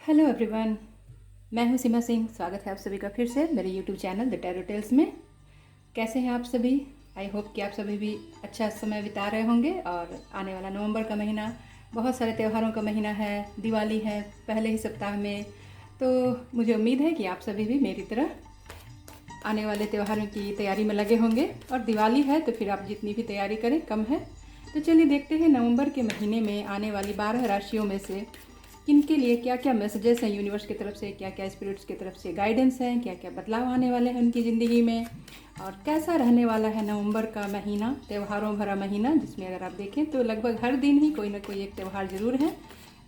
Hello everyone, मैं हूं सीमा सिंह। स्वागत है आप सभी का फिर से मेरे YouTube channel the tarot tales में। कैसे हैं आप सभी? आई होप कि आप सभी भी अच्छा समय बिता रहे होंगे। और आने वाला नवंबर का महीना बहुत सारे त्योहारों का महीना है। दिवाली है पहले ही सप्ताह में, तो मुझे उम्मीद है कि आप सभी भी मेरी तरह आने वाले त्योहारों की तैयारी में लगे होंगे। और दिवाली है तो फिर आप जितनी भी तैयारी करें कम है। तो चलिए देखते हैं नवंबर के महीने में आने वाली 12 राशियों में से किनके लिए क्या क्या मैसेजेस हैं यूनिवर्स की तरफ से, क्या क्या स्पिरिट्स की तरफ से गाइडेंस हैं, क्या क्या बदलाव आने वाले हैं उनकी ज़िंदगी में, और कैसा रहने वाला है नवंबर का महीना, त्योहारों भरा महीना, जिसमें अगर आप देखें तो लगभग हर दिन ही कोई ना कोई एक त्यौहार ज़रूर है।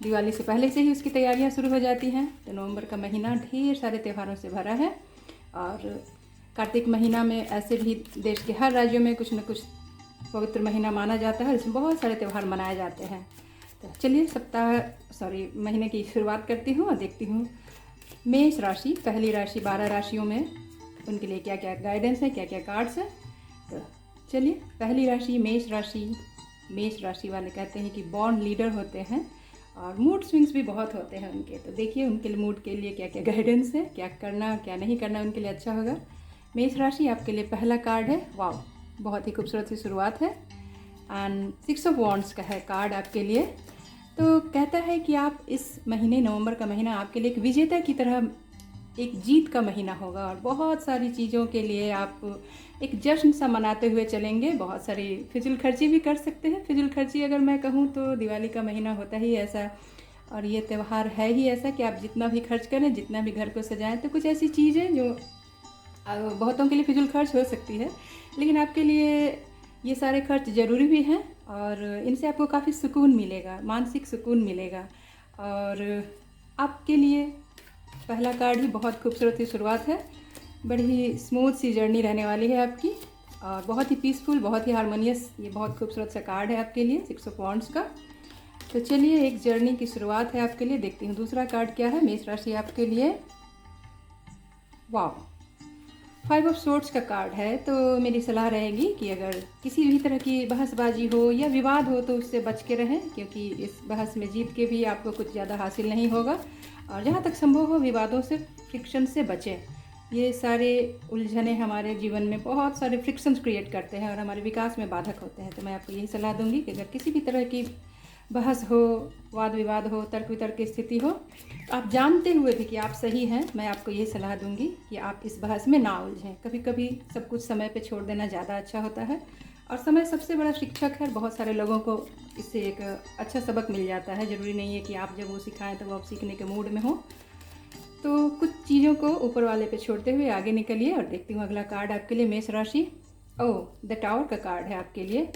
दिवाली से पहले से ही उसकी तैयारियां शुरू हो जाती हैं। तो नवंबर का महीना ढेर सारे त्योहारों से भरा है। और कार्तिक महीना में ऐसे भी देश के हर राज्यों में कुछ न कुछ पवित्र महीना माना जाता है, इसमें बहुत सारे त्यौहार मनाए जाते हैं। तो चलिए महीने की शुरुआत करती हूँ और देखती हूँ मेष राशि, पहली राशि 12 राशियों में उनके लिए क्या क्या गाइडेंस है, क्या क्या कार्ड्स हैं। तो चलिए, पहली राशि मेष राशि। मेष राशि वाले कहते हैं कि बॉर्न लीडर होते हैं और मूड स्विंग्स भी बहुत होते हैं उनके। तो देखिए उनके लिए मूड के लिए क्या क्या गाइडेंस है, क्या करना क्या नहीं करना उनके लिए अच्छा होगा। मेष राशि आपके लिए पहला कार्ड है। वाह, बहुत ही खूबसूरत सी शुरुआत है। एंड 6 ऑफ वॉन्ड्स का है कार्ड आपके लिए। तो कहता है कि आप इस महीने, नवंबर का महीना आपके लिए एक विजेता की तरह एक जीत का महीना होगा। और बहुत सारी चीज़ों के लिए आप एक जश्न सा मनाते हुए चलेंगे। बहुत सारी फिजूल खर्ची भी कर सकते हैं। फिजूल खर्ची अगर मैं कहूँ तो दिवाली का महीना होता ही ऐसा, और ये त्यौहार है ही ऐसा कि आप जितना भी खर्च करें, जितना भी घर को सजाएं, तो कुछ ऐसी चीज़ें जो बहुतों के लिए फिजूल खर्च हो सकती है, लेकिन आपके लिए ये सारे खर्च ज़रूरी भी हैं। और इनसे आपको काफ़ी सुकून मिलेगा, मानसिक सुकून मिलेगा। और आपके लिए पहला कार्ड ही बहुत खूबसूरत सी शुरुआत है। बड़ी ही स्मूथ सी जर्नी रहने वाली है आपकी, और बहुत ही पीसफुल, बहुत ही हारमोनियस, ये बहुत खूबसूरत सा कार्ड है आपके लिए 6 ऑफ वॉन्ड्स का। तो चलिए, एक जर्नी की शुरुआत है आपके लिए। देखती हूँ दूसरा कार्ड क्या है मेष राशि आपके लिए। वाह, 5 ऑफ सोर्ड्स का कार्ड है। तो मेरी सलाह रहेगी कि अगर किसी भी तरह की बहसबाजी हो या विवाद हो तो उससे बच के रहें, क्योंकि इस बहस में जीत के भी आपको कुछ ज़्यादा हासिल नहीं होगा। और जहाँ तक संभव हो विवादों से, फ्रिक्शन से बचें। ये सारे उलझने हमारे जीवन में बहुत सारे फ्रिक्शंस क्रिएट करते हैं और हमारे विकास में बाधक होते हैं। तो मैं आपको यही सलाह दूंगी कि अगर किसी भी तरह की बहस हो, वाद विवाद हो, तर्क वितर्क की स्थिति हो, आप जानते हुए भी कि आप सही हैं, मैं आपको यही सलाह दूंगी कि आप इस बहस में ना उलझें। कभी कभी सब कुछ समय पे छोड़ देना ज़्यादा अच्छा होता है। और समय सबसे बड़ा शिक्षक है। बहुत सारे लोगों को इससे एक अच्छा सबक मिल जाता है। ज़रूरी नहीं है कि आप जब वो सिखाएं तो वो आप सीखने के मूड में हो। तो कुछ चीज़ों को ऊपर वाले पे छोड़ते हुए आगे निकलिए। और देखती हूँ अगला कार्ड आपके लिए मेष राशि। ओह, द टावर का कार्ड है आपके लिए।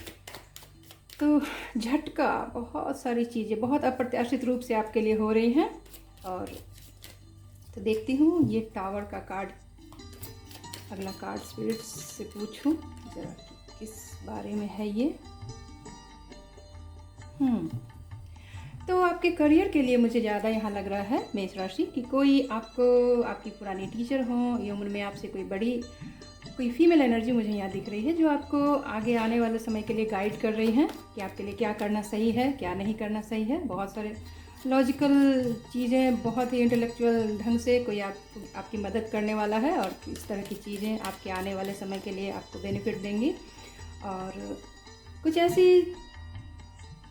तो झटका, बहुत सारी चीज़ें बहुत अप्रत्याशित रूप से आपके लिए हो रही हैं। और तो देखती हूँ ये टावर का कार्ड, अगला कार्ड स्पिरिट्स से पूछूं जरा किस बारे में है ये। तो आपके करियर के लिए मुझे ज़्यादा यहाँ लग रहा है मेष राशि कि कोई आपको, आपकी पुरानी टीचर हो या उम्र में आपसे कोई फीमेल एनर्जी मुझे यहाँ दिख रही है, जो आपको आगे आने वाले समय के लिए गाइड कर रही हैं कि आपके लिए क्या करना सही है, क्या नहीं करना सही है। बहुत सारे लॉजिकल चीज़ें, बहुत ही इंटेलेक्चुअल ढंग से कोई आपकी मदद करने वाला है। और इस तरह की चीज़ें आपके आने वाले समय के लिए आपको बेनिफिट देंगी। और कुछ ऐसी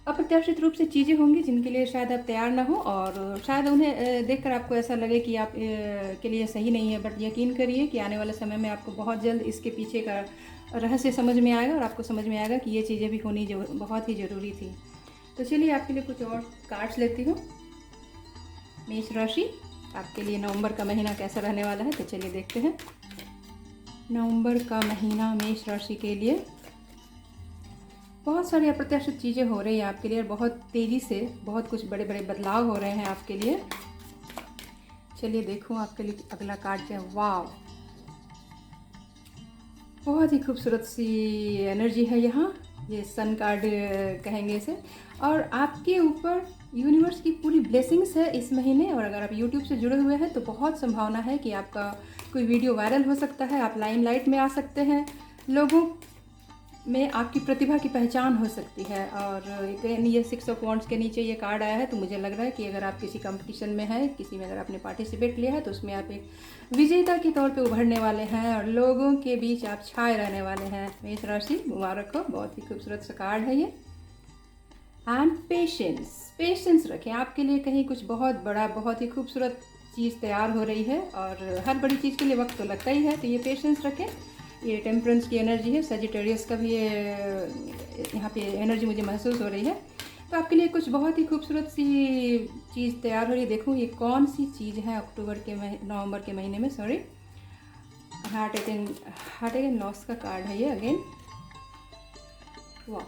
अप्रत्याशित रूप से चीज़ें होंगी जिनके लिए शायद आप तैयार ना हो, और शायद उन्हें देखकर आपको ऐसा लगे कि आप के लिए सही नहीं है। बट यकीन करिए कि आने वाले समय में आपको बहुत जल्द इसके पीछे का रहस्य समझ में आएगा और आपको समझ में आएगा कि ये चीज़ें भी होनी बहुत ही ज़रूरी थी। तो चलिए आपके लिए कुछ और कार्ड्स लेती हूँ। मेष राशि, आपके लिए नवंबर का महीना कैसा रहने वाला है, तो चलिए देखते हैं। नवंबर का महीना मेष राशि के लिए बहुत सारी अप्रत्याशित चीज़ें हो रही हैं आपके लिए, और बहुत तेज़ी से बहुत कुछ बड़े बड़े बदलाव हो रहे हैं आपके लिए। चलिए देखूँ आपके लिए अगला कार्ड क्या है। वाह, बहुत ही खूबसूरत सी एनर्जी है यहाँ। ये सन कार्ड कहेंगे इसे। और आपके ऊपर यूनिवर्स की पूरी ब्लेसिंग्स है इस महीने। और अगर आप यूट्यूब से जुड़े हुए हैं तो बहुत संभावना है कि आपका कोई वीडियो वायरल हो सकता है, आप लाइमलाइट में आ सकते हैं। लोगों में आपकी प्रतिभा की पहचान हो सकती है। और ये 6 ऑफ वॉन्ड्स के नीचे ये कार्ड आया है, तो मुझे लग रहा है कि अगर आप किसी कंपटीशन में हैं, किसी में अगर आपने पार्टिसिपेट लिया है, तो उसमें आप एक विजेता के तौर पे उभरने वाले हैं और लोगों के बीच आप छाए रहने वाले हैं। मेष राशि, मुबारक हो, बहुत ही खूबसूरत सा कार्ड है ये। एंड पेशेंस रखें, आपके लिए कहीं कुछ बहुत बड़ा, बहुत ही खूबसूरत चीज़ तैयार हो रही है, और हर बड़ी चीज़ के लिए वक्त तो लगता ही है, तो ये पेशेंस रखें। ये टेम्परेंस की एनर्जी है, सजिटेरियस का भी ये यहाँ पे एनर्जी मुझे महसूस हो रही है। तो आपके लिए कुछ बहुत ही खूबसूरत सी चीज़ तैयार हो रही है। देखूँ ये कौन सी चीज़ है। नवंबर के महीने में, सॉरी, हार्ट अटैक लॉस का कार्ड है ये अगेन। वाह,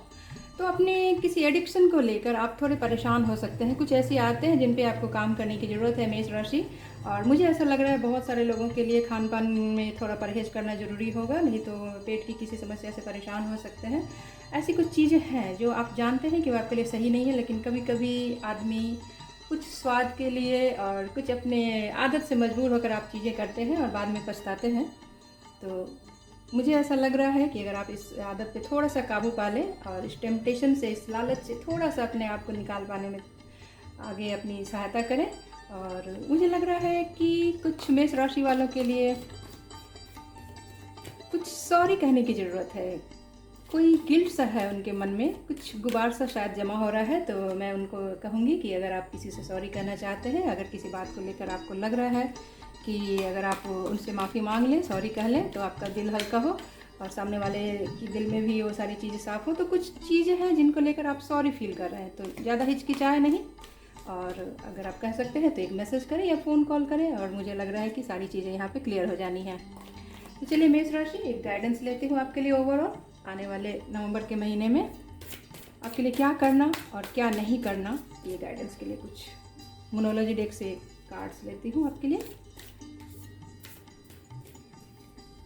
तो अपने किसी एडिक्शन को लेकर आप थोड़े परेशान हो सकते हैं। कुछ ऐसी आदतें हैं जिन पे आपको काम करने की ज़रूरत है मेष राशि। और मुझे ऐसा लग रहा है बहुत सारे लोगों के लिए खान पान में थोड़ा परहेज करना ज़रूरी होगा, नहीं तो पेट की किसी समस्या से परेशान हो सकते हैं। ऐसी कुछ चीज़ें हैं जो आप जानते हैं कि वो आपके लिए सही नहीं है, लेकिन कभी कभी आदमी कुछ स्वाद के लिए और कुछ अपने आदत से मजबूर होकर आप चीज़ें करते हैं और बाद में पछताते हैं। तो मुझे ऐसा लग रहा है कि अगर आप इस आदत पे थोड़ा सा काबू पा लें और इस टेम्पटेशन से, इस लालच से थोड़ा सा अपने आप को निकाल पाने में आगे अपनी सहायता करें। और मुझे लग रहा है कि कुछ मेष राशि वालों के लिए कुछ सॉरी कहने की ज़रूरत है। कोई गिल्ट सा है उनके मन में, कुछ गुबार सा शायद जमा हो रहा है। तो मैं उनको कहूँगी कि अगर आप किसी से सॉरी कहना चाहते हैं, अगर किसी बात को लेकर आपको लग रहा है कि अगर आप उनसे माफ़ी मांग लें, सॉरी कह लें, तो आपका दिल हल्का हो और सामने वाले की दिल में भी वो सारी चीज़ें साफ़ हो। तो कुछ चीज़ें हैं जिनको लेकर आप सॉरी फील कर रहे हैं, तो ज़्यादा हिचकिचाए नहीं। और अगर आप कह सकते हैं तो एक मैसेज करें या फ़ोन कॉल करें, और मुझे लग रहा है कि सारी चीज़ें यहाँ पे क्लियर हो जानी हैं। तो चलिए मेष राशि, एक गाइडेंस लेती हूँ आपके लिए ओवरऑल आने वाले नवंबर के महीने में आपके लिए क्या करना और क्या नहीं करना। ये गाइडेंस के लिए कुछ मोनोलॉजी डेक से कार्ड्स लेती हूँ आपके लिए।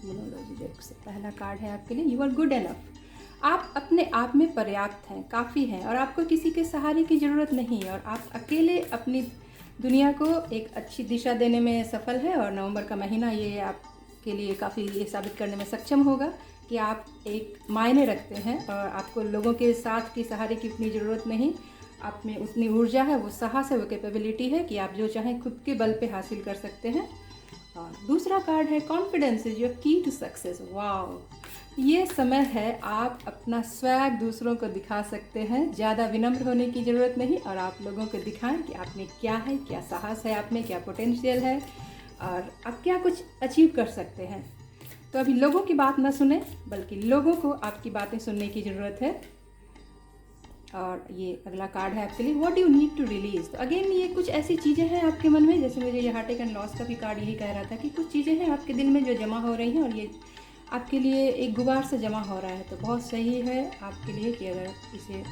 मोनोलॉजी डेक से पहला कार्ड है आपके लिए, यू आर गुड एनफ। आप अपने आप में पर्याप्त हैं, काफ़ी हैं, और आपको किसी के सहारे की ज़रूरत नहीं, और आप अकेले अपनी दुनिया को एक अच्छी दिशा देने में सफल है। और नवंबर का महीना ये आपके लिए काफ़ी ये साबित करने में सक्षम होगा कि आप एक मायने रखते हैं और आपको लोगों के साथ की सहारे की उतनी ज़रूरत नहीं। आप में उतनी ऊर्जा है, वो साहस है, वो कैपेबिलिटी है कि आप जो चाहें खुद के बल पे हासिल कर सकते हैं। और दूसरा कार्ड है कॉन्फिडेंस इज योर की टू सक्सेस। वाओ, ये समय है आप अपना स्वैग दूसरों को दिखा सकते हैं। ज़्यादा विनम्र होने की ज़रूरत नहीं, और आप लोगों को दिखाएं कि आप में क्या है, क्या साहस है, आप में क्या पोटेंशियल है और आप क्या कुछ अचीव कर सकते हैं। तो अभी लोगों की बात ना सुने, बल्कि लोगों को आपकी बातें सुनने की ज़रूरत है। और ये अगला कार्ड है आपके लिए, what you need to release. तो अगेन ये कुछ ऐसी चीज़ें हैं आपके मन में, जैसे मुझे ये हार्ट अटैक एंड लॉस का भी कार्ड यही कह रहा था कि कुछ चीज़ें हैं आपके दिल में जो जमा हो रही हैं, और ये आपके लिए एक गुबार से जमा हो रहा है। तो बहुत सही है आपके लिए कि अगर इसे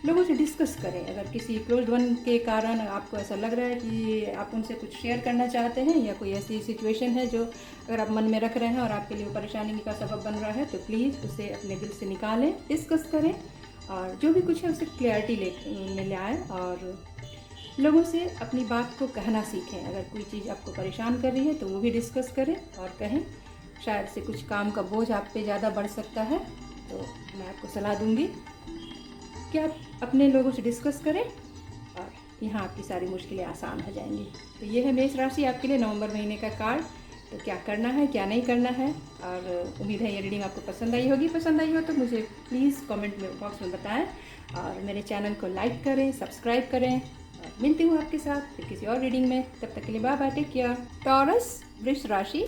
लोगों से डिस्कस करें। अगर किसी क्लोज्ड वन के कारण आपको ऐसा लग रहा है कि आप उनसे कुछ शेयर करना चाहते हैं, या कोई ऐसी सिचुएशन है जो अगर आप मन में रख रहे हैं और आपके लिए परेशानी का सबब बन रहा है, तो प्लीज़ उसे अपने दिल से निकालें, डिस्कस करें, और जो भी कुछ है उसे क्लैरिटी में ले आएँ, और लोगों से अपनी बात को कहना सीखें। अगर कोई चीज़ आपको परेशान कर रही है तो वो भी डिस्कस करें और कहें। शायद से कुछ काम का बोझ आप पे ज़्यादा बढ़ सकता है, तो मैं आपको सलाह दूंगी कि आप अपने लोगों से डिस्कस करें, और यहाँ आपकी सारी मुश्किलें आसान हो जाएंगी। तो ये है मेष राशि आपके लिए नवंबर महीने का कार्ड। तो क्या करना है, क्या नहीं करना है, और उम्मीद है ये रीडिंग आपको पसंद आई होगी। पसंद आई हो तो मुझे प्लीज़ कमेंट में बॉक्स में बताएं, और मेरे चैनल को लाइक करें, सब्सक्राइब करें। और मिलती हूँ आपके साथ फिर किसी और रीडिंग में, तब तक के लिए bye bye, take care. Taurus, वृष राशि,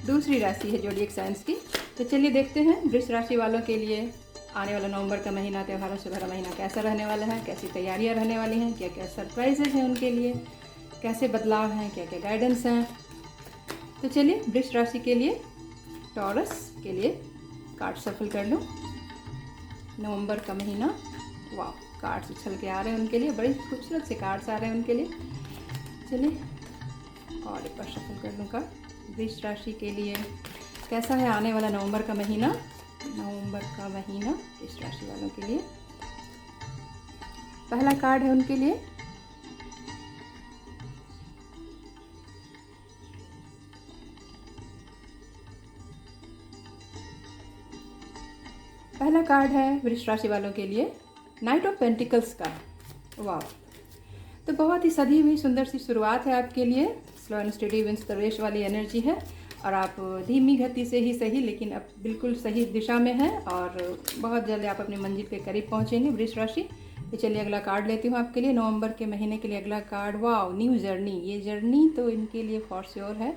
दूसरी राशि है जोडिएक साइंस की। तो चलिए देखते हैं वृष राशि वालों के लिए आने वाला नवंबर का महीना, त्योहारों से भरा महीना कैसा रहने वाला है, कैसी तैयारियां रहने वाली हैं, क्या क्या सरप्राइजेज हैं उनके लिए, कैसे बदलाव हैं, क्या क्या गाइडेंस हैं। तो चलिए वृष राशि के लिए, टॉरस के लिए कार्ड सफल कर लूँ। नवंबर का महीना, वाह, कार्ड्स उछल के आ रहे हैं उनके लिए, बड़े खूबसूरत से कार्ड्स आ रहे हैं उनके लिए। चलिए और एक बार सफल कर लूँ कार्ड। वृष राशि के लिए कैसा है आने वाला नवंबर का महीना। नवंबर का महीना वृष राशि वालों के लिए, पहला कार्ड है उनके लिए पहला कार्ड है वृष राशि वालों के लिए नाइट ऑफ पेंटिकल्स का। वाह, तो बहुत ही सधी हुई सुंदर सी शुरुआत है आपके लिए। Slow and steady wins the race वाली एनर्जी है और आप धीमी गति से ही सही लेकिन अब बिल्कुल सही दिशा में हैं और बहुत जल्द आप अपनी मंजिल के करीब पहुंचेंगे वृष राशि। तो चलिए अगला कार्ड लेती हूँ आपके लिए नवंबर के महीने के लिए अगला कार्ड। वाह, न्यू जर्नी। ये जर्नी तो इनके लिए फॉर श्योर है।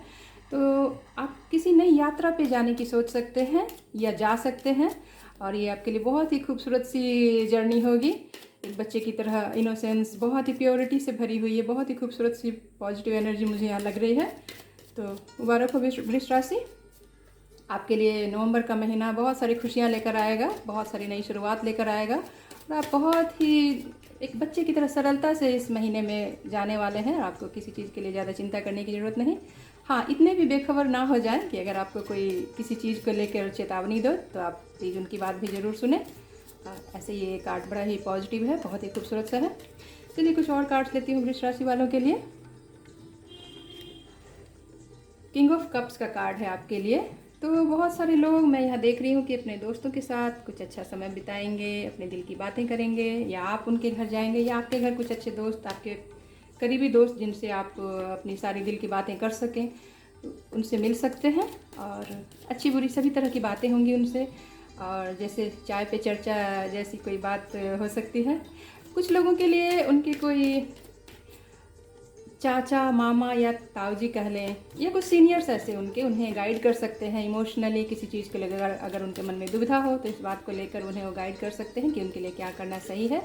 तो आप किसी नई यात्रा पे जाने की सोच सकते हैं या जा सकते हैं और ये आपके लिए बहुत ही खूबसूरत सी जर्नी होगी। एक बच्चे की तरह इनोसेंस बहुत ही प्योरिटी से भरी हुई है, बहुत ही खूबसूरत सी पॉजिटिव एनर्जी मुझे यहाँ लग रही है। तो मुबारक हो वृष राशि, आपके लिए नवंबर का महीना बहुत सारी खुशियाँ लेकर आएगा, बहुत सारी नई शुरुआत लेकर आएगा और आप बहुत ही एक बच्चे की तरह सरलता से इस महीने में जाने वाले हैं। आपको किसी चीज़ के लिए ज़्यादा चिंता करने की ज़रूरत नहीं। हाँ, इतने भी बेखबर ना हो जाए कि अगर आपको कोई किसी चीज़ को लेकर चेतावनी दो तो आप प्लीज़ उनकी बात भी ज़रूर सुने। ऐसे ये कार्ड बड़ा ही पॉजिटिव है, बहुत ही खूबसूरत सा है। चलिए कुछ और कार्ड्स लेती हूँ वृष राशि वालों के लिए। किंग ऑफ कप्स का कार्ड है आपके लिए। तो बहुत सारे लोग मैं यहाँ देख रही हूँ कि अपने दोस्तों के साथ कुछ अच्छा समय बिताएंगे, अपने दिल की बातें करेंगे या आप उनके घर जाएंगे या आपके घर कुछ अच्छे दोस्त, आपके करीबी दोस्त जिनसे आप अपनी सारी दिल की बातें कर सकें, उनसे मिल सकते हैं और अच्छी बुरी सभी तरह की बातें होंगी उनसे। और जैसे चाय पे चर्चा जैसी कोई बात हो सकती है। कुछ लोगों के लिए उनके कोई चाचा, मामा या ताऊजी कह लें या कुछ सीनियर्स ऐसे उन्हें गाइड कर सकते हैं इमोशनली किसी चीज़ को लेकर। अगर उनके मन में दुविधा हो तो इस बात को लेकर उन्हें वो गाइड कर सकते हैं कि उनके लिए क्या करना सही है।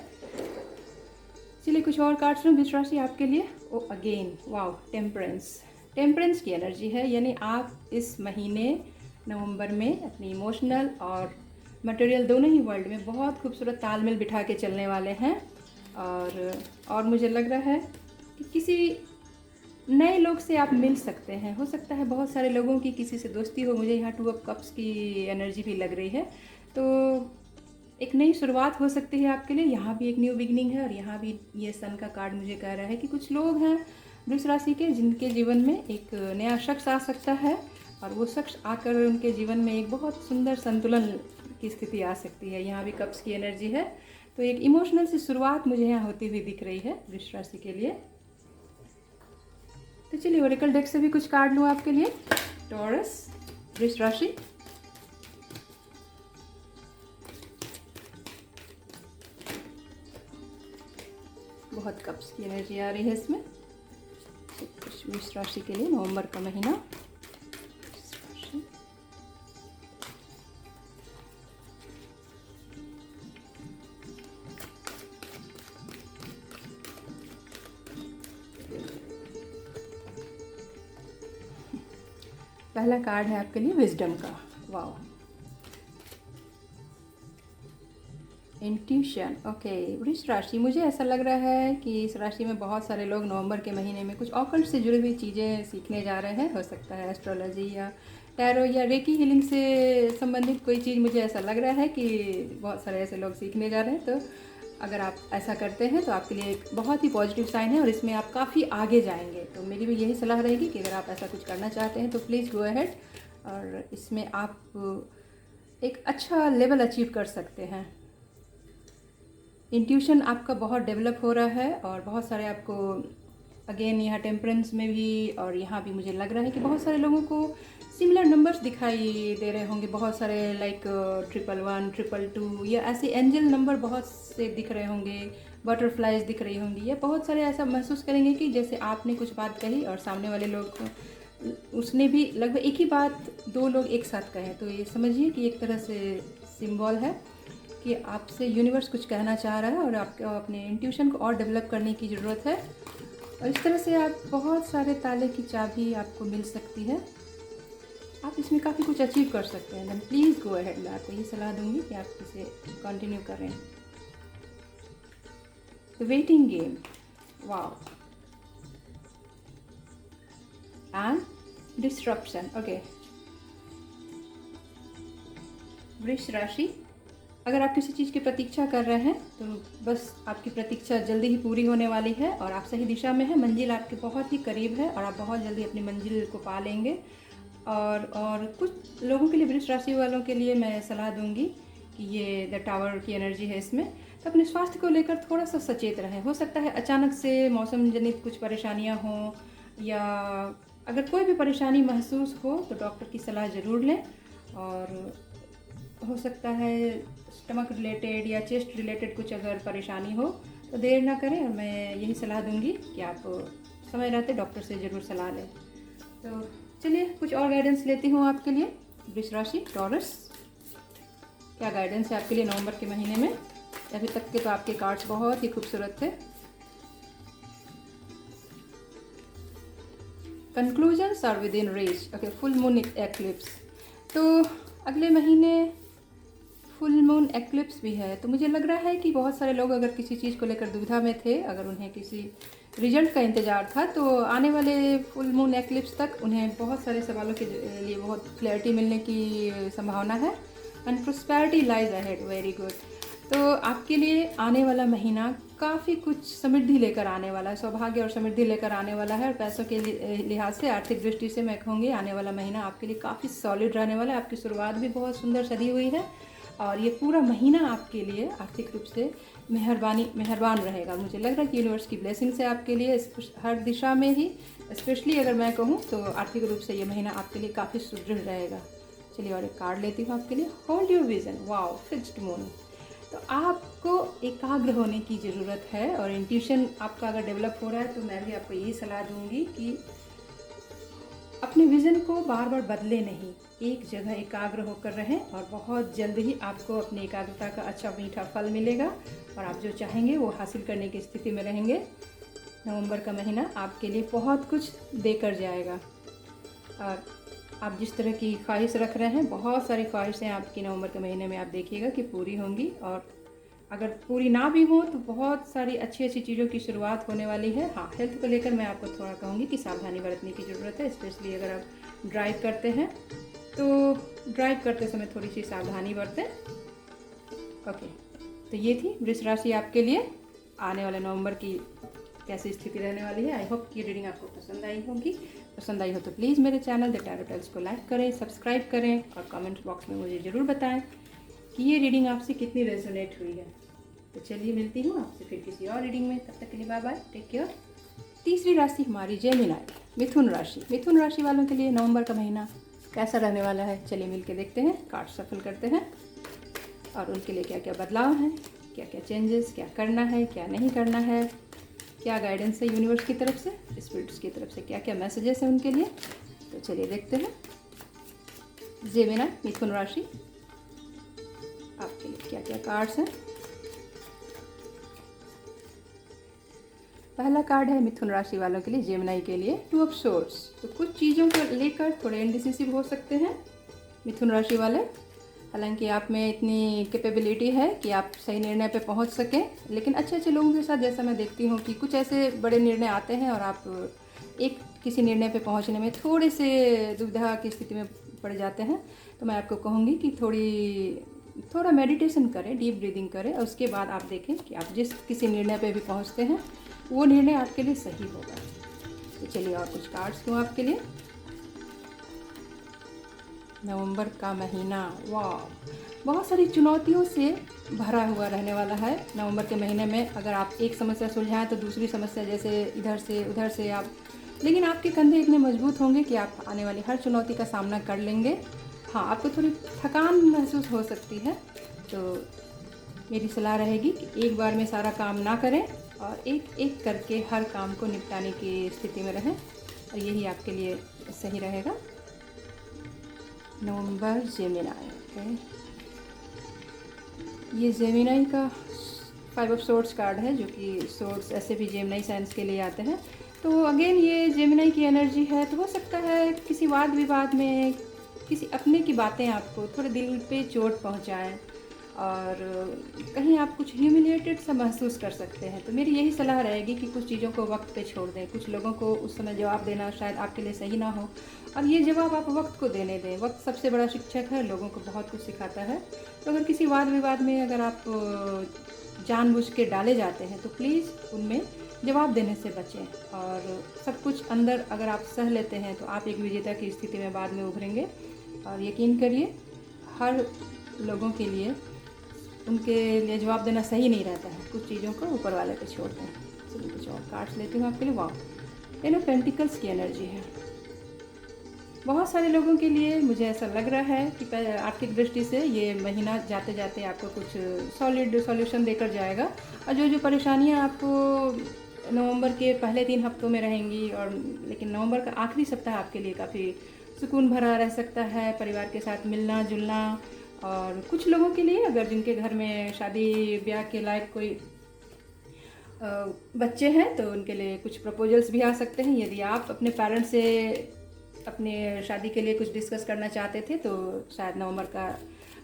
चलिए कुछ और कार्ड्स में वृष राशि आपके लिए। ओ अगेन, वाओ, टेम्परेंस की एनर्जी है, यानी आप इस महीने नवंबर में अपनी इमोशनल और मटेरियल दोनों ही वर्ल्ड में बहुत खूबसूरत तालमेल बिठा के चलने वाले हैं। और मुझे लग रहा है कि किसी नए लोग से आप मिल सकते हैं। हो सकता है बहुत सारे लोगों की किसी से दोस्ती हो। मुझे यहाँ 2 ऑफ कप्स की एनर्जी भी लग रही है, तो एक नई शुरुआत हो सकती है आपके लिए। यहाँ भी एक न्यू बिगनिंग है और यहाँ भी ये सन का कार्ड मुझे कह रहा है कि कुछ लोग हैं वृष राशि के जिनके जीवन में एक नया शख्स आ सकता है और वो शख्स आकर उनके जीवन में एक बहुत सुंदर संतुलन की स्थिति आ सकती है। यहाँ भी कप्स की एनर्जी है, तो एक इमोशनल सी शुरुआत मुझे यहाँ होती हुई दिख रही है वृष राशि के लिए। तो चलिए ओरेकल डेक से भी कुछ कार्ड लूँ आपके लिए। टॉरस, वृष राशि, बहुत कप्स की एनर्जी आ रही है इसमें। वृष राशि के लिए नवंबर का महीना। पहला कार्ड है आपके लिए विजडम का। Wow, intuition. ओके, वृष राशि, मुझे ऐसा लग रहा है कि इस राशि में बहुत सारे लोग नवंबर के महीने में कुछ ऑकल्ट से जुड़ी हुई चीज़ें सीखने जा रहे हैं। हो सकता है एस्ट्रोलॉजी या टैरो या रेकी हीलिंग से संबंधित कोई चीज़। मुझे ऐसा लग रहा है कि बहुत सारे ऐसे लोग सीखने जा रहे हैं। तो अगर आप ऐसा करते हैं तो आपके लिए एक बहुत ही पॉजिटिव साइन है और इसमें आप काफ़ी आगे जाएंगे। तो मेरी भी यही सलाह रहेगी कि अगर आप ऐसा कुछ करना चाहते हैं तो प्लीज़ गो अहेड और इसमें आप एक अच्छा लेवल अचीव कर सकते हैं। इंट्यूशन आपका बहुत डेवलप हो रहा है और बहुत सारे आपको अगेन यहाँ टेम्परेंस में भी और यहाँ भी मुझे लग रहा है कि बहुत सारे लोगों को सिमिलर नंबर्स दिखाई दे रहे होंगे। बहुत सारे लाइक 111, 222 या ऐसे एंजल नंबर बहुत से दिख रहे होंगे, बटरफ्लाइज दिख रही होंगी या बहुत सारे ऐसा महसूस करेंगे कि जैसे आपने कुछ बात कही और सामने वाले लोग उसने भी लगभग एक ही बात 2 लोग एक साथ कहें। तो ये समझिए कि एक तरह से सिंबल है कि आपसे यूनिवर्स कुछ कहना चाह रहा है और आपको अपने इंट्यूशन को और डेवलप करने की ज़रूरत है। और इस तरह से आप बहुत सारे ताले की चाबी आपको मिल सकती है। आप इसमें काफ़ी कुछ अचीव कर सकते हैं। Then please go ahead. मैं आपको ये सलाह दूंगी कि आप इसे कंटिन्यू करें। The waiting game, wow, and disruption. Okay, वृष राशि, अगर आप किसी चीज़ की प्रतीक्षा कर रहे हैं तो बस आपकी प्रतीक्षा जल्दी ही पूरी होने वाली है और आप सही दिशा में हैं। मंजिल आपके बहुत ही करीब है और आप बहुत जल्दी अपनी मंजिल को पा लेंगे। और कुछ लोगों के लिए, वृष राशि वालों के लिए मैं सलाह दूंगी ये द टावर की एनर्जी है इसमें। तो अपने स्वास्थ्य को लेकर थोड़ा सा सचेत रहें। हो सकता है अचानक से मौसम जनित कुछ परेशानियां हों, या अगर कोई भी परेशानी महसूस हो तो डॉक्टर की सलाह ज़रूर लें। और हो सकता है स्टमक रिलेटेड या चेस्ट रिलेटेड कुछ अगर परेशानी हो तो देर ना करें, और मैं यही सलाह दूंगी कि आप समय रहते डॉक्टर से ज़रूर सलाह लें। तो चलिए कुछ और गाइडेंस लेती हूँ आपके लिए। वृष राशि टॉरस, क्या गाइडेंस है आपके लिए नवंबर के महीने में। अभी तक के तो आपके कार्ड्स बहुत ही खूबसूरत थे। Conclusions are within reach. Okay, full moon eclipse, तो अगले महीने फुल मून एक्लिप्स भी है। तो मुझे लग रहा है कि बहुत सारे लोग अगर किसी चीज़ को लेकर दुविधा में थे, अगर उन्हें किसी रिजल्ट का इंतज़ार था, तो आने वाले फुल मून एक्लिप्स तक उन्हें बहुत सारे सवालों के लिए बहुत क्लैरिटी मिलने की संभावना है। And prosperity lies ahead, very good. तो आपके लिए आने वाला महीना काफ़ी कुछ समृद्धि लेकर आने वाला है, सौभाग्य और समृद्धि लेकर आने वाला है। और पैसों के लिहाज से, आर्थिक दृष्टि से मैं कहूँगी आने वाला महीना आपके लिए काफ़ी सॉलिड रहने वाला है। आपकी शुरुआत भी बहुत सुंदर सजी हुई है, और ये पूरा महीना आपके लिए आर्थिक रूप से मेहरबान रहेगा। मुझे लग रहा है कि यूनिवर्स की ब्लेसिंग से आपके लिए हर दिशा में ही, स्पेशली अगर मैं कहूँ तो आर्थिक रूप से ये महीना आपके लिए काफ़ी सुदृढ़ रहेगा। चलिए और एक कार्ड लेती हूँ आपके लिए। Hold your vision, wow, fixed moon. तो आपको एकाग्र होने की ज़रूरत है, और इंट्यूशन आपका अगर डेवलप हो रहा है तो मैं भी आपको यही सलाह दूंगी कि अपने विज़न को बार बार बदले नहीं, एक जगह एकाग्र होकर रहें, और बहुत जल्द ही आपको अपनी एकाग्रता का अच्छा मीठा फल मिलेगा, और आप जो चाहेंगे वो हासिल करने की स्थिति में रहेंगे। नवंबर का महीना आपके लिए बहुत कुछ देकर जाएगा, और आप जिस तरह की ख्वाहिश रख रहे हैं, बहुत सारी ख्वाहिशें आपकी नवंबर के महीने में आप देखिएगा कि पूरी होंगी। और अगर पूरी ना भी हो तो बहुत सारी अच्छी अच्छी चीज़ों की शुरुआत होने वाली है। हाँ, हेल्थ को लेकर मैं आपको थोड़ा कहूँगी कि सावधानी बरतने की ज़रूरत है, स्पेशली अगर आप ड्राइव करते हैं तो ड्राइव करते समय थोड़ी सी सावधानी बरतें। ओके, तो ये थी वृष राशि आपके लिए आने वाले नवंबर की कैसी स्थिति रहने वाली है। आई होप कि रीडिंग आपको पसंद आई होगी। पसंद आई हो तो प्लीज़ मेरे चैनल द टैरो टेल्स को लाइक करें, सब्सक्राइब करें, और कमेंट बॉक्स में मुझे ज़रूर बताएं कि ये रीडिंग आपसे कितनी रेजोनेट हुई है। तो चलिए मिलती हूँ आपसे फिर किसी और रीडिंग में, तब तक के लिए बाय बाय, टेक केयर। तीसरी राशि हमारी जेमिनाई, मिथुन राशि। मिथुन राशि वालों के लिए नवंबर का महीना कैसा रहने वाला है, चलिए मिल के देखते हैं। कार्ड सफल करते हैं, और उनके लिए क्या क्या बदलाव हैं, क्या क्या चेंजेस, क्या करना है, क्या नहीं करना है, क्या गाइडेंस है यूनिवर्स की तरफ से, स्पिरिट्स की तरफ से क्या क्या मैसेजेस हैं उनके लिए। तो चलिए देखते हैं। जेमिनाई मिथुन राशि, आपके लिए क्या क्या कार्ड्स हैं। पहला कार्ड है मिथुन राशि वालों के लिए, जेमिनाई के लिए टू ऑफ सोर्ड्स। तो कुछ चीज़ों को लेकर थोड़े इनडिसिसिव हो सकते हैं मिथुन राशि वाले। हालांकि आप में इतनी कैपेबिलिटी है कि आप सही निर्णय पे पहुंच सकें, लेकिन अच्छे अच्छे लोगों के साथ जैसा मैं देखती हूँ कि कुछ ऐसे बड़े निर्णय आते हैं और आप एक किसी निर्णय पे पहुंचने में थोड़े से दुविधा की स्थिति में पड़ जाते हैं। तो मैं आपको कहूँगी कि थोड़ा मेडिटेशन करें, डीप ब्रीदिंग करें, और उसके बाद आप देखें कि आप जिस किसी निर्णय पे भी पहुँचते हैं वो निर्णय आपके लिए सही होगा। तो चलिए और कुछ कार्ड्स दूँ आपके लिए। नवंबर का महीना, वाह, बहुत सारी चुनौतियों से भरा हुआ रहने वाला है नवंबर के महीने में। अगर आप एक समस्या सुलझाएं तो दूसरी समस्या जैसे इधर से उधर से आप, लेकिन आपके कंधे इतने मजबूत होंगे कि आप आने वाली हर चुनौती का सामना कर लेंगे। हाँ, आपको थोड़ी थकान महसूस हो सकती है, तो मेरी सलाह रहेगी कि एक बार में सारा काम ना करें, और एक एक करके हर काम को निपटाने की स्थिति में रहें, और यही आपके लिए सही रहेगा। नवंबर जेमिनाई, ओके, ये जेमिनाई का 5 ऑफ सोर्ड्स कार्ड है, जो कि सोर्ड्स ऐसे भी जेमिनाई साइंस के लिए आते हैं। तो अगेन ये जेमिनाई की एनर्जी है, तो हो सकता है किसी वाद विवाद में किसी अपने की बातें आपको थोड़े दिल पे चोट पहुंचाएं, और कहीं आप कुछ ह्यूमिलिएटेड सा महसूस कर सकते हैं। तो मेरी यही सलाह रहेगी कि कुछ चीज़ों को वक्त पे छोड़ दें। कुछ लोगों को उस समय जवाब देना शायद आपके लिए सही ना हो, और ये जवाब आप वक्त को देने दें। वक्त सबसे बड़ा शिक्षक है, लोगों को बहुत कुछ सिखाता है। तो अगर किसी वाद विवाद में अगर आप जानबूझ के डाले जाते हैं तो प्लीज़ उनमें जवाब देने से बचें, और सब कुछ अंदर अगर आप सह लेते हैं तो आप एक विजेता की स्थिति में बाद में उभरेंगे। और यकीन करिए, हर लोगों के लिए उनके लिए जवाब देना सही नहीं रहता है, कुछ चीज़ों को ऊपर वाले पे छोड़ते हैं। चलिए कुछ और कार्ड्स लेती हूँ आपके लिए। वाह, टेन ऑफ पेंटिकल्स की एनर्जी है। बहुत सारे लोगों के लिए मुझे ऐसा लग रहा है कि आर्थिक दृष्टि से ये महीना जाते जाते आपको कुछ सॉलिड सॉल्यूशन देकर जाएगा, और जो जो परेशानियाँ आपको नवंबर के पहले 3 हफ्तों में रहेंगी, और लेकिन नवंबर का आखिरी सप्ताह आपके लिए काफ़ी सुकून भरा रह सकता है। परिवार के साथ मिलना जुलना, और कुछ लोगों के लिए अगर जिनके घर में शादी ब्याह के लायक कोई बच्चे हैं तो उनके लिए कुछ प्रपोजल्स भी आ सकते हैं। यदि आप अपने पेरेंट्स से अपने शादी के लिए कुछ डिस्कस करना चाहते थे तो शायद नवंबर का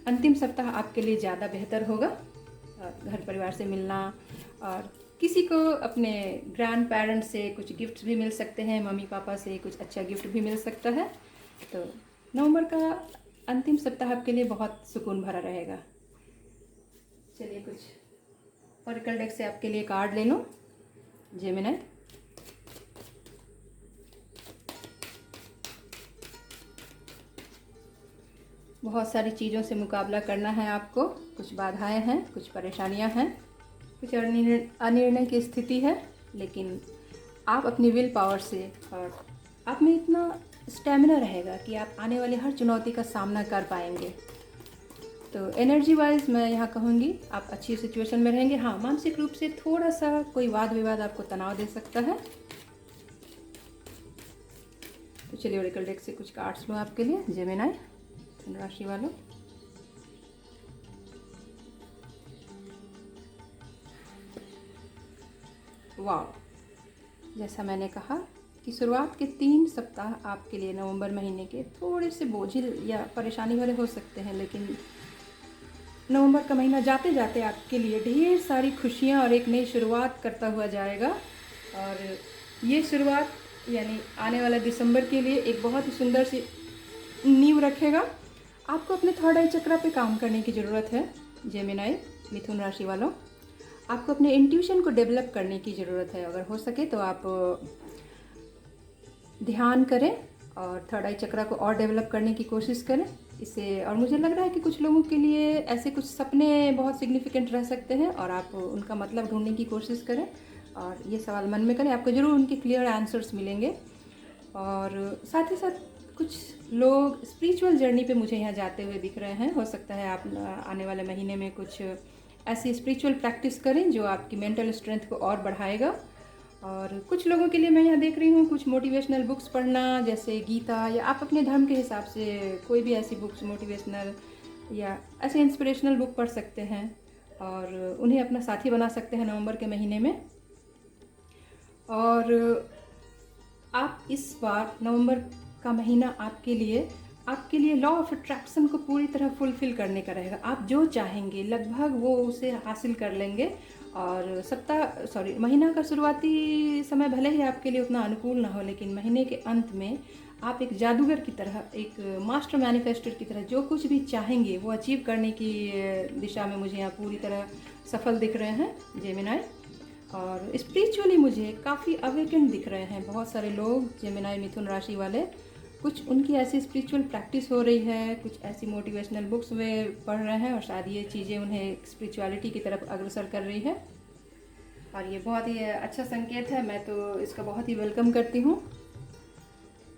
अंतिम सप्ताह आपके लिए ज़्यादा बेहतर होगा। और घर परिवार से मिलना, और किसी को अपने ग्रैंड पेरेंट्स से कुछ गिफ्ट्स भी मिल सकते हैं, मम्मी पापा से कुछ अच्छा गिफ्ट भी मिल सकता है। तो नवंबर का अंतिम सप्ताह आपके लिए बहुत सुकून भरा रहेगा। चलिए कुछ ओरेकल डेक से आपके लिए कार्ड ले लो, जेमिनी। बहुत सारी चीज़ों से मुकाबला करना है आपको, कुछ बाधाएं हैं, कुछ परेशानियां हैं, कुछ अनिर्णय की स्थिति है, लेकिन आप अपनी विल पावर से और आप में इतना स्टेमिना रहेगा कि आप आने वाली हर चुनौती का सामना कर पाएंगे। तो एनर्जी वाइज मैं यहाँ कहूँगी आप अच्छी सिचुएशन में रहेंगे। हाँ, मानसिक रूप से थोड़ा सा कोई वाद विवाद आपको तनाव दे सकता है। तो चलिए ओरेकल डेक से कुछ कार्ड्स लो आपके लिए, जेमिनी राशि वालों। वाह, जैसा मैंने कहा कि शुरुआत के 3 सप्ताह आपके लिए नवंबर महीने के थोड़े से बोझिल या परेशानी भरे हो सकते हैं, लेकिन नवंबर का महीना जाते जाते आपके लिए ढेर सारी खुशियां और एक नई शुरुआत करता हुआ जाएगा। और ये शुरुआत यानी आने वाला दिसंबर के लिए एक बहुत ही सुंदर सी नींव रखेगा। आपको अपने थर्ड आई चक्र पे काम करने की ज़रूरत है, जेमिनी मिथुन राशि वालों। आपको अपने इंट्यूशन को डेवलप करने की ज़रूरत है। अगर हो सके तो आप ध्यान करें और थर्ड आई चक्र को और डेवलप करने की कोशिश करें इसे। और मुझे लग रहा है कि कुछ लोगों के लिए ऐसे कुछ सपने बहुत सिग्निफिकेंट रह सकते हैं और आप उनका मतलब ढूंढने की कोशिश करें और ये सवाल मन में करें, आपको ज़रूर उनके क्लियर आंसर्स मिलेंगे। और साथ ही साथ कुछ लोग स्पिरिचुअल जर्नी पे मुझे यहाँ जाते हुए दिख रहे हैं। हो सकता है आप आने वाले महीने में कुछ ऐसी स्पिरिचुअल प्रैक्टिस करें जो आपकी मेंटल स्ट्रेंथ को और बढ़ाएगा। और कुछ लोगों के लिए मैं यहाँ देख रही हूँ कुछ मोटिवेशनल बुक्स पढ़ना, जैसे गीता, या आप अपने धर्म के हिसाब से कोई भी ऐसी बुक्स मोटिवेशनल या ऐसे इंस्पिरेशनल बुक पढ़ सकते हैं और उन्हें अपना साथी बना सकते हैं नवंबर के महीने में। और आप इस बार नवंबर का महीना आपके लिए लॉ ऑफ अट्रैक्शन को पूरी तरह फुलफिल करने का रहेगा। आप जो चाहेंगे लगभग वो उसे हासिल कर लेंगे। और महीना का शुरुआती समय भले ही आपके लिए उतना अनुकूल ना हो, लेकिन महीने के अंत में आप एक जादूगर की तरह, एक मास्टर मैनिफेस्टर की तरह जो कुछ भी चाहेंगे वो अचीव करने की दिशा में मुझे यहाँ पूरी तरह सफल दिख रहे हैं, जेमिनी। और स्पिरिचुअली मुझे काफ़ी अवेकेंड दिख रहे हैं बहुत सारे लोग, जेमिनी मिथुन राशि वाले। कुछ उनकी ऐसी स्पिरिचुअल प्रैक्टिस हो रही है, कुछ ऐसी मोटिवेशनल बुक्स वे पढ़ रहे हैं और शायद ये चीज़ें उन्हें स्पिरिचुअलिटी की तरफ अग्रसर कर रही है। और ये बहुत ही अच्छा संकेत है, मैं तो इसका बहुत ही वेलकम करती हूँ।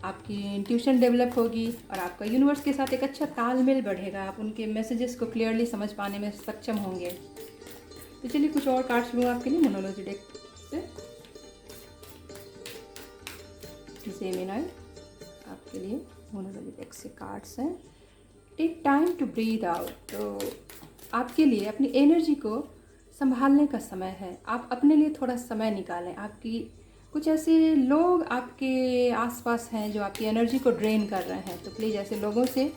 आपकी इंट्यूशन डेवलप होगी और आपका यूनिवर्स के साथ एक अच्छा तालमेल बढ़ेगा, आप उनके मैसेजेस को क्लियरली समझ पाने में सक्षम होंगे। तो चलिए कुछ और कार्ड्स लूँ आपके लिए मोनोलॉजी डेक से, जेमिनी आपके लिए मोनोलॉजी डेक से कार्ड्स हैं। Take time to breathe out. तो आपके लिए अपनी एनर्जी को संभालने का समय है, आप अपने लिए थोड़ा समय निकालें। आपकी कुछ ऐसे लोग आपके आसपास हैं जो आपकी एनर्जी को ड्रेन कर रहे हैं, तो प्लीज़ ऐसे लोगों से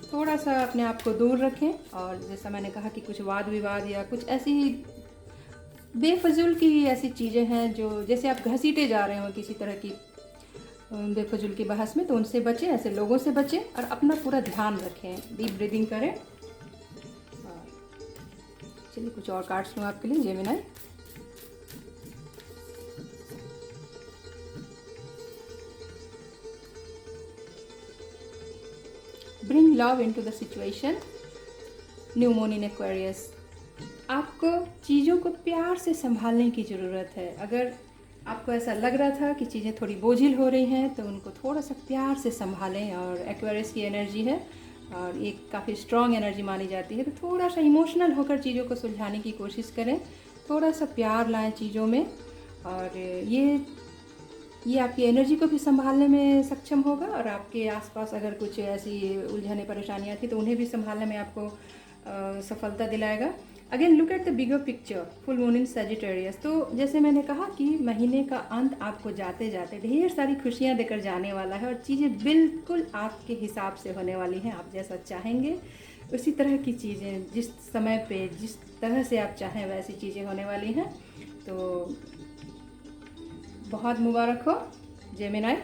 थोड़ा सा अपने आप को दूर रखें। और जैसा मैंने कहा कि कुछ वाद विवाद या कुछ ऐसी बेफजूल की ऐसी चीज़ें हैं जो जैसे आप घसीटे जा रहे हो किसी तरह की बेफजूल की बहस में, तो उनसे बचें, ऐसे लोगों से बचें और अपना पूरा ध्यान रखें, डीप ब्रीदिंग करें। चलिए कुछ और कार्ड्स लूँ आपके लिए, Gemini. Bring love into the situation, new moon in Aquarius. चीज़ों को प्यार से संभालने की ज़रूरत है। अगर आपको ऐसा लग रहा था कि चीज़ें थोड़ी बोझिल हो रही हैं तो उनको थोड़ा सा प्यार से संभालें। और एक्वेरियस की एनर्जी है और ये काफ़ी स्ट्रॉन्ग एनर्जी मानी जाती है, तो थोड़ा सा इमोशनल होकर चीज़ों को सुलझाने की कोशिश करें, थोड़ा सा प्यार लाएं चीज़ों में। और ये आपकी एनर्जी को भी संभालने में सक्षम होगा और आपके आसपास अगर कुछ ऐसी उलझने परेशानियाँ थी तो उन्हें भी संभालने में आपको सफलता दिलाएगा। Again look at the bigger picture, full moon in Sagittarius. तो जैसे मैंने कहा कि महीने का अंत आपको जाते जाते ढेर सारी खुशियाँ देकर जाने वाला है और चीज़ें बिल्कुल आपके हिसाब से होने वाली हैं। आप जैसा चाहेंगे उसी तरह की चीज़ें, जिस समय पे जिस तरह से आप चाहें वैसी चीज़ें होने वाली हैं। तो बहुत मुबारक हो Gemini.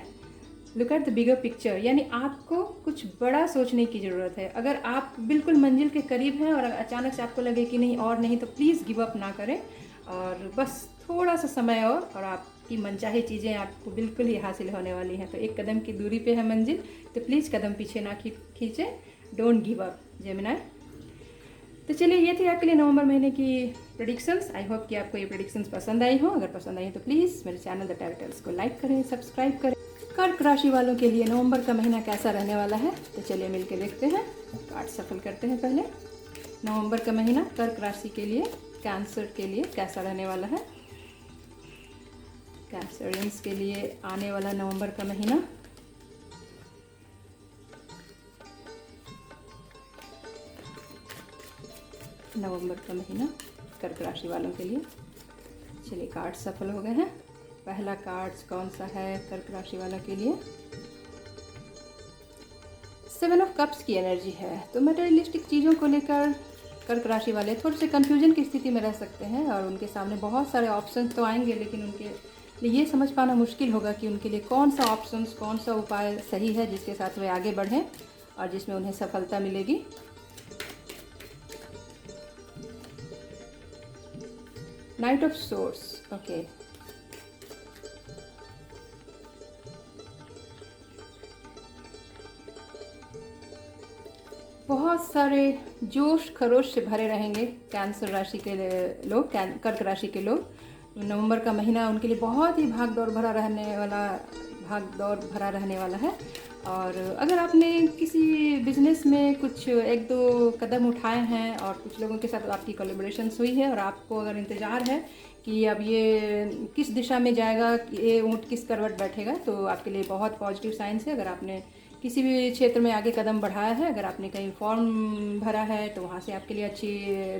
Look at the bigger picture, यानी आपको कुछ बड़ा सोचने की ज़रूरत है। अगर आप बिल्कुल मंजिल के करीब हैं और अचानक से आपको लगे कि नहीं और नहीं, तो प्लीज़ गिव अप ना करें और बस थोड़ा सा समय और आपकी मनचाही चीज़ें आपको बिल्कुल ही हासिल होने वाली हैं। तो एक कदम की दूरी पे है मंजिल, तो प्लीज़ कदम पीछे ना खींचें। Don't give up Gemini. तो चलिए, ये थी आपके लिए नवंबर महीने की प्रेडिक्शंस। आई होप कि आपको ये प्रेडिक्शंस पसंद आई हो। अगर पसंद आई तो प्लीज़ मेरे चैनल द टैरो टेल्स को लाइक करें, सब्सक्राइब करें। कर्क राशि वालों के लिए नवंबर का महीना कैसा रहने वाला है, तो चलिए मिलकर देखते हैं। कार्ड सफल करते हैं पहले। नवंबर का महीना कर्क राशि के लिए, कैंसर के लिए कैसा रहने वाला है। कैंसरियंस के लिए आने वाला नवंबर का महीना। नवंबर का महीना कर्क राशि वालों के लिए। चलिए, कार्ड सफल हो गए हैं। पहला कार्ड कौन सा है कर्क राशि वालों के लिए। 7 ऑफ कप्स की एनर्जी है। तो मटेरियलिस्टिक चीज़ों को लेकर कर्क राशि वाले थोड़े से कन्फ्यूजन की स्थिति में रह सकते हैं और उनके सामने बहुत सारे ऑप्शंस तो आएंगे, लेकिन उनके लिए ये समझ पाना मुश्किल होगा कि उनके लिए कौन सा ऑप्शंस, कौन सा उपाय सही है जिसके साथ वे आगे बढ़ें और जिसमें उन्हें सफलता मिलेगी। Night of source, okay. बहुत सारे जोश खरोश से भरे रहेंगे कैंसर राशि के लोग, कर्क राशि के लोग। नवंबर का महीना उनके लिए बहुत ही भाग दौड़ भरा रहने वाला है। और अगर आपने किसी बिजनेस में कुछ एक दो कदम उठाए हैं और कुछ लोगों के साथ आपकी कोलैबोरेशंस हुई है और आपको अगर इंतज़ार है कि अब ये किस दिशा में जाएगा, ये ऊँट किस करवट बैठेगा, तो आपके लिए बहुत पॉजिटिव साइंस है। अगर आपने किसी भी क्षेत्र में आगे कदम बढ़ाया है, अगर आपने कहीं फॉर्म भरा है तो वहाँ से आपके लिए अच्छी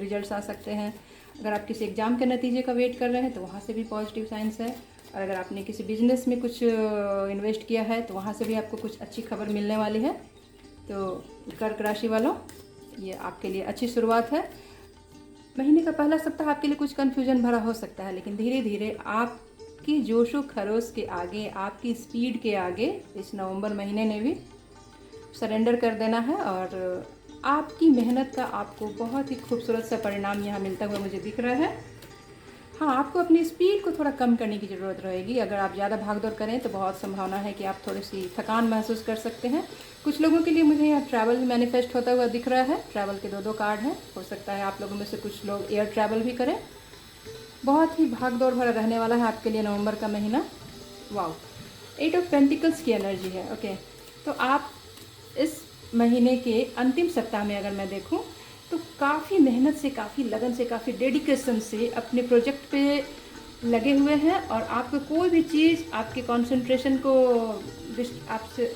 रिजल्ट्स आ सकते हैं। अगर आप किसी एग्ज़ाम के नतीजे का वेट कर रहे हैं तो वहाँ से भी पॉजिटिव साइंस है। और अगर आपने किसी बिजनेस में कुछ इन्वेस्ट किया है तो वहाँ से भी आपको कुछ अच्छी खबर मिलने वाली है। तो कर्क राशि वालों, ये आपके लिए अच्छी शुरुआत है। महीने का पहला सप्ताह आपके लिए कुछ कन्फ्यूजन भरा हो सकता है, लेकिन धीरे धीरे आपकी जोशो खरोश के आगे, आपकी स्पीड के आगे इस नवंबर महीने ने भी सरेंडर कर देना है और आपकी मेहनत का आपको बहुत ही खूबसूरत सा परिणाम यहाँ मिलता हुआ मुझे दिख रहा है। हाँ, आपको अपनी स्पीड को थोड़ा कम करने की ज़रूरत रहेगी। अगर आप ज़्यादा भागदौड़ करें तो बहुत संभावना है कि आप थोड़ी सी थकान महसूस कर सकते हैं। कुछ लोगों के लिए मुझे यहाँ ट्रैवल मैनिफेस्ट होता हुआ दिख रहा है। ट्रैवल के दो कार्ड हैं। हो सकता है आप लोगों में से कुछ लोग एयर ट्रैवल भी करें। बहुत ही भागदौड़ भरा रहने वाला है आपके लिए नवंबर का महीना। वाओ, 8 ऑफ पेंटिकल्स की एनर्जी है। ओके, तो आप इस महीने के अंतिम सप्ताह में अगर मैं देखूं तो काफ़ी मेहनत से, काफ़ी लगन से, काफ़ी डेडिकेशन से अपने प्रोजेक्ट पे लगे हुए हैं और आपको कोई भी चीज़ आपके कंसंट्रेशन को आपसे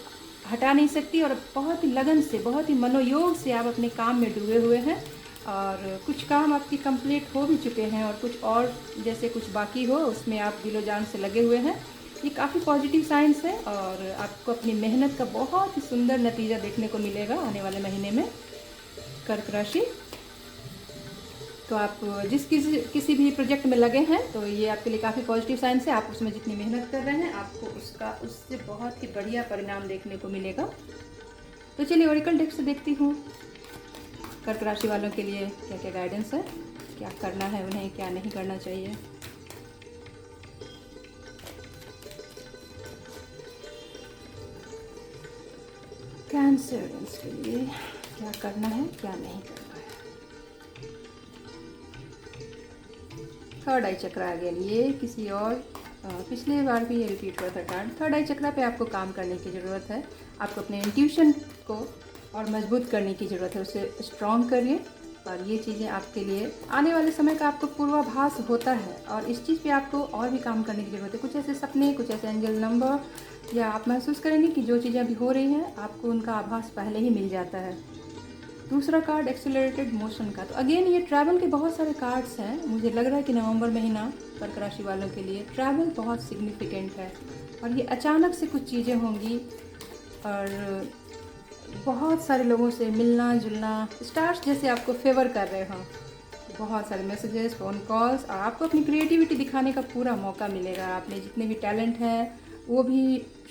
हटा नहीं सकती और बहुत ही लगन से, बहुत ही मनोयोग से आप अपने काम में डूबे हुए हैं। और कुछ काम आपकी कंप्लीट हो भी चुके हैं और कुछ और जैसे कुछ बाकी हो उसमें आप दिलो जान से लगे हुए हैं। ये काफ़ी पॉजिटिव साइंस है और आपको अपनी मेहनत का बहुत ही सुंदर नतीजा देखने को मिलेगा आने वाले महीने में कर्क राशि। तो आप किसी भी प्रोजेक्ट में लगे हैं तो ये आपके लिए काफ़ी पॉजिटिव साइंस है। आप उसमें जितनी मेहनत कर रहे हैं आपको उससे बहुत ही बढ़िया परिणाम देखने को मिलेगा। तो चलिए, ओरेकल डेक से देखती हूँ कर्क राशि वालों के लिए क्या क्या गाइडेंस है, क्या करना है उन्हें, क्या नहीं करना चाहिए। कैंसरियंस के लिए क्या करना है, क्या नहीं करना है। थर्ड आई चक्रा अगेन, ये किसी और पिछले बार भी ये रिपीट हुआ था कार्ड। थर्ड आई चक्रा पे आपको काम करने की ज़रूरत है। आपको अपने इंट्यूशन को और मजबूत करने की ज़रूरत है, उसे स्ट्रॉन्ग करिए। और ये चीज़ें आपके लिए आने वाले समय का आपको पूर्वाभास होता है, और इस चीज़ पे आपको और भी काम करने की ज़रूरत है। कुछ ऐसे सपने, कुछ ऐसे एंजल नंबर, या आप महसूस करेंगे कि जो चीज़ें अभी हो रही हैं आपको उनका आभास पहले ही मिल जाता है। दूसरा कार्ड एक्सेलरेटेड मोशन का, तो अगेन ये ट्रैवल के बहुत सारे कार्ड्स हैं। मुझे लग रहा है कि नवंबर महीना कर्क राशि वालों के लिए ट्रैवल बहुत सिग्निफिकेंट है, और ये अचानक से कुछ चीज़ें होंगी और बहुत सारे लोगों से मिलना जुलना, स्टार्स जैसे आपको फेवर कर रहे हों। बहुत सारे मैसेजेस, फ़ोन कॉल्स, और आपको अपनी क्रिएटिविटी दिखाने का पूरा मौका मिलेगा। आपने जितने भी टैलेंट हैं वो भी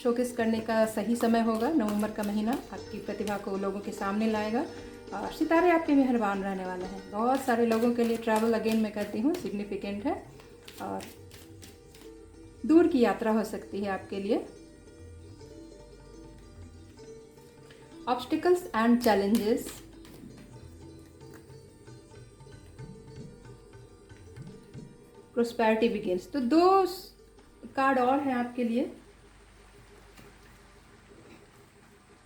शोकेस करने का सही समय होगा। नवंबर का महीना आपकी प्रतिभा को लोगों के सामने लाएगा, और सितारे आपके मेहरबान रहने वाले हैं। बहुत सारे लोगों के लिए ट्रैवल अगेन मैं कहती हूँ सिग्निफिकेंट है, और दूर की यात्रा हो सकती है आपके लिए। Obstacles and challenges, prosperity begins. तो दो कार्ड और हैं आपके लिए।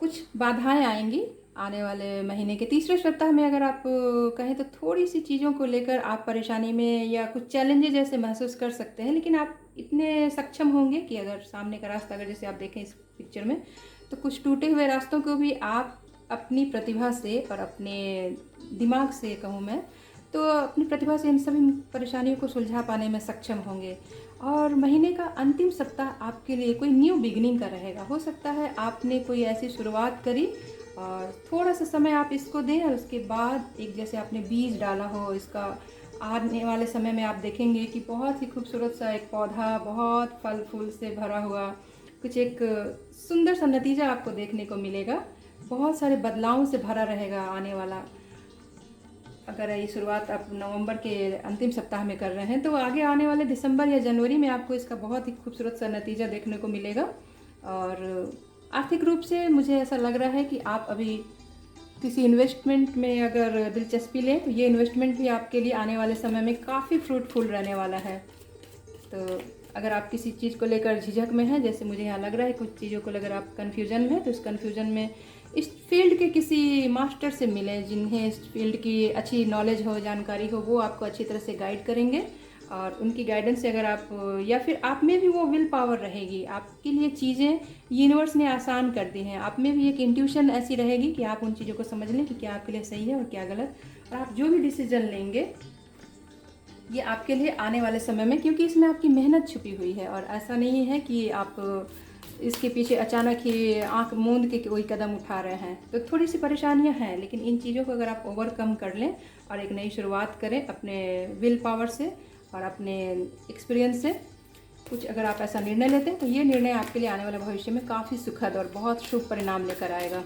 कुछ बाधाएं आएंगी आने वाले महीने के तीसरे सप्ताह में। अगर आप कहें तो थोड़ी सी चीज़ों को लेकर आप परेशानी में या कुछ चैलेंजेस जैसे महसूस कर सकते हैं, लेकिन आप इतने सक्षम होंगे कि अगर सामने का रास्ता, अगर जैसे आप देखें इस पिक्चर में, तो कुछ टूटे हुए रास्तों को भी आप अपनी प्रतिभा से और अपने दिमाग से कहूँ मैं, तो अपनी प्रतिभा से इन सभी परेशानियों को सुलझा पाने में सक्षम होंगे। और महीने का अंतिम सप्ताह आपके लिए कोई न्यू बिगनिंग का रहेगा। हो सकता है आपने कोई ऐसी शुरुआत करी और थोड़ा सा समय आप इसको दें, और उसके बाद एक जैसे आपने बीज डाला हो, इसका आने वाले समय में आप देखेंगे कि बहुत ही खूबसूरत सा एक पौधा, बहुत फल फूल से भरा हुआ कुछ एक सुंदर सा नतीजा आपको देखने को मिलेगा। बहुत सारे बदलावों से भरा रहेगा आने वाला। अगर ये शुरुआत आप नवंबर के अंतिम सप्ताह में कर रहे हैं, तो आगे आने वाले दिसंबर या जनवरी में आपको इसका बहुत ही खूबसूरत सा नतीजा देखने को मिलेगा। और आर्थिक रूप से मुझे ऐसा लग रहा है कि आप अभी किसी इन्वेस्टमेंट में अगर दिलचस्पी लें, तो ये इन्वेस्टमेंट भी आपके लिए आने वाले समय में काफ़ी फ्रूटफुल रहने वाला है। तो अगर आप किसी चीज़ को लेकर झिझक में हैं, जैसे मुझे यहाँ लग रहा है कुछ चीज़ों को लेकर आप कन्फ्यूजन में हैं, तो इस कन्फ्यूजन में इस फील्ड के किसी मास्टर से मिलें, जिन्हें इस फील्ड की अच्छी नॉलेज हो, जानकारी हो। वो आपको अच्छी तरह से गाइड करेंगे, और उनकी गाइडेंस से अगर आप, या फिर आप में भी वो विल पावर रहेगी, आपके लिए चीज़ें यूनिवर्स ने आसान कर दी हैं। आप में भी एक इंट्यूशन ऐसी रहेगी कि आप उन चीज़ों को समझ लें कि क्या आपके लिए सही है और क्या गलत। और आप जो भी डिसीजन लेंगे ये आपके लिए आने वाले समय में, क्योंकि इसमें आपकी मेहनत छुपी हुई है, और ऐसा नहीं है कि आप इसके पीछे अचानक ही आंख मूंद के कोई कदम उठा रहे हैं। तो थोड़ी सी परेशानियां हैं, लेकिन इन चीज़ों को अगर आप ओवरकम कर लें और एक नई शुरुआत करें अपने विल पावर से और अपने एक्सपीरियंस से, कुछ अगर आप ऐसा निर्णय लेते हैं, तो ये निर्णय आपके लिए आने वाले भविष्य में काफ़ी सुखद और बहुत शुभ परिणाम लेकर आएगा।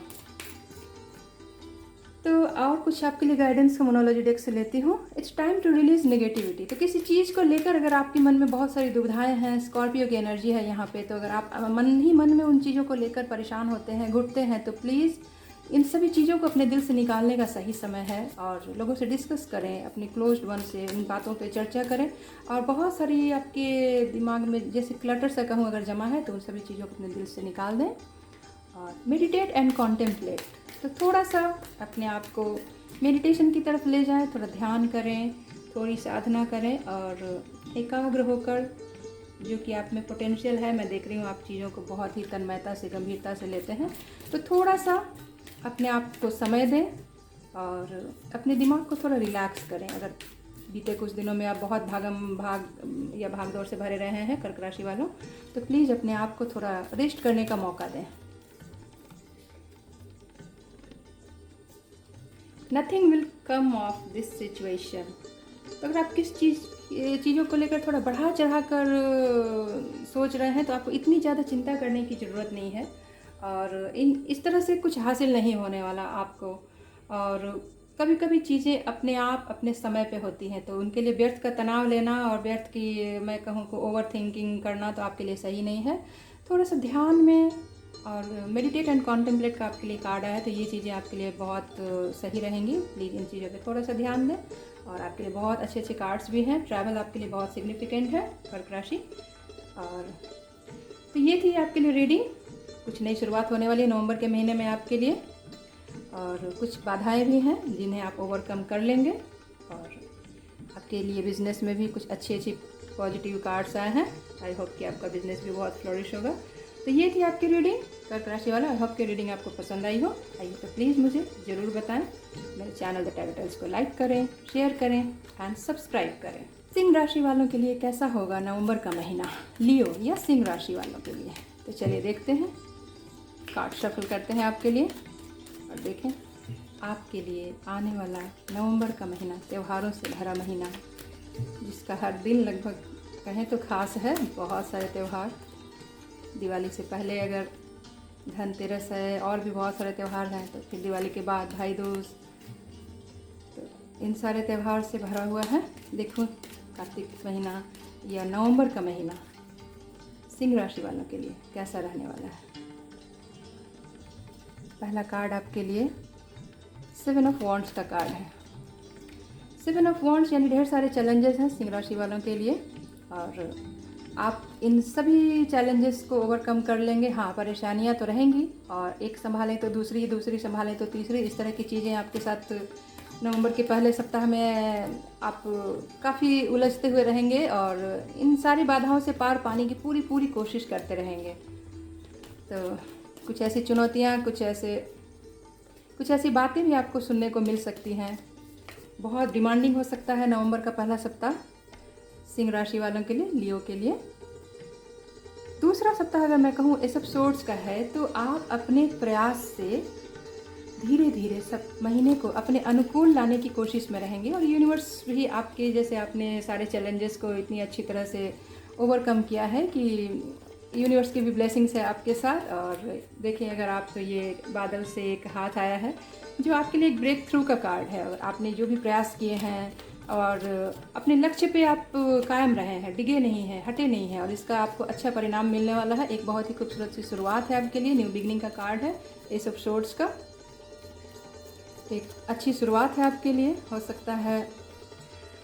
तो और कुछ आपके लिए गाइडेंस का मोनोलॉजी डेक से लेती हूँ। It's time to release negativity. तो किसी चीज़ को लेकर अगर आपके मन में बहुत सारी दुविधाएं हैं, स्कॉर्पियो की एनर्जी है यहाँ पे, तो अगर आप मन में उन चीज़ों को लेकर परेशान होते हैं, घुटते हैं, तो प्लीज़ इन सभी चीज़ों को अपने दिल से निकालने का सही समय है। और लोगों से डिस्कस करें, अपने क्लोज्ड वन से इन बातों पे चर्चा करें। और बहुत सारी आपके दिमाग में जैसे क्लटर सा कहूँ अगर जमा है, तो उन सभी चीज़ों को अपने दिल से निकाल दें। और मेडिटेट एंड कॉन्टेम्पलेट, तो थोड़ा सा अपने आप को मेडिटेशन की तरफ ले जाएं, थोड़ा ध्यान करें, थोड़ी साधना करें, और एकाग्र होकर, जो कि आप में पोटेंशियल है, मैं देख रही हूँ आप चीज़ों को बहुत ही तन्मयता से, गंभीरता से लेते हैं, तो थोड़ा सा अपने आप को समय दें और अपने दिमाग को थोड़ा रिलैक्स करें। अगर बीते कुछ दिनों में आप बहुत भाग दौड़ से भरे रहे हैं कर्क राशि वालों, तो प्लीज़ अपने आप को थोड़ा रेस्ट करने का मौका दें। Nothing will come of this situation. तो अगर आप किस चीज़ों को लेकर थोड़ा बढ़ा चढ़ा कर सोच रहे हैं, तो आपको इतनी ज़्यादा चिंता करने की ज़रूरत नहीं है, और इस तरह से कुछ हासिल नहीं होने वाला आपको। और कभी कभी चीज़ें अपने आप अपने समय पे होती हैं, तो उनके लिए व्यर्थ का तनाव लेना और व्यर्थ की, मैं कहूँ को ओवर थिंकिंग करना, तो आपके लिए सही नहीं है। थोड़ा सा ध्यान में और मेडिटेट एंड कॉन्टेम्पलेट का आपके लिए कार्ड आया है, तो ये चीज़ें आपके लिए बहुत सही रहेंगी। प्लीज़ इन चीज़ों पे थोड़ा सा ध्यान दें। और आपके लिए बहुत अच्छे अच्छे कार्ड्स भी हैं। ट्रैवल आपके लिए बहुत सिग्निफिकेंट है, कर्क राशि। और तो ये थी आपके लिए रीडिंग। कुछ नई शुरुआत होने वाली है नवंबर के महीने में आपके लिए, और कुछ बाधाएं भी हैं जिन्हें आप ओवरकम कर लेंगे। और आपके लिए बिज़नेस में भी कुछ अच्छी अच्छी पॉजिटिव कार्ड्स आए हैं। आई होप कि आपका बिजनेस भी बहुत फ्लोरिश होगा। तो ये थी आपकी रीडिंग कर्क राशि वाला। आई होप कि रीडिंग आपको पसंद आई हो। आइए तो प्लीज़ मुझे ज़रूर बताएं। मेरे चैनल द टैरो टेल्स को लाइक करें, शेयर करें एंड सब्सक्राइब करें। सिंह राशि वालों के लिए कैसा होगा नवंबर का महीना, लियो या सिंह राशि वालों के लिए? तो चलिए देखते हैं, कार्ड शफल करते हैं आपके लिए और देखें आपके लिए आने वाला नवंबर का महीना त्योहारों से भरा महीना, जिसका हर दिन लगभग कहें तो खास है। बहुत सारे त्यौहार, दिवाली से पहले अगर धनतेरस है, और भी बहुत सारे त्यौहार हैं, तो फिर दिवाली के बाद भाई दूज, तो इन सारे त्यौहार से भरा हुआ है। देखो कार्तिक महीना या नवंबर का महीना सिंह राशि वालों के लिए कैसा रहने वाला है। पहला कार्ड आपके लिए 7 ऑफ वॉन्ड्स का कार्ड है। 7 ऑफ वॉन्ड्स यानी ढेर सारे चैलेंजेस हैं सिंह राशि वालों के लिए, और आप इन सभी चैलेंजेस को ओवरकम कर लेंगे। हाँ, परेशानियां तो रहेंगी, और एक संभालें तो दूसरी, दूसरी संभालें तो तीसरी, इस तरह की चीज़ें आपके साथ नवंबर के पहले सप्ताह में आप काफ़ी उलझते हुए रहेंगे, और इन सारी बाधाओं से पार पाने की पूरी पूरी कोशिश करते रहेंगे। तो कुछ ऐसी चुनौतियाँ, कुछ ऐसी बातें भी आपको सुनने को मिल सकती हैं। बहुत डिमांडिंग हो सकता है नवंबर का पहला सप्ताह सिंह राशि वालों के लिए, लियो के लिए। दूसरा सप्ताह अगर मैं कहूँ एस ऑफ सोर्ड्स का है, तो आप अपने प्रयास से धीरे धीरे सब महीने को अपने अनुकूल लाने की कोशिश में रहेंगे, और यूनिवर्स भी आपके, जैसे आपने सारे चैलेंजेस को इतनी अच्छी तरह से ओवरकम किया है कि यूनिवर्स की भी ब्लेसिंग्स है आपके साथ। और देखिए, अगर आप तो ये बादल से एक हाथ आया है जो आपके लिए एक ब्रेक थ्रू का कार्ड है, और आपने जो भी प्रयास किए हैं और अपने लक्ष्य पे आप कायम रहे हैं, डिगे नहीं हैं, हटे नहीं हैं, और इसका आपको अच्छा परिणाम मिलने वाला है। एक बहुत ही खूबसूरत सी शुरुआत है आपके लिए, न्यू बिगनिंग का कार्ड है एस ऑफ सोर्ड्स का। एक अच्छी शुरुआत है आपके लिए। हो सकता है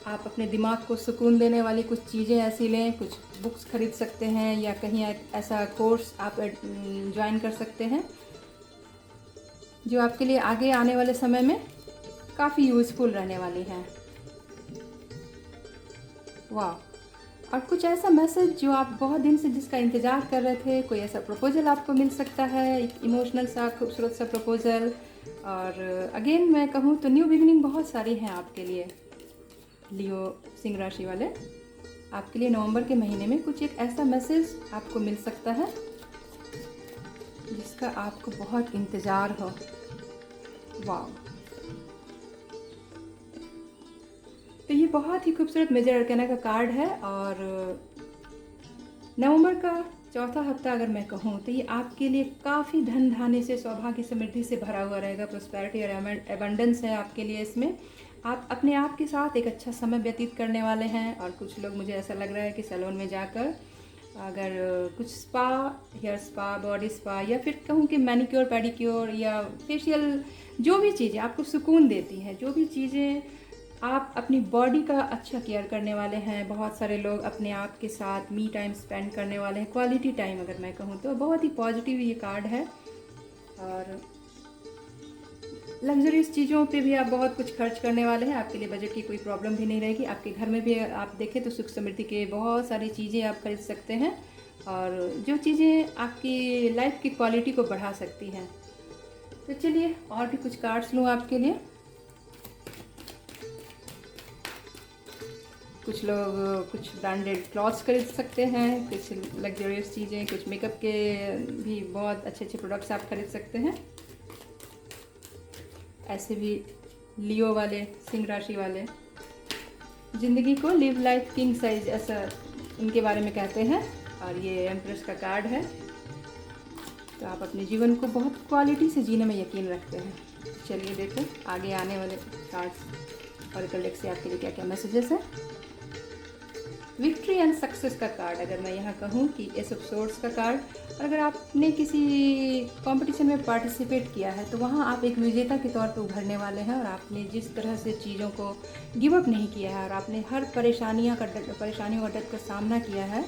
आप अपने दिमाग को सुकून देने वाली कुछ चीज़ें ऐसी लें, कुछ बुक्स खरीद सकते हैं, या कहीं ऐसा कोर्स आप ज्वाइन कर सकते हैं जो आपके लिए आगे आने वाले समय में काफ़ी यूज़फुल रहने वाली हैं। वाह! और कुछ ऐसा मैसेज जो आप बहुत दिन से जिसका इंतज़ार कर रहे थे, कोई ऐसा प्रपोजल आपको मिल सकता है, एक इमोशनल सा खूबसूरत सा प्रपोजल। और अगेन मैं कहूँ तो न्यू बिगनिंग बहुत सारी हैं आपके लिए, लियो सिंह राशि वाले। आपके लिए नवंबर के महीने में कुछ एक ऐसा मैसेज आपको मिल सकता है जिसका आपको बहुत इंतज़ार हो। वाह! तो ये बहुत ही खूबसूरत मेजर अरकाना का कार्ड है, और नवंबर का चौथा हफ्ता अगर मैं कहूँ तो ये आपके लिए काफ़ी धन धान्य से, सौभाग्य समृद्धि से भरा हुआ रहेगा। प्रोस्पेरिटी और एबंडेंस है आपके लिए इसमें। आप अपने आप के साथ एक अच्छा समय व्यतीत करने वाले हैं, और कुछ लोग, मुझे ऐसा लग रहा है कि सैलून में जाकर अगर कुछ spa, hair spa, body spa, या फिर कहूँ कि मैनिक्योर पेडिक्योर या फेशियल, जो भी चीज़ें आपको सुकून देती हैं, जो भी चीज़ें आप अपनी बॉडी का अच्छा केयर करने वाले हैं। बहुत सारे लोग अपने आप के साथ मी टाइम स्पेंड करने वाले हैं, क्वालिटी टाइम अगर मैं कहूँ तो। बहुत ही पॉजिटिव ये कार्ड है, और लग्जरियस चीज़ों पे भी आप बहुत कुछ खर्च करने वाले हैं। आपके लिए बजट की कोई प्रॉब्लम भी नहीं रहेगी। आपके घर में भी आप देखें तो सुख समृद्धि के बहुत सारी चीज़ें आप खरीद सकते हैं, और जो चीज़ें आपकी लाइफ की क्वालिटी को बढ़ा सकती हैं। तो चलिए और भी कुछ कार्ड्स लूँ आपके लिए। कुछ लोग कुछ ब्रांडेड क्लॉथ्स खरीद सकते हैं, कुछ लग्जरियस चीज़ें, कुछ मेकअप के भी बहुत अच्छे अच्छे प्रोडक्ट्स आप खरीद सकते हैं। ऐसे भी लियो वाले, सिंह राशि वाले ज़िंदगी को लिव लाइफ किंग साइज, ऐसा इनके बारे में कहते हैं, और ये एम्प्रेस का कार्ड है। तो आप अपने जीवन को बहुत क्वालिटी से जीने में यकीन रखते हैं। चलिए देखो आगे आने वाले कार्ड्स और डेक से आपके लिए क्या क्या मैसेजेस हैं। विक्ट्री एंड सक्सेस का कार्ड, अगर मैं यहाँ कहूँ कि एस ऑफ सोर्ड्स का कार्ड। और अगर आपने किसी कंपटीशन में पार्टिसिपेट किया है तो वहाँ आप एक विजेता के तौर पर उभरने वाले हैं, और आपने जिस तरह से चीज़ों को गिव अप नहीं किया है और आपने हर परेशानियों का डट कर सामना किया है,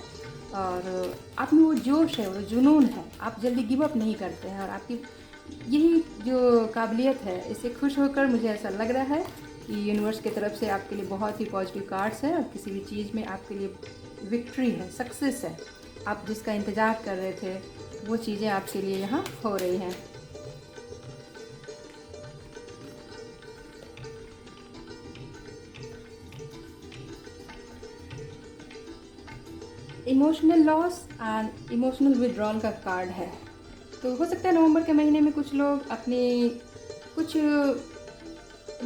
और आप में वो जोश है, वो जुनून है, आप जल्दी गिव अप नहीं करते हैं, और आपकी यही जो काबिलियत है, इससे खुश होकर मुझे ऐसा लग रहा है कि यूनिवर्स की तरफ से आपके लिए बहुत ही पॉजिटिव कार्ड्स हैं, और किसी भी चीज़ में आपके लिए विक्ट्री है, सक्सेस है। आप जिसका इंतज़ार कर रहे थे वो चीज़ें आपके लिए यहाँ हो रही हैं। Emotional loss and emotional withdrawal का कार्ड है। तो हो सकता है नवंबर के महीने में कुछ लोग अपनी कुछ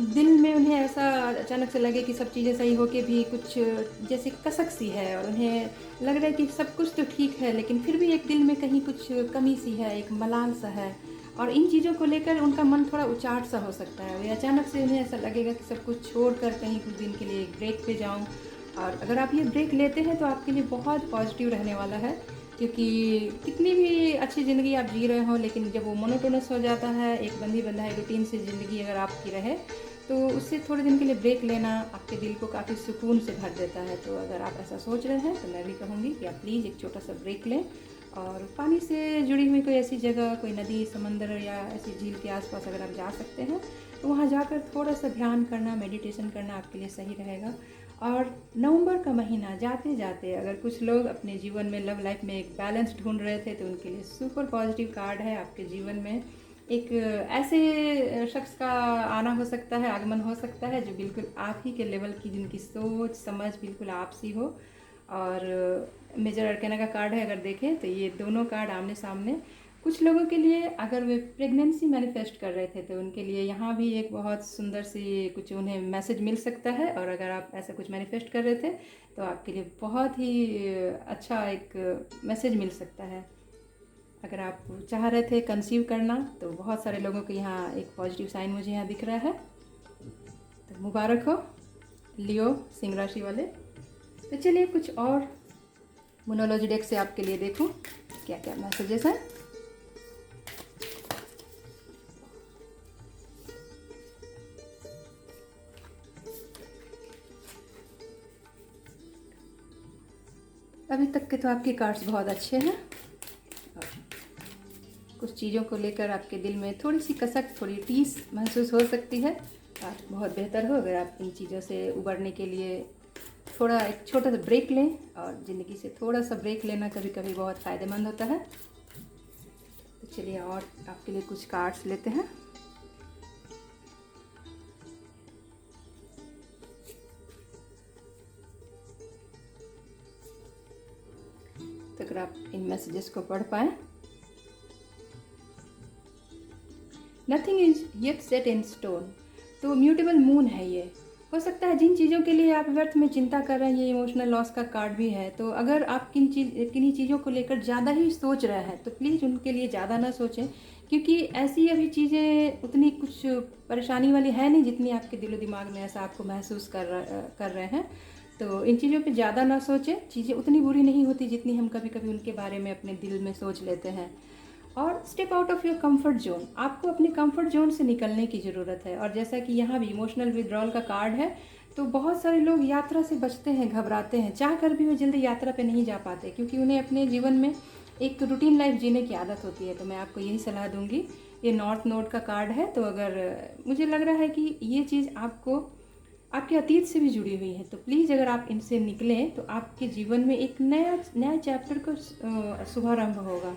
दिल में उन्हें ऐसा अचानक से लगे कि सब चीज़ें सही होके भी कुछ जैसे कसक सी है, और उन्हें लग रहा है कि सब कुछ तो ठीक है, लेकिन फिर भी एक दिल में कहीं कुछ कमी सी है, एक मलाल सा है, और इन चीज़ों को लेकर उनका मन थोड़ा उचाट सा हो सकता है। वे अचानक से उन्हें ऐसा लगेगा कि सब कुछ छोड़कर कहीं कुछ दिन के लिए एक ब्रेक पे जाऊँ। और अगर आप ये ब्रेक लेते हैं तो आपके लिए बहुत पॉजिटिव रहने वाला है, क्योंकि कितनी भी अच्छी ज़िंदगी आप जी रहे हो, लेकिन जब वो मोनोटोनस हो जाता है, एक बंधी बंधाई रूटीन से ज़िंदगी अगर आपकी रहे, तो उससे थोड़े दिन के लिए ब्रेक लेना आपके दिल को काफ़ी सुकून से भर देता है। तो अगर आप ऐसा सोच रहे हैं तो मैं भी कहूँगी कि आप प्लीज़ एक छोटा सा ब्रेक लें, और पानी से जुड़ी हुई कोई ऐसी जगह, कोई नदी, समंदर या ऐसी झील के आसपास अगर आप जा सकते हैं तो वहाँ जाकर थोड़ा सा ध्यान करना, मेडिटेशन करना आपके लिए सही रहेगा। और नवंबर का महीना जाते जाते अगर कुछ लोग अपने जीवन में लव लाइफ में एक बैलेंस ढूंढ रहे थे तो उनके लिए सुपर पॉजिटिव कार्ड है। आपके जीवन में एक ऐसे शख्स का आना हो सकता है, आगमन हो सकता है जो बिल्कुल आप ही के लेवल की, जिनकी सोच समझ बिल्कुल आपसी हो। और मेजर अर्केना का कार्ड है, अगर देखें तो ये दोनों कार्ड आमने सामने। कुछ लोगों के लिए अगर वे प्रेगनेंसी मैनिफेस्ट कर रहे थे तो उनके लिए यहाँ भी एक बहुत सुंदर सी कुछ उन्हें मैसेज मिल सकता है, और अगर आप ऐसा कुछ मैनिफेस्ट कर रहे थे तो आपके लिए बहुत ही अच्छा एक मैसेज मिल सकता है। अगर आप चाह रहे थे कंसीव करना तो बहुत सारे लोगों को यहाँ एक पॉजिटिव साइन मुझे यहाँ दिख रहा है, तो मुबारक हो लियो सिंह राशि वाले। तो चलिए कुछ और मोनोलॉजी डेक से आपके लिए देखूं क्या क्या मैसेजेस हैं। अभी तक के तो आपके कार्ड्स बहुत अच्छे हैं, और कुछ चीज़ों को लेकर आपके दिल में थोड़ी सी कसक, थोड़ी टीस महसूस हो सकती है। और बहुत बेहतर हो अगर आप इन चीज़ों से उबरने के लिए थोड़ा एक छोटा सा ब्रेक लें, और ज़िंदगी से थोड़ा सा ब्रेक लेना कभी कभी बहुत फ़ायदेमंद होता है। तो चलिए और आपके लिए कुछ कार्ड्स लेते हैं। तो अगर आप इन मैसेजेस को पढ़ पाएँ। Nothing is yet set in stone, तो म्यूटेबल मून है ये। हो सकता है जिन चीज़ों के लिए आप व्यर्थ में चिंता कर रहे हैं, ये इमोशनल लॉस का कार्ड भी है। तो अगर आप किन्हीं चीज़ों को लेकर ज़्यादा ही सोच रहे हैं तो प्लीज़ उनके लिए ज़्यादा ना सोचें, क्योंकि ऐसी अभी चीज़ें उतनी कुछ परेशानी वाली है नहीं जितनी आपके दिलो दिमाग में ऐसा आपको महसूस कर रहे हैं। तो इन चीज़ों पे ज़्यादा ना सोचें, चीज़ें उतनी बुरी नहीं होती जितनी हम कभी कभी उनके बारे में अपने दिल में सोच लेते हैं। और step out of your comfort zone, आपको अपने कंफर्ट जोन से निकलने की ज़रूरत है। और जैसा कि यहाँ भी इमोशनल विड्रॉल का कार्ड है, तो बहुत सारे लोग यात्रा से बचते हैं, घबराते हैं, चाह कर भी वो जल्दी यात्रा पे नहीं जा पाते, क्योंकि उन्हें अपने जीवन में एक रूटीन लाइफ जीने की आदत होती है। तो मैं आपको यही सलाह दूंगी। ये नॉर्थ नोड का कार्ड है, तो अगर मुझे लग रहा है कि ये चीज़ आपको आपके अतीत से भी जुड़ी हुई है, तो प्लीज़ अगर आप इनसे निकलें तो आपके जीवन में एक नया चैप्टर का शुभारंभ होगा।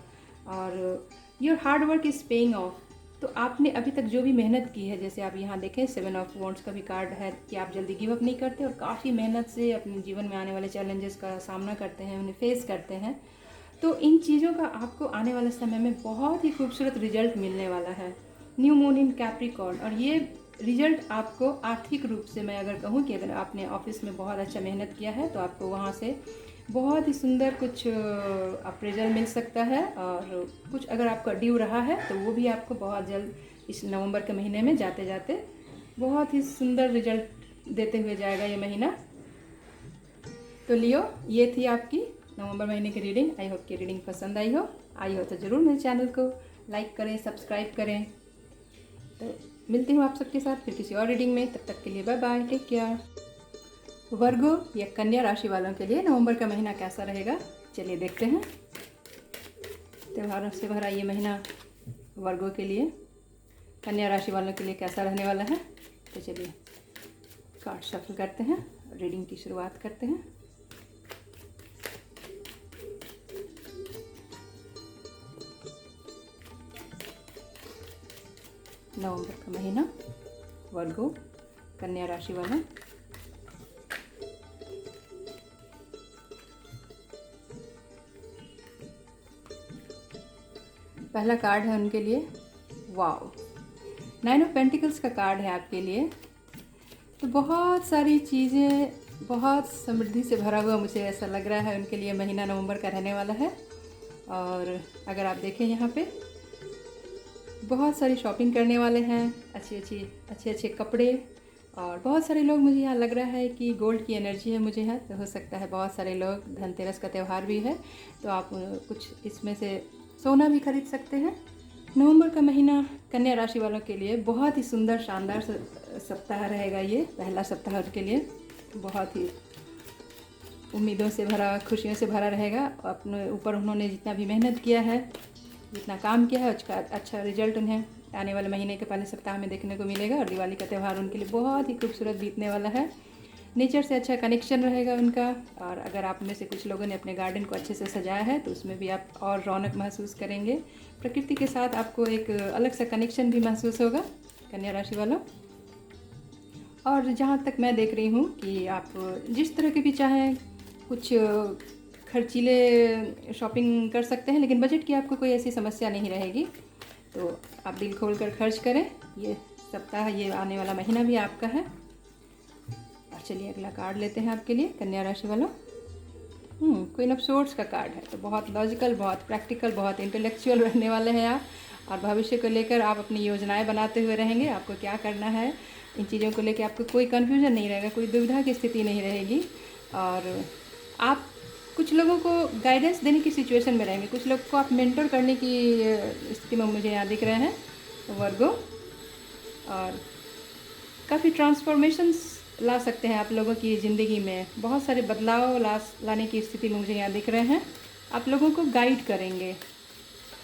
और your hard work is paying off, तो आपने अभी तक जो भी मेहनत की है, जैसे आप यहाँ देखें 7 ऑफ वॉन्ड्स का भी कार्ड है कि आप जल्दी गिव अप नहीं करते और काफ़ी मेहनत से अपने जीवन में आने वाले चैलेंजेस का सामना करते हैं, उन्हें फेस करते हैं। तो इन चीज़ों का आपको आने वाले समय में बहुत ही खूबसूरत रिजल्ट मिलने वाला है। न्यू मून इन कैप्रिकॉर्न, और ये रिजल्ट आपको आर्थिक रूप से, मैं अगर कहूँ कि अगर आपने ऑफिस में बहुत अच्छा मेहनत किया है तो आपको वहाँ से बहुत ही सुंदर कुछ अप्रेजल मिल सकता है। और कुछ अगर आपका ड्यू रहा है तो वो भी आपको बहुत जल्द इस नवंबर के महीने में जाते जाते बहुत ही सुंदर रिजल्ट देते हुए जाएगा ये महीना। तो लियो, ये थी आपकी नवंबर महीने की रीडिंग। आई होप कि रीडिंग पसंद आई हो तो ज़रूर मेरे चैनल को लाइक करें, सब्सक्राइब करें। तो मिलती हूँ आप सबके साथ फिर किसी और रीडिंग में। तब तक के लिए बाय बाय, टेक केयर। वर्गो या कन्या राशि वालों के लिए नवंबर का महीना कैसा रहेगा, चलिए देखते हैं। त्योहारों से भरा ये महीना वर्गो के लिए, कन्या राशि वालों के लिए कैसा रहने वाला है। तो चलिए कार्ड शफल करते हैं, रीडिंग की शुरुआत करते हैं। नवंबर का महीना वर्गो कन्या राशि वाला। पहला कार्ड है उनके लिए, वाओ, 9 ऑफ पेंटिकल्स का कार्ड है आपके लिए। तो बहुत सारी चीज़ें, बहुत समृद्धि से भरा हुआ मुझे ऐसा लग रहा है उनके लिए महीना नवंबर का रहने वाला है। और अगर आप देखें यहाँ पे बहुत सारी शॉपिंग करने वाले हैं, अच्छे कपड़े, और बहुत सारे लोग, मुझे यहाँ लग रहा है कि गोल्ड की एनर्जी है मुझे यहाँ। तो हो सकता है बहुत सारे लोग, धनतेरस का त्यौहार भी है तो आप कुछ इसमें से सोना भी खरीद सकते हैं। नवंबर का महीना कन्या राशि वालों के लिए बहुत ही सुंदर शानदार सप्ताह रहेगा। ये पहला सप्ताह उनके लिए बहुत ही उम्मीदों से भरा, खुशियों से भरा रहेगा। अपने ऊपर उन्होंने जितना भी मेहनत किया है, जितना काम किया है, उसका अच्छा रिजल्ट उन्हें आने वाले महीने के पहले सप्ताह में देखने को मिलेगा। और दिवाली का त्यौहार उनके लिए बहुत ही खूबसूरत बीतने वाला है। नेचर से अच्छा कनेक्शन रहेगा उनका। और अगर आप में से कुछ लोगों ने अपने गार्डन को अच्छे से सजाया है तो उसमें भी आप और रौनक महसूस करेंगे। प्रकृति के साथ आपको एक अलग सा कनेक्शन भी महसूस होगा कन्या राशि वालों। और जहाँ तक मैं देख रही हूँ कि आप जिस तरह के भी चाहें कुछ खर्चीले शॉपिंग कर सकते हैं, लेकिन बजट की आपको कोई ऐसी समस्या नहीं रहेगी। तो आप दिल खोल कर खर्च करें। ये सप्ताह, ये आने वाला महीना भी आपका है। और चलिए अगला कार्ड लेते हैं आपके लिए कन्या राशि वालों। क्वीन ऑफ सोर्ड्स का कार्ड है। तो बहुत लॉजिकल, बहुत प्रैक्टिकल, बहुत इंटेलेक्चुअल रहने वाले हैं आप। और भविष्य को लेकर आप अपनी योजनाएं बनाते हुए रहेंगे। आपको क्या करना है, इन चीज़ों को लेकर आपको कोई कन्फ्यूजन नहीं रहेगा, कोई दुविधा की स्थिति नहीं रहेगी। और आप कुछ लोगों को गाइडेंस देने की सिचुएशन में रहेंगे, कुछ लोग को आप मेंटर करने की स्थिति में मुझे यहाँ दिख रहे हैं वर्गो। और काफ़ी ट्रांसफॉर्मेशंस ला सकते हैं आप लोगों की ज़िंदगी में, बहुत सारे बदलाव लाने की स्थिति में मुझे यहाँ दिख रहे हैं। आप लोगों को गाइड करेंगे,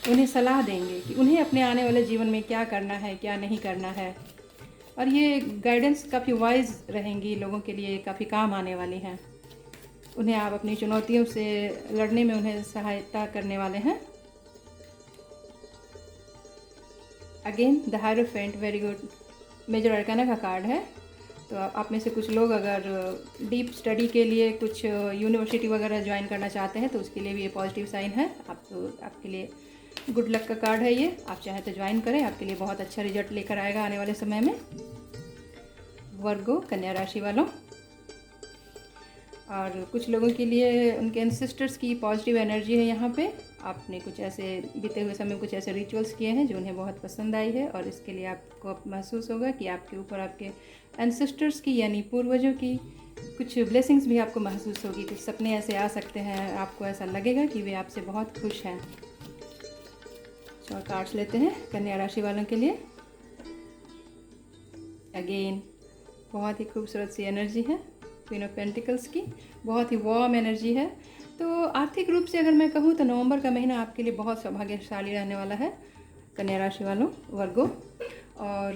उन्हें सलाह देंगे कि उन्हें अपने आने वाले जीवन में क्या करना है, क्या नहीं करना है। और ये गाइडेंस काफ़ी वाइज रहेंगी, लोगों के लिए काफ़ी काम आने वाली हैं। उन्हें आप अपनी चुनौतियों से लड़ने में उन्हें सहायता करने वाले हैं। Again the hierophant, very good, major arcana का कार्ड है। तो आप में से कुछ लोग अगर डीप स्टडी के लिए कुछ यूनिवर्सिटी वगैरह ज्वाइन करना चाहते हैं तो उसके लिए भी ये पॉजिटिव साइन है। आपके लिए गुड लक का कार्ड है ये। आप चाहें तो ज्वाइन करें, आपके लिए बहुत अच्छा रिजल्ट लेकर आएगा आने वाले समय में वर्गो कन्या राशि वालों। और कुछ लोगों के लिए उनके एंसेस्टर्स की पॉजिटिव एनर्जी है यहाँ पे। आपने कुछ ऐसे बीते हुए समय कुछ ऐसे रिचुअल्स किए हैं जो उन्हें बहुत पसंद आई है, और इसके लिए आपको महसूस होगा कि आपके ऊपर आपके एंसेस्टर्स की, यानी पूर्वजों की कुछ ब्लेसिंग्स भी आपको महसूस होगी। कुछ सपने ऐसे आ सकते हैं, आपको ऐसा लगेगा कि वे आपसे बहुत खुश हैं। और कार्ड्स लेते हैं कन्या राशि वालों के लिए। अगेन बहुत ही खूबसूरत सी एनर्जी है क्वीन ऑफ पेंटिकल्स की, बहुत ही वार्म एनर्जी है। तो आर्थिक रूप से अगर मैं कहूँ तो नवंबर का महीना आपके लिए बहुत सौभाग्यशाली रहने वाला है कन्या राशि वालों वर्गो। और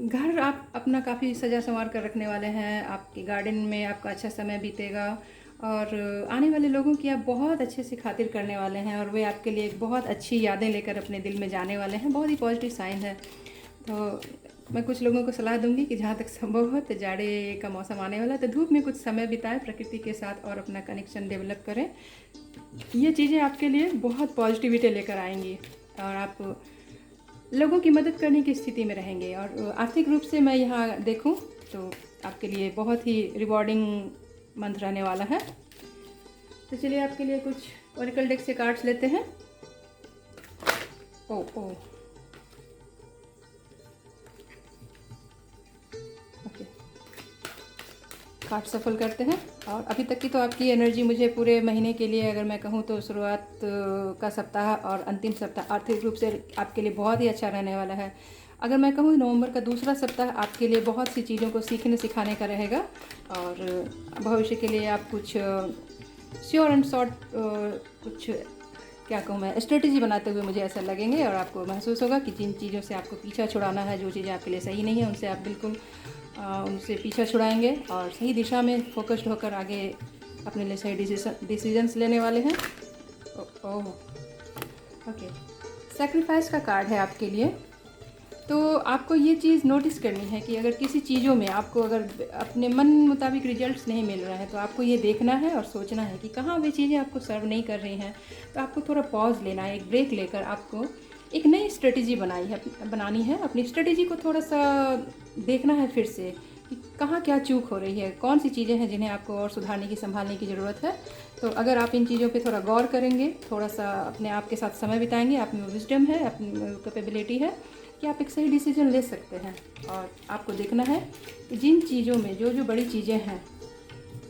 घर आप अपना काफ़ी सजा संवार कर रखने वाले हैं। आपके गार्डन में आपका अच्छा समय बीतेगा, और आने वाले लोगों की आप बहुत अच्छे से खातिर करने वाले हैं, और वे आपके लिए एक बहुत अच्छी यादें लेकर अपने दिल में जाने वाले हैं। बहुत ही पॉजिटिव साइन है। तो मैं कुछ लोगों को सलाह दूंगी कि जहाँ तक संभव हो, तो जाड़े का मौसम आने वाला है तो धूप में कुछ समय बिताएं प्रकृति के साथ और अपना कनेक्शन डेवलप करें। ये चीज़ें आपके लिए बहुत पॉजिटिविटी लेकर आएंगी, और आप लोगों की मदद करने की स्थिति में रहेंगे। और आर्थिक रूप से मैं यहाँ देखूँ तो आपके लिए बहुत ही रिवॉर्डिंग मंथ रहने वाला है। तो चलिए आपके लिए कुछ ओरेकल डेक से कार्ड्स लेते हैं। ओके, हार्ट सफल करते हैं। और अभी तक की तो आपकी एनर्जी मुझे पूरे महीने के लिए अगर मैं कहूँ तो शुरुआत का सप्ताह और अंतिम सप्ताह आर्थिक रूप से आपके लिए बहुत ही अच्छा रहने वाला है। अगर मैं कहूँ नवंबर का दूसरा सप्ताह आपके लिए बहुत सी चीज़ों को सीखने सिखाने का रहेगा और भविष्य के लिए आप कुछ श्योर एंड शॉर्ट कुछ क्या कहूँ मैं स्ट्रेटजी बनाते हुए मुझे ऐसा लगेंगे और आपको महसूस होगा कि जिन चीज़ों से आपको पीछा छुड़ाना है, जो चीज़ें आपके लिए सही नहीं है उनसे आप बिल्कुल उनसे पीछा छुड़ाएंगे और सही दिशा में फोकस्ड होकर आगे अपने लिए सही डिसीजंस लेने वाले हैं। ओह ओके, सेक्रीफाइस का कार्ड है आपके लिए। तो आपको ये चीज़ नोटिस करनी है कि अगर किसी चीज़ों में आपको अगर अपने मन मुताबिक रिजल्ट्स नहीं मिल रहे हैं तो आपको ये देखना है और सोचना है कि कहाँ वे चीज़ें आपको सर्व नहीं कर रही हैं। तो आपको थोड़ा पॉज लेना है, एक ब्रेक लेकर आपको एक नई स्ट्रेटजी बनानी है। अपनी स्ट्रेटजी को थोड़ा सा देखना है फिर से कि कहाँ क्या चूक हो रही है, कौन सी चीज़ें हैं जिन्हें आपको और सुधारने की संभालने की ज़रूरत है। तो अगर आप इन चीज़ों पे थोड़ा गौर करेंगे, थोड़ा सा अपने आप के साथ समय बिताएंगे, आप में विजडम है, अपनी कैपेबिलिटी है कि आप एक सही डिसीजन ले सकते हैं। और आपको देखना है कि जिन चीज़ों में जो बड़ी चीज़ें हैं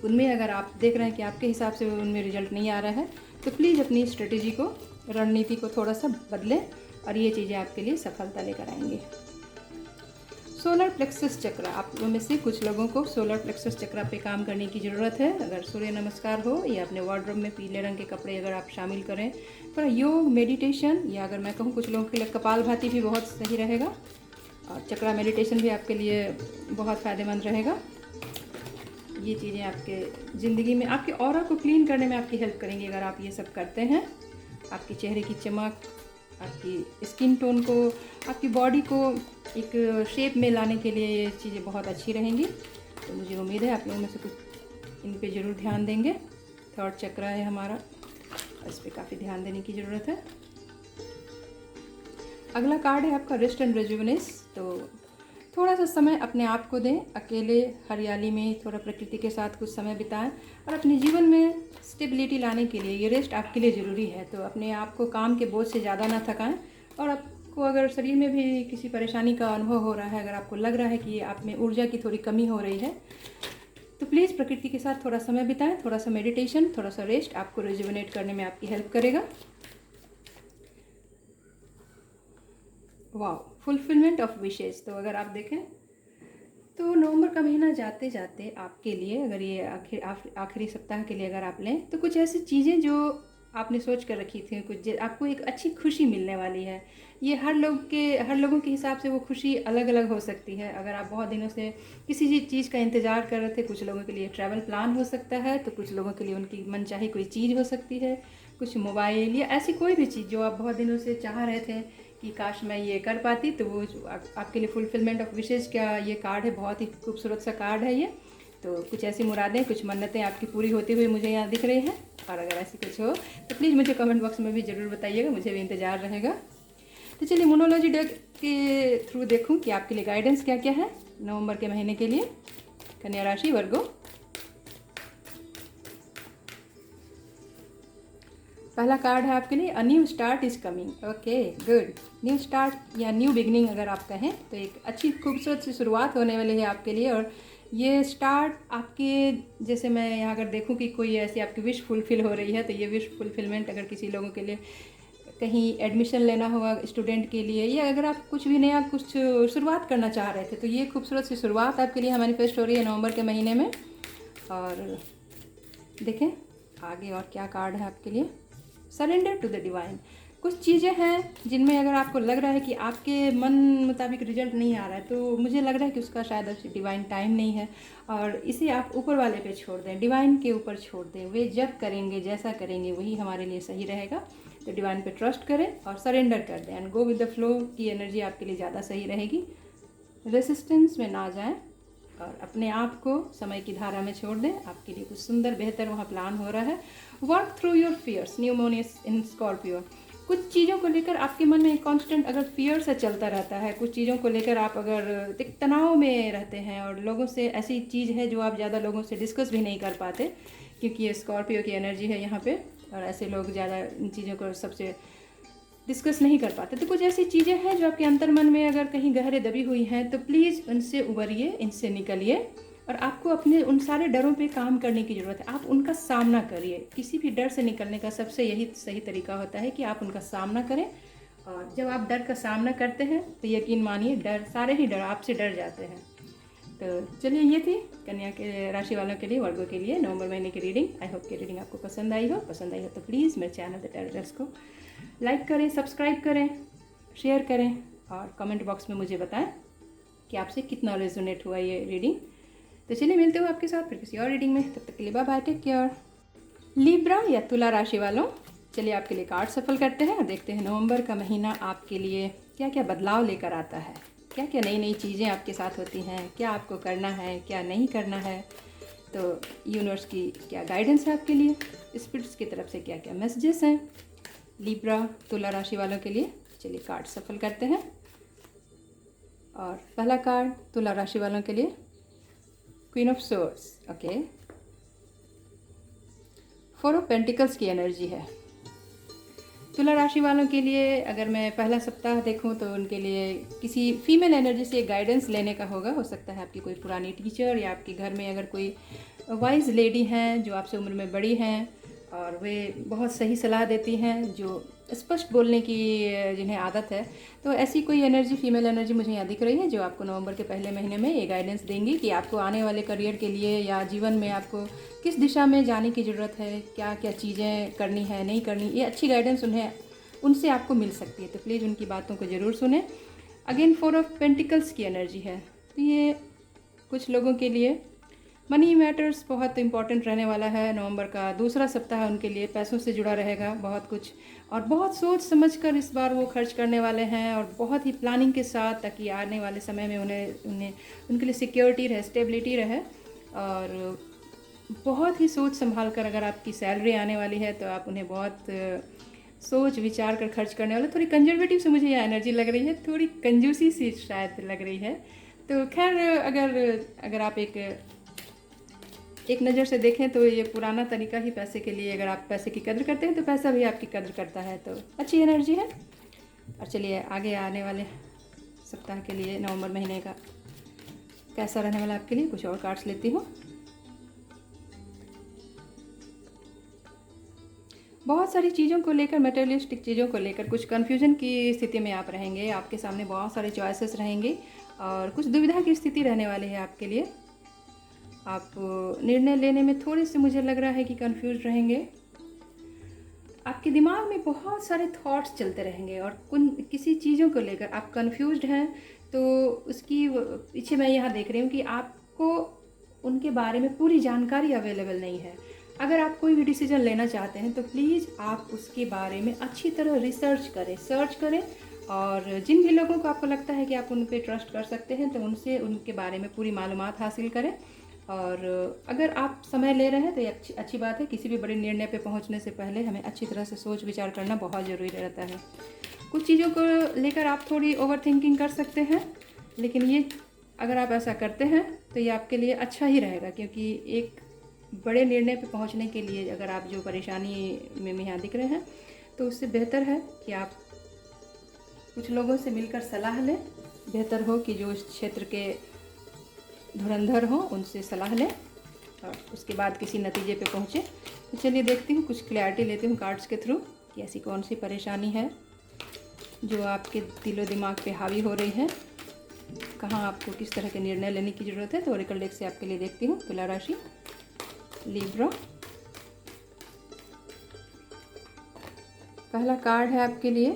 उनमें अगर आप देख रहे हैं कि आपके हिसाब से उनमें रिजल्ट नहीं आ रहा है तो प्लीज़ अपनी स्ट्रेटजी को, रणनीति को थोड़ा सा बदलें और ये चीज़ें आपके लिए सफलता लेकर आएंगी। सोलर प्लेक्सस चक्र, आप लोगों में से कुछ लोगों को सोलर प्लेक्सस चक्र पे काम करने की ज़रूरत है। अगर सूर्य नमस्कार हो या अपने वार्डरोब में पीले रंग के कपड़े अगर आप शामिल करें, थोड़ा योग, मेडिटेशन, या अगर मैं कहूँ कुछ लोगों के लिए कपालभाति भी बहुत सही रहेगा और चक्रा मेडिटेशन भी आपके लिए बहुत फ़ायदेमंद रहेगा। ये चीज़ें आपके ज़िंदगी में आपके ऑरा को क्लीन करने में आपकी हेल्प करेंगी अगर आप ये सब करते हैं। आपके चेहरे की चमक, आपकी स्किन टोन को, आपकी बॉडी को एक शेप में लाने के लिए ये चीज़ें बहुत अच्छी रहेंगी। तो मुझे उम्मीद है आप लोगों में से कुछ इन पे ज़रूर ध्यान देंगे। थर्ड चक्र है हमारा, इस पर काफ़ी ध्यान देने की ज़रूरत है। अगला कार्ड है आपका रेस्ट एंड रेजुवेनेस। तो थोड़ा सा समय अपने आप को दें, अकेले हरियाली में थोड़ा प्रकृति के साथ कुछ समय बिताएं और अपने जीवन में स्टेबिलिटी लाने के लिए ये रेस्ट आपके लिए ज़रूरी है। तो अपने आप को काम के बोझ से ज़्यादा ना थकाएं और आपको अगर शरीर में भी किसी परेशानी का अनुभव हो रहा है, अगर आपको लग रहा है कि आप में ऊर्जा की थोड़ी कमी हो रही है, तो प्लीज़ प्रकृति के साथ थोड़ा समय बिताएं। थोड़ा सा मेडिटेशन, थोड़ा सा रेस्ट आपको रिजुविनेट करने में आपकी हेल्प करेगा। वाह, फुलफिलमेंट ऑफ विशेज़। तो अगर आप देखें तो नवंबर का महीना जाते जाते आपके लिए, अगर ये आखिरी सप्ताह के लिए अगर आप लें तो कुछ ऐसी चीज़ें जो आपने सोच कर रखी थी, कुछ आपको एक अच्छी खुशी मिलने वाली है। ये हर लोगों के हिसाब से वो खुशी अलग अलग हो सकती है। अगर आप बहुत दिनों से किसी चीज़ का इंतज़ार कर रहे थे, कुछ लोगों के लिए ट्रैवल प्लान हो सकता है, तो कुछ लोगों के लिए उनकी मनचाही कोई चीज़ हो सकती है, कुछ मोबाइल या ऐसी कोई भी चीज़ जो आप बहुत दिनों से चाह रहे थे कि काश मैं ये कर पाती, तो वो आपके लिए फुलफिलमेंट ऑफ विशेज़ का ये कार्ड है। बहुत ही खूबसूरत सा कार्ड है ये। तो कुछ ऐसी मुरादें, कुछ मन्नतें आपकी पूरी होती हुई मुझे यहाँ दिख रही हैं। और अगर ऐसी कुछ हो तो प्लीज़ मुझे कमेंट बॉक्स में भी ज़रूर बताइएगा, मुझे भी इंतज़ार रहेगा। तो चलिए मोनोलॉजी डेक के थ्रू देखूँ कि आपके लिए गाइडेंस क्या क्या है नवंबर के महीने के लिए। कन्या राशि, वर्गो। पहला कार्ड है आपके लिए, a new start is coming. Okay, good. New start या न्यू बिगनिंग अगर आप कहें तो एक अच्छी खूबसूरत सी शुरुआत होने वाली है आपके लिए। और ये स्टार्ट आपके, जैसे मैं यहाँ अगर देखूँ कि कोई ऐसी आपकी विश फुलफ़िल हो रही है, तो ये विश फुलफिलमेंट अगर किसी लोगों के लिए कहीं एडमिशन लेना हुआ स्टूडेंट के लिए, या अगर आप कुछ भी नया कुछ शुरुआत करना चाह रहे थे, तो ये खूबसूरत सी शुरुआत आपके लिए मैनिफेस्ट हो रही है नवंबर के महीने में। और देखें आगे और क्या कार्ड है आपके लिए। Surrender to the divine. कुछ चीज़ें हैं जिनमें अगर आपको लग रहा है कि आपके मन मुताबिक रिजल्ट नहीं आ रहा है, तो मुझे लग रहा है कि उसका शायद अब डिवाइन टाइम नहीं है और इसे आप ऊपर वाले पे छोड़ दें, डिवाइन के ऊपर छोड़ दें। वे जब करेंगे, जैसा करेंगे वही हमारे लिए सही रहेगा। तो डिवाइन पे ट्रस्ट करें और सरेंडर कर दें and go with the flow की एनर्जी आपके लिए ज़्यादा सही रहेगी। रेसिस्टेंस में ना जाएं और अपने आप को समय की धारा में छोड़ दें। आपके लिए कुछ सुंदर बेहतर वहाँ प्लान हो रहा है। Work through your fears, new moon is in Scorpio. कुछ चीज़ों को लेकर आपके मन में कांस्टेंट अगर फियर से चलता रहता है, कुछ चीज़ों को लेकर आप अगर एक तनाव में रहते हैं और लोगों से ऐसी चीज़ है जो आप ज़्यादा लोगों से डिस्कस भी नहीं कर पाते, क्योंकि ये स्कॉर्पियो की एनर्जी है यहाँ पे और ऐसे लोग ज़्यादा इन चीज़ों को सबसे डिस्कस नहीं कर पाते। तो कुछ ऐसी चीज़ें हैं जो आपके अंतर मन में अगर कहीं गहरे दबी हुई हैं, तो प्लीज़ उनसे उबरिए, इनसे निकलिए और आपको अपने उन सारे डरों पे काम करने की ज़रूरत है। आप उनका सामना करिए। किसी भी डर से निकलने का सबसे यही सही तरीका होता है कि आप उनका सामना करें। और जब आप डर का सामना करते हैं तो यकीन मानिए डर, सारे ही डर आपसे डर जाते हैं। तो चलिए, ये थी कन्या के राशि वालों के लिए, वर्गों के लिए नवंबर महीने की रीडिंग। आई होप कि रीडिंग आपको पसंद आई हो। तो प्लीज़ मेरे चैनल द टैरो टेल्स को लाइक करें, सब्सक्राइब करें, शेयर करें और कमेंट बॉक्स में मुझे बताएं कि आपसे कितना रेजोनेट हुआ ये रीडिंग। तो चलिए, मिलते हो आपके साथ फिर किसी और रीडिंग में। तब तक के लिए bye bye, take care. Libra या तुला राशि वालों, चलिए आपके लिए कार्ड सफल करते हैं और देखते हैं नवंबर का महीना आपके लिए क्या क्या बदलाव लेकर आता है, क्या क्या नई नई चीज़ें आपके साथ होती हैं, क्या आपको करना है, क्या नहीं करना है। तो यूनिवर्स की क्या गाइडेंस है आपके लिए, स्पिरिट्स की तरफ से क्या क्या मैसेजेस हैं लिब्रा तुला राशि वालों के लिए। चलिए कार्ड सफल करते हैं। और पहला कार्ड तुला राशि वालों के लिए queen of swords. Okay, 4 of pentacles की एनर्जी है तुला राशि वालों के लिए। अगर मैं पहला सप्ताह देखूं तो उनके लिए किसी फीमेल एनर्जी से गाइडेंस लेने का होगा। हो सकता है आपकी कोई पुरानी टीचर या आपके घर में अगर कोई वाइज लेडी हैं जो आपसे उम्र में बड़ी हैं और वे बहुत सही सलाह देती हैं, जो स्पष्ट बोलने की जिन्हें आदत है। तो ऐसी कोई एनर्जी, फीमेल एनर्जी मुझे यहाँ दिख रही है जो आपको नवंबर के पहले महीने में ये गाइडेंस देंगी कि आपको आने वाले करियर के लिए या जीवन में आपको किस दिशा में जाने की ज़रूरत है, क्या क्या चीज़ें करनी है, नहीं करनी। ये अच्छी गाइडेंस उनसे आपको मिल सकती है। तो प्लीज़ उनकी बातों को ज़रूर सुने। अगेन 4 ऑफ पेंटिकल्स की एनर्जी है। तो ये कुछ लोगों के लिए मनी मैटर्स बहुत इंपॉर्टेंट रहने वाला है। नवंबर का दूसरा सप्ताह उनके लिए पैसों से जुड़ा रहेगा बहुत कुछ, और बहुत सोच समझकर इस बार वो खर्च करने वाले हैं और बहुत ही प्लानिंग के साथ, ताकि आने वाले समय में उन्हें उनके लिए सिक्योरिटी रहे, स्टेबिलिटी रहे। और बहुत ही सोच संभाल कर, अगर आपकी सैलरी आने वाली है तो आप उन्हें बहुत सोच विचार कर खर्च करने वाले। थोड़ी कंजर्वेटिव से मुझे यह एनर्जी लग रही है, थोड़ी कंजूसी सी शायद लग रही है। तो खैर, अगर आप एक नज़र से देखें तो ये पुराना तरीका ही पैसे के लिए, अगर आप पैसे की कद्र करते हैं तो पैसा भी आपकी कद्र करता है। तो अच्छी एनर्जी है। और चलिए आगे आने वाले सप्ताह के लिए नवंबर महीने का कैसा रहने वाला आपके लिए, कुछ और कार्ड्स लेती हूँ। बहुत सारी चीज़ों को लेकर, मटेरियलिस्टिक चीज़ों को लेकर कुछ कन्फ्यूजन की स्थिति में आप रहेंगे। आपके सामने बहुत सारे चॉइसेस रहेंगे और कुछ दुविधा की स्थिति रहने वाली है आपके लिए। आप निर्णय लेने में थोड़े से, मुझे लग रहा है कि कंफ्यूज रहेंगे। आपके दिमाग में बहुत सारे थॉट्स चलते रहेंगे और किसी चीज़ों को लेकर आप कंफ्यूज्ड हैं। तो उसकी पीछे मैं यहाँ देख रही हूँ कि आपको उनके बारे में पूरी जानकारी अवेलेबल नहीं है। अगर आप कोई भी डिसीजन लेना चाहते हैं तो प्लीज़ आप उसके बारे में अच्छी तरह रिसर्च करें, सर्च करें। और जिन भी लोगों को आपको लगता है कि आप उन पर ट्रस्ट कर सकते हैं तो उनसे उनके बारे में पूरी मालूमात हासिल करें। और अगर आप समय ले रहे हैं तो ये अच्छी बात है। किसी भी बड़े निर्णय पे पहुंचने से पहले हमें अच्छी तरह से सोच विचार करना बहुत ज़रूरी रहता है। कुछ चीज़ों को लेकर आप थोड़ी ओवर थिंकिंग कर सकते हैं, लेकिन ये अगर आप ऐसा करते हैं तो ये आपके लिए अच्छा ही रहेगा, क्योंकि एक बड़े निर्णय पे पहुंचने के लिए अगर आप जो परेशानी में यहाँ दिख रहे हैं तो उससे बेहतर है कि आप कुछ लोगों से मिलकर सलाह लें। बेहतर हो कि जो इस क्षेत्र के धुरंधर हो उनसे सलाह लें और उसके बाद किसी नतीजे पे पहुँचे। तो चलिए देखती हूँ, कुछ क्लैरिटी लेती हूँ कार्ड्स के थ्रू कि ऐसी कौन सी परेशानी है जो आपके दिलो दिमाग पे हावी हो रही है, कहाँ आपको किस तरह के निर्णय लेने की ज़रूरत है। तो ओरेकल डेक से आपके लिए देखती हूँ तुला राशि, लिब्रा। पहला कार्ड है आपके लिए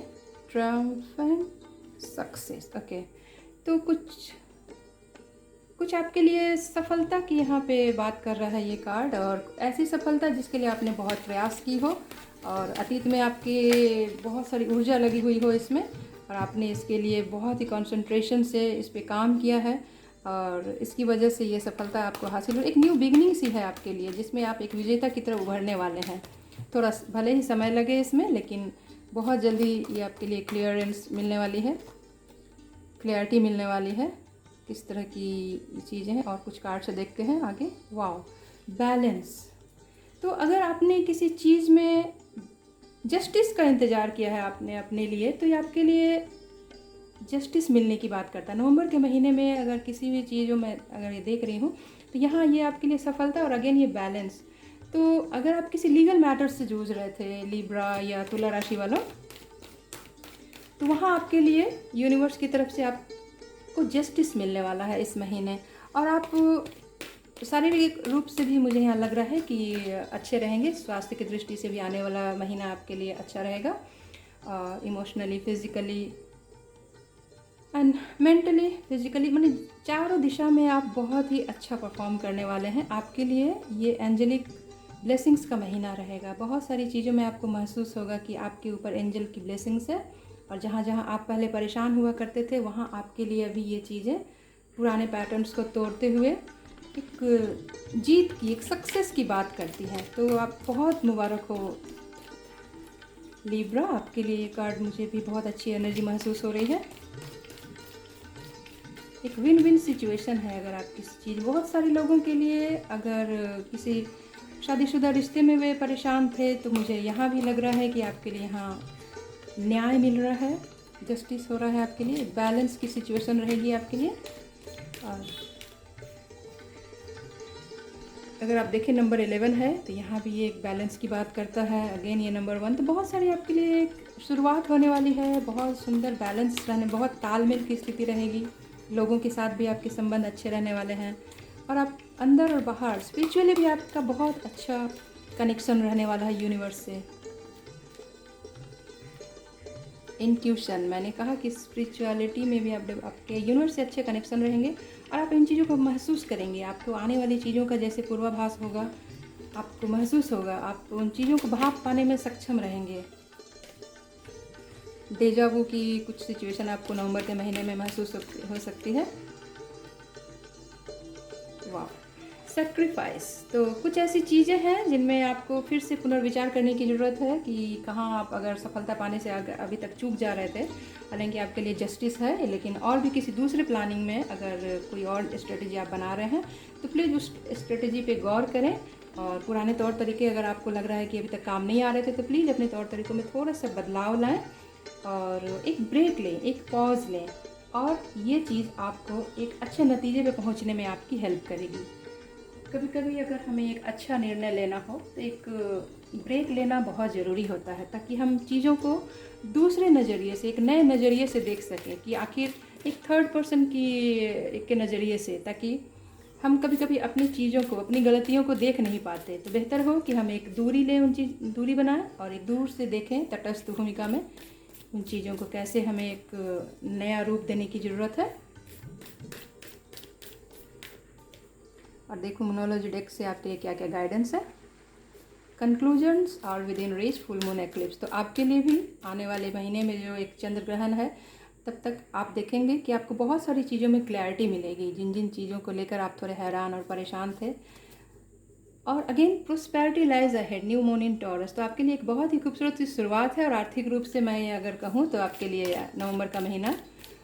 ट्रायम्फेंट सक्सेस। ओके, तो कुछ आपके लिए सफलता की यहाँ पे बात कर रहा है ये कार्ड, और ऐसी सफलता जिसके लिए आपने बहुत प्रयास की हो और अतीत में आपके बहुत सारी ऊर्जा लगी हुई हो इसमें, और आपने इसके लिए बहुत ही कंसंट्रेशन से इस पे काम किया है और इसकी वजह से ये सफलता आपको हासिल हो। एक न्यू बिगनिंग सी है आपके लिए, जिसमें आप एक विजेता की तरह उभरने वाले हैं। थोड़ा भले ही समय लगे इसमें, लेकिन बहुत जल्दी ये आपके लिए क्लियरेंस मिलने वाली है, क्लियरिटी मिलने वाली है किस तरह की चीज़ें हैं। और कुछ कार्ड से देखते हैं आगे। Wow, balance. तो अगर आपने किसी चीज़ में जस्टिस का इंतज़ार किया है आपने अपने लिए, तो ये आपके लिए जस्टिस मिलने की बात करता है। नवंबर के महीने में अगर किसी भी चीज़ों में अगर ये देख रही हूँ तो यहाँ ये आपके लिए सफलता और अगेन ये बैलेंस। तो अगर आप किसी लीगल मैटर्स से जूझ रहे थे लिब्रा या तुला राशि वालों, तो वहाँ आपके लिए यूनिवर्स की तरफ से आपको जस्टिस मिलने वाला है इस महीने। और आप शारीरिक रूप से भी मुझे यहाँ लग रहा है कि अच्छे रहेंगे, स्वास्थ्य की दृष्टि से भी आने वाला महीना आपके लिए अच्छा रहेगा। Emotionally, physically and mentally, physically, मतलब चारों दिशा में आप बहुत ही अच्छा परफॉर्म करने वाले हैं। आपके लिए ये एंजलिक ब्लेसिंग्स का महीना रहेगा। बहुत सारी चीज़ों में आपको महसूस होगा कि आपके ऊपर एंजल की ब्लेसिंग्स है, और जहाँ जहाँ आप पहले परेशान हुआ करते थे वहाँ आपके लिए अभी ये चीज़ें पुराने पैटर्न्स को तोड़ते हुए एक जीत की, एक सक्सेस की बात करती हैं। तो आप बहुत मुबारक हो लिब्रा, आपके लिए ये कार्ड मुझे भी बहुत अच्छी एनर्जी महसूस हो रही है। एक विन विन सिचुएशन है अगर आप किसी चीज़, बहुत सारे लोगों के लिए अगर किसी शादीशुदा रिश्ते में वे परेशान थे तो मुझे यहाँ भी लग रहा है कि आपके लिए यहाँ न्याय मिल रहा है, जस्टिस हो रहा है आपके लिए, बैलेंस की सिचुएशन रहेगी आपके लिए। और अगर आप देखें नंबर 11 है तो यहाँ भी ये एक बैलेंस की बात करता है। अगेन ये नंबर 1, तो बहुत सारी आपके लिए एक शुरुआत होने वाली है, बहुत सुंदर बैलेंस रहने, बहुत तालमेल की स्थिति रहेगी। लोगों के साथ भी आपके संबंध अच्छे रहने वाले हैं, और आप अंदर और बाहर स्पिरिचुअली भी आपका बहुत अच्छा कनेक्शन रहने वाला है यूनिवर्स से। इंट्यूशन, मैंने कहा कि स्पिरिचुअलिटी में भी आपके यूनिवर्स से अच्छे कनेक्शन रहेंगे, और आप इन चीज़ों को महसूस करेंगे। आपको आने वाली चीज़ों का जैसे पूर्वाभास होगा, आपको महसूस होगा, आप उन चीज़ों को भाप पाने में सक्षम रहेंगे। डेजावू की कुछ सिचुएशन आपको नवंबर के महीने में महसूस हो सकती है। वाह, सेक्रीफाइस, तो कुछ ऐसी चीज़ें हैं जिनमें आपको फिर से पुनर्विचार करने की ज़रूरत है कि कहाँ आप अगर सफलता पाने से अभी तक चूक जा रहे थे। हालांकि आपके लिए जस्टिस है, लेकिन और भी किसी दूसरे प्लानिंग में अगर कोई और स्ट्रेटजी आप बना रहे हैं तो प्लीज़ उस स्ट्रेटजी पे गौर करें। और पुराने तौर तरीके अगर आपको लग रहा है कि अभी तक काम नहीं आ रहे थे तो प्लीज़ अपने तौर तरीक़ों में थोड़ा सा बदलाव लाएँ और एक ब्रेक लें, एक पॉज लें, और ये चीज़ आपको एक अच्छे नतीजे पे पहुंचने में आपकी हेल्प करेगी। कभी कभी अगर हमें एक अच्छा निर्णय लेना हो तो एक ब्रेक लेना बहुत ज़रूरी होता है, ताकि हम चीज़ों को दूसरे नज़रिए से, एक नए नज़रिए से देख सकें, कि आखिर एक थर्ड पर्सन के नज़रिए से, ताकि हम कभी कभी अपनी चीज़ों को, अपनी गलतियों को देख नहीं पाते। तो बेहतर हो कि हम एक दूरी लें, दूरी बनाएं और एक दूर से देखें, तटस्थ भूमिका में उन चीज़ों को कैसे हमें एक नया रूप देने की ज़रूरत है। और देखो मोनोलॉजी डेक से आपके लिए क्या क्या गाइडेंस है। कंक्लूजन्स और with in reach full moon eclipse, तो आपके लिए भी आने वाले महीने में जो एक चंद्र ग्रहण है, तब तक आप देखेंगे कि आपको बहुत सारी चीज़ों में क्लैरिटी मिलेगी, जिन जिन चीज़ों को लेकर आप थोड़े हैरान और परेशान थे। और again prosperity lies ahead, new moon in taurus, तो आपके लिए एक बहुत ही खूबसूरत सी शुरुआत है। और आर्थिक रूप से मैं अगर कहूँ तो आपके लिए नवंबर का महीना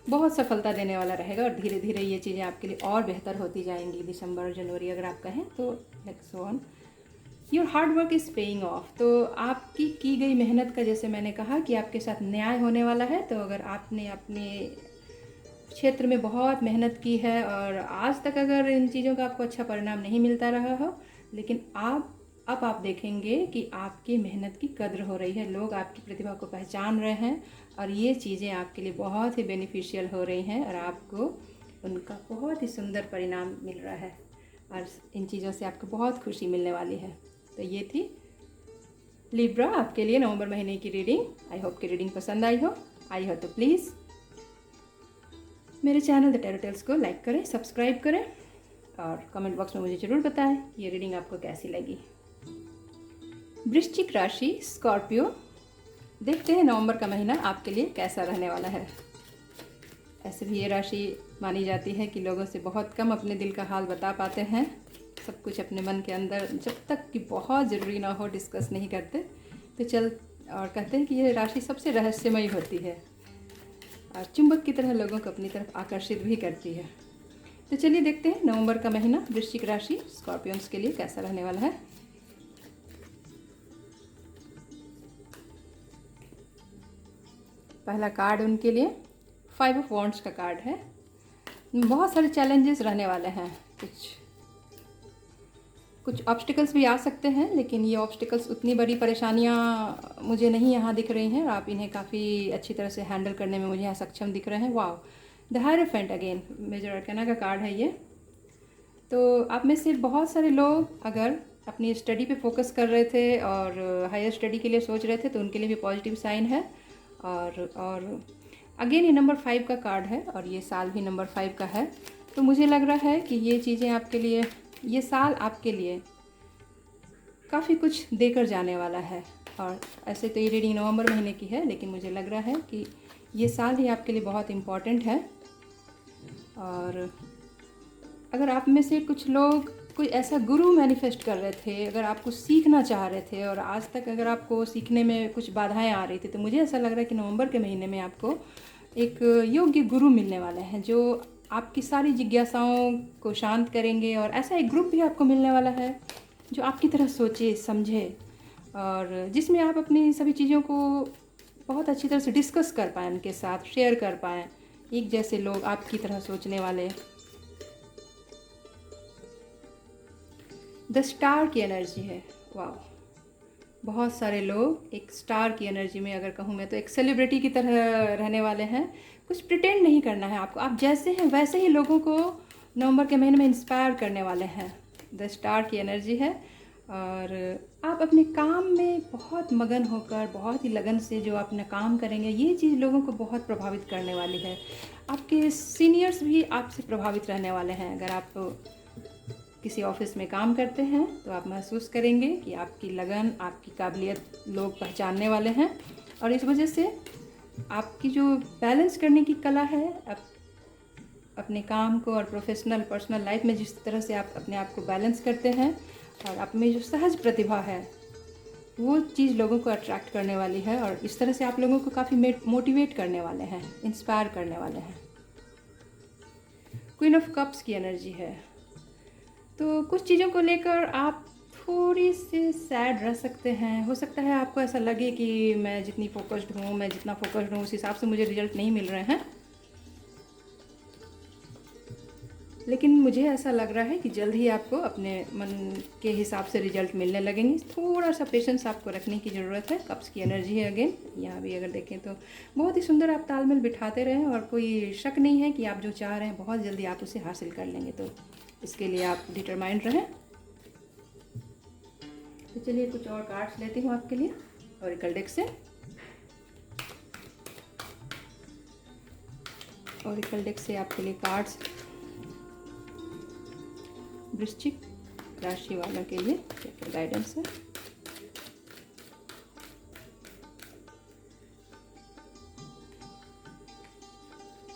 बहुत सफलता देने वाला रहेगा, और धीरे धीरे ये चीज़ें आपके लिए और बेहतर होती जाएंगी। दिसंबर और जनवरी अगर आप कहें तो next one, your hard work is paying off, तो आपकी की गई मेहनत का, जैसे मैंने कहा कि आपके साथ न्याय होने वाला है। तो अगर आपने अपने क्षेत्र में बहुत मेहनत की है और आज तक अगर इन चीज़ों का आपको अच्छा परिणाम नहीं मिलता रहा हो, लेकिन अब आप देखेंगे कि आपकी मेहनत की कद्र हो रही है, लोग आपकी प्रतिभा को पहचान रहे हैं, और ये चीज़ें आपके लिए बहुत ही बेनिफिशियल हो रही हैं, और आपको उनका बहुत ही सुंदर परिणाम मिल रहा है, और इन चीज़ों से आपको बहुत खुशी मिलने वाली है। तो ये थी लिब्रा आपके लिए नवंबर महीने की रीडिंग। आई होप कि रीडिंग पसंद आई हो तो प्लीज़ मेरे चैनल द टैरो टेल्स को लाइक करें, सब्सक्राइब करें, और कमेंट बॉक्स में मुझे ज़रूर बताएं ये रीडिंग आपको कैसी लगी। वृश्चिक राशि, स्कॉर्पियो, देखते हैं नवंबर का महीना आपके लिए कैसा रहने वाला है। ऐसे भी ये राशि मानी जाती है कि लोगों से बहुत कम अपने दिल का हाल बता पाते हैं, सब कुछ अपने मन के अंदर जब तक कि बहुत ज़रूरी ना हो डिस्कस नहीं करते। तो और कहते हैं कि ये राशि सबसे रहस्यमयी होती है और चुंबक की तरह लोगों को अपनी तरफ आकर्षित भी करती है। तो चलिए देखते हैं नवंबर का महीना वृश्चिक राशि स्कॉर्पियंस के लिए कैसा रहने वाला है। पहला कार्ड उनके लिए 5 ऑफ वॉन्ड्स का कार्ड है। बहुत सारे चैलेंजेस रहने वाले हैं, कुछ कुछ ऑब्स्टिकल्स भी आ सकते हैं, लेकिन ये ऑब्स्टिकल्स उतनी बड़ी परेशानियाँ मुझे नहीं यहाँ दिख रही हैं। आप इन्हें काफ़ी अच्छी तरह से हैंडल करने में मुझे यहाँ सक्षम दिख रहे हैं। Wow, the hierophant again major arcana का कार्ड है ये। तो आप में से बहुत सारे लोग अगर अपनी स्टडी पे फोकस कर रहे थे और हायर स्टडी के लिए सोच रहे थे तो उनके लिए भी पॉजिटिव साइन है। और अगेन ये नंबर 5 का कार्ड है और ये साल भी नंबर 5 का है। तो मुझे लग रहा है कि ये चीज़ें आपके लिए, ये साल आपके लिए काफ़ी कुछ देकर जाने वाला है। और ऐसे तो ये रीडिंग नवंबर महीने की है, लेकिन मुझे लग रहा है कि ये साल ही आपके लिए बहुत इम्पॉर्टेंट है। और अगर आप में से कुछ लोग कोई ऐसा गुरु मैनिफेस्ट कर रहे थे, अगर आप कुछ सीखना चाह रहे थे और आज तक अगर आपको सीखने में कुछ बाधाएं आ रही थी, तो मुझे ऐसा लग रहा है कि नवंबर के महीने में आपको एक योग्य गुरु मिलने वाले हैं जो आपकी सारी जिज्ञासाओं को शांत करेंगे। और ऐसा एक ग्रुप भी आपको मिलने वाला है जो आपकी तरह सोचे समझे और जिसमें आप अपनी सभी चीज़ों को बहुत अच्छी तरह से डिस्कस कर पाएँ, उनके साथ शेयर कर पाएँ। एक जैसे लोग आपकी तरह सोचने वाले। द स्टार की एनर्जी है। वाह, बहुत सारे लोग एक स्टार की एनर्जी में, अगर कहूँ मैं तो एक सेलिब्रिटी की तरह रहने वाले हैं। कुछ प्रिटेंड नहीं करना है आपको, आप जैसे हैं वैसे ही लोगों को नवंबर के महीने में इंस्पायर करने वाले हैं। द स्टार की एनर्जी है और आप अपने काम में बहुत मगन होकर, बहुत ही लगन से जो अपना काम करेंगे, ये चीज़ लोगों को बहुत प्रभावित करने वाली है। आपके सीनियर्स भी आपसे प्रभावित रहने वाले हैं। अगर आप किसी ऑफिस में काम करते हैं तो आप महसूस करेंगे कि आपकी लगन, आपकी काबिलियत लोग पहचानने वाले हैं। और इस वजह से आपकी जो बैलेंस करने की कला है, अपने काम को और प्रोफेशनल पर्सनल लाइफ में जिस तरह से आप अपने आप को बैलेंस करते हैं और आप में जो सहज प्रतिभा है, वो चीज़ लोगों को अट्रैक्ट करने वाली है। और इस तरह से आप लोगों को काफ़ी मोटिवेट करने वाले हैं, इंस्पायर करने वाले हैं। क्वीन ऑफ कप्स की एनर्जी है। तो कुछ चीज़ों को लेकर आप थोड़ी सी सैड रह सकते हैं। हो सकता है आपको ऐसा लगे कि मैं जितनी फोकस्ड हूँ, मैं जितना फोकस्ड हूँ उस हिसाब से मुझे रिजल्ट नहीं मिल रहे हैं, लेकिन मुझे ऐसा लग रहा है कि जल्द ही आपको अपने मन के हिसाब से रिजल्ट मिलने लगेंगे। थोड़ा सा पेशेंस आपको रखने की ज़रूरत है। कप्स की एनर्जी है अगेन। यहाँ भी अगर देखें तो बहुत ही सुंदर आप तालमेल बिठाते रहें और कोई शक नहीं है कि आप जो चाह रहे हैं बहुत जल्दी आप उसे हासिल कर लेंगे। तो इसके लिए आप डिटरमाइंड रहें। तो चलिए कुछ और कार्ड्स लेती हूँ आपके लिए ऑरेकल डेक से। ऑरेकल डेक से आपके लिए कार्ड्स वृश्चिक राशि वालों के लिए क्या गाइडेंस है।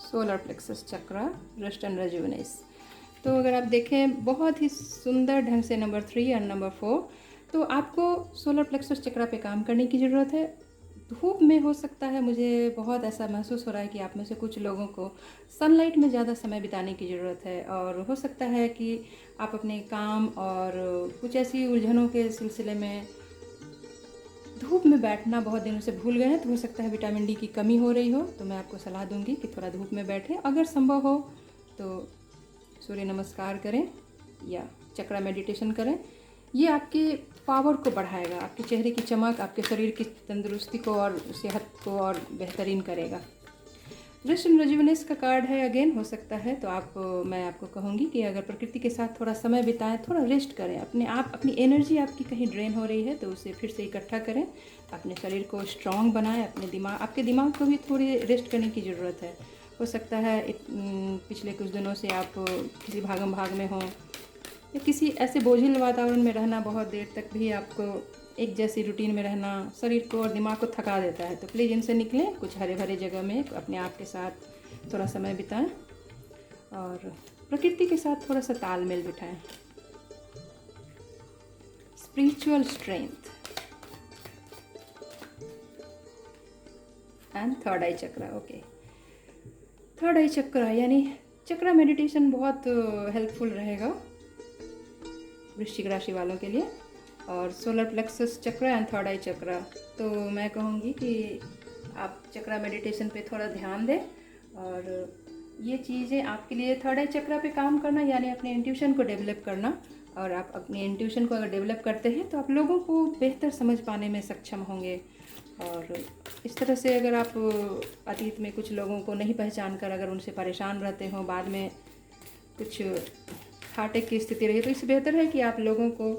Solar plexus chakra, rest and rejuvenate. तो अगर आप देखें बहुत ही सुंदर ढंग से नंबर 3 और नंबर 4, तो आपको सोलर प्लेक्सस चक्रा पे काम करने की ज़रूरत है। धूप में हो सकता है, मुझे बहुत ऐसा महसूस हो रहा है कि आप में से कुछ लोगों को सनलाइट में ज़्यादा समय बिताने की ज़रूरत है। और हो सकता है कि आप अपने काम और कुछ ऐसी उलझनों के सिलसिले में धूप में बैठना बहुत दिनों से भूल गए हैं। तो हो सकता है विटामिन डी की कमी हो रही हो। तो मैं आपको सलाह दूंगी कि थोड़ा धूप में बैठें। अगर संभव हो तो सूर्य नमस्कार करें या चक्रा मेडिटेशन करें। ये आपके पावर को बढ़ाएगा, आपके चेहरे की चमक, आपके शरीर की तंदुरुस्ती को और सेहत को और बेहतरीन करेगा। रेस्ट एंड रेजुवेनेस का कार्ड है अगेन। हो सकता है तो मैं आपको कहूँगी कि अगर प्रकृति के साथ थोड़ा समय बिताएं, थोड़ा रेस्ट करें, अपनी एनर्जी आपकी कहीं ड्रेन हो रही है तो उसे फिर से इकट्ठा करें, अपने शरीर को स्ट्रांग बनाएं, आपके दिमाग को भी थोड़ी रेस्ट करने की ज़रूरत है। हो सकता है पिछले कुछ दिनों से आप किसी भागम भाग में हों या किसी ऐसे बोझिल वातावरण में रहना, बहुत देर तक भी आपको एक जैसी रूटीन में रहना शरीर को और दिमाग को थका देता है। तो प्लीज़ इनसे निकलें, कुछ हरे भरे जगह में अपने आप के साथ थोड़ा समय बिताएं और प्रकृति के साथ थोड़ा सा तालमेल बिठाएं। Spiritual strength and third eye chakra. Okay, third eye chakra यानी चक्रा मेडिटेशन बहुत हेल्पफुल रहेगा वृश्चिक राशि वालों के लिए। और solar plexus chakra and third eye chakra, तो मैं कहूँगी कि आप चक्रा मेडिटेशन पे थोड़ा ध्यान दें। और ये चीज़ें आपके लिए थर्ड आई चक्रा पे काम करना यानी अपने इंट्यूशन को डेवलप करना और आप अपनी इंट्यूशन को अगर डेवलप करते हैं तो आप लोगों को बेहतर समझ पाने में सक्षम होंगे। और इस तरह से अगर आप अतीत में कुछ लोगों को नहीं पहचान कर अगर उनसे परेशान रहते हो, बाद में कुछ हार्ट की स्थिति रही, तो इससे बेहतर है कि आप लोगों को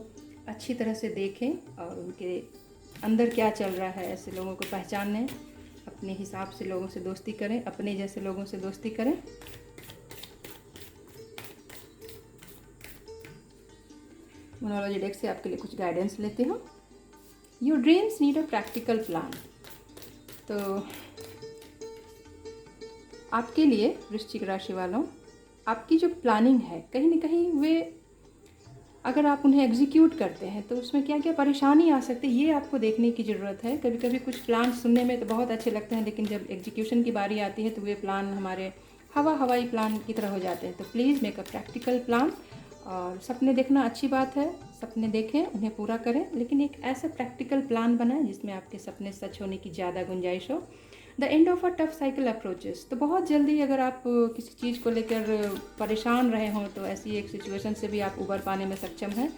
अच्छी तरह से देखें और उनके अंदर क्या चल रहा है, ऐसे लोगों को पहचानें, अपने हिसाब से लोगों से दोस्ती करें, अपने जैसे लोगों से दोस्ती करें। मोनोलॉजी डेक से आपके लिए कुछ गाइडेंस लेती हूँ। Your dreams need a practical plan. तो आपके लिए वृश्चिक राशि वालों, आपकी जो प्लानिंग है कहीं ना कहीं वे अगर आप उन्हें एग्जीक्यूट करते हैं तो उसमें क्या क्या परेशानी आ सकती है, ये आपको देखने की ज़रूरत है। कभी कभी कुछ प्लान सुनने में तो बहुत अच्छे लगते हैं, लेकिन जब एग्जीक्यूशन की बारी आती है तो वे प्लान हमारे हवाई प्लान की तरह हो जाते हैं। तो please make a practical plan. और सपने देखना अच्छी बात है, सपने देखें, उन्हें पूरा करें, लेकिन एक ऐसा प्रैक्टिकल प्लान बनाएं जिसमें आपके सपने सच होने की ज़्यादा गुंजाइश हो। The end of a tough cycle approaches. तो बहुत जल्दी अगर आप किसी चीज़ को लेकर परेशान रहे हों तो ऐसी एक सिचुएशन से भी आप उबर पाने में सक्षम हैं।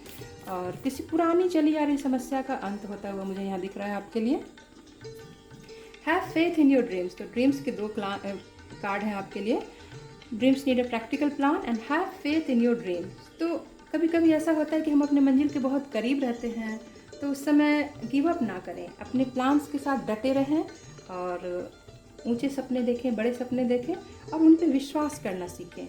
और किसी पुरानी चली आ रही समस्या का अंत होता हुआ मुझे यहाँ दिख रहा है आपके लिए। Have faith in your dreams. तो ड्रीम्स के दो कार्ड हैं आपके लिए। Dreams need a practical plan and have faith in your dreams. तो कभी कभी ऐसा होता है कि हम अपने मंजिल के बहुत करीब रहते हैं, तो उस समय गिव अप ना करें, अपने प्लान्स के साथ डटे रहें और ऊंचे सपने देखें, बड़े सपने देखें और उन पर विश्वास करना सीखें।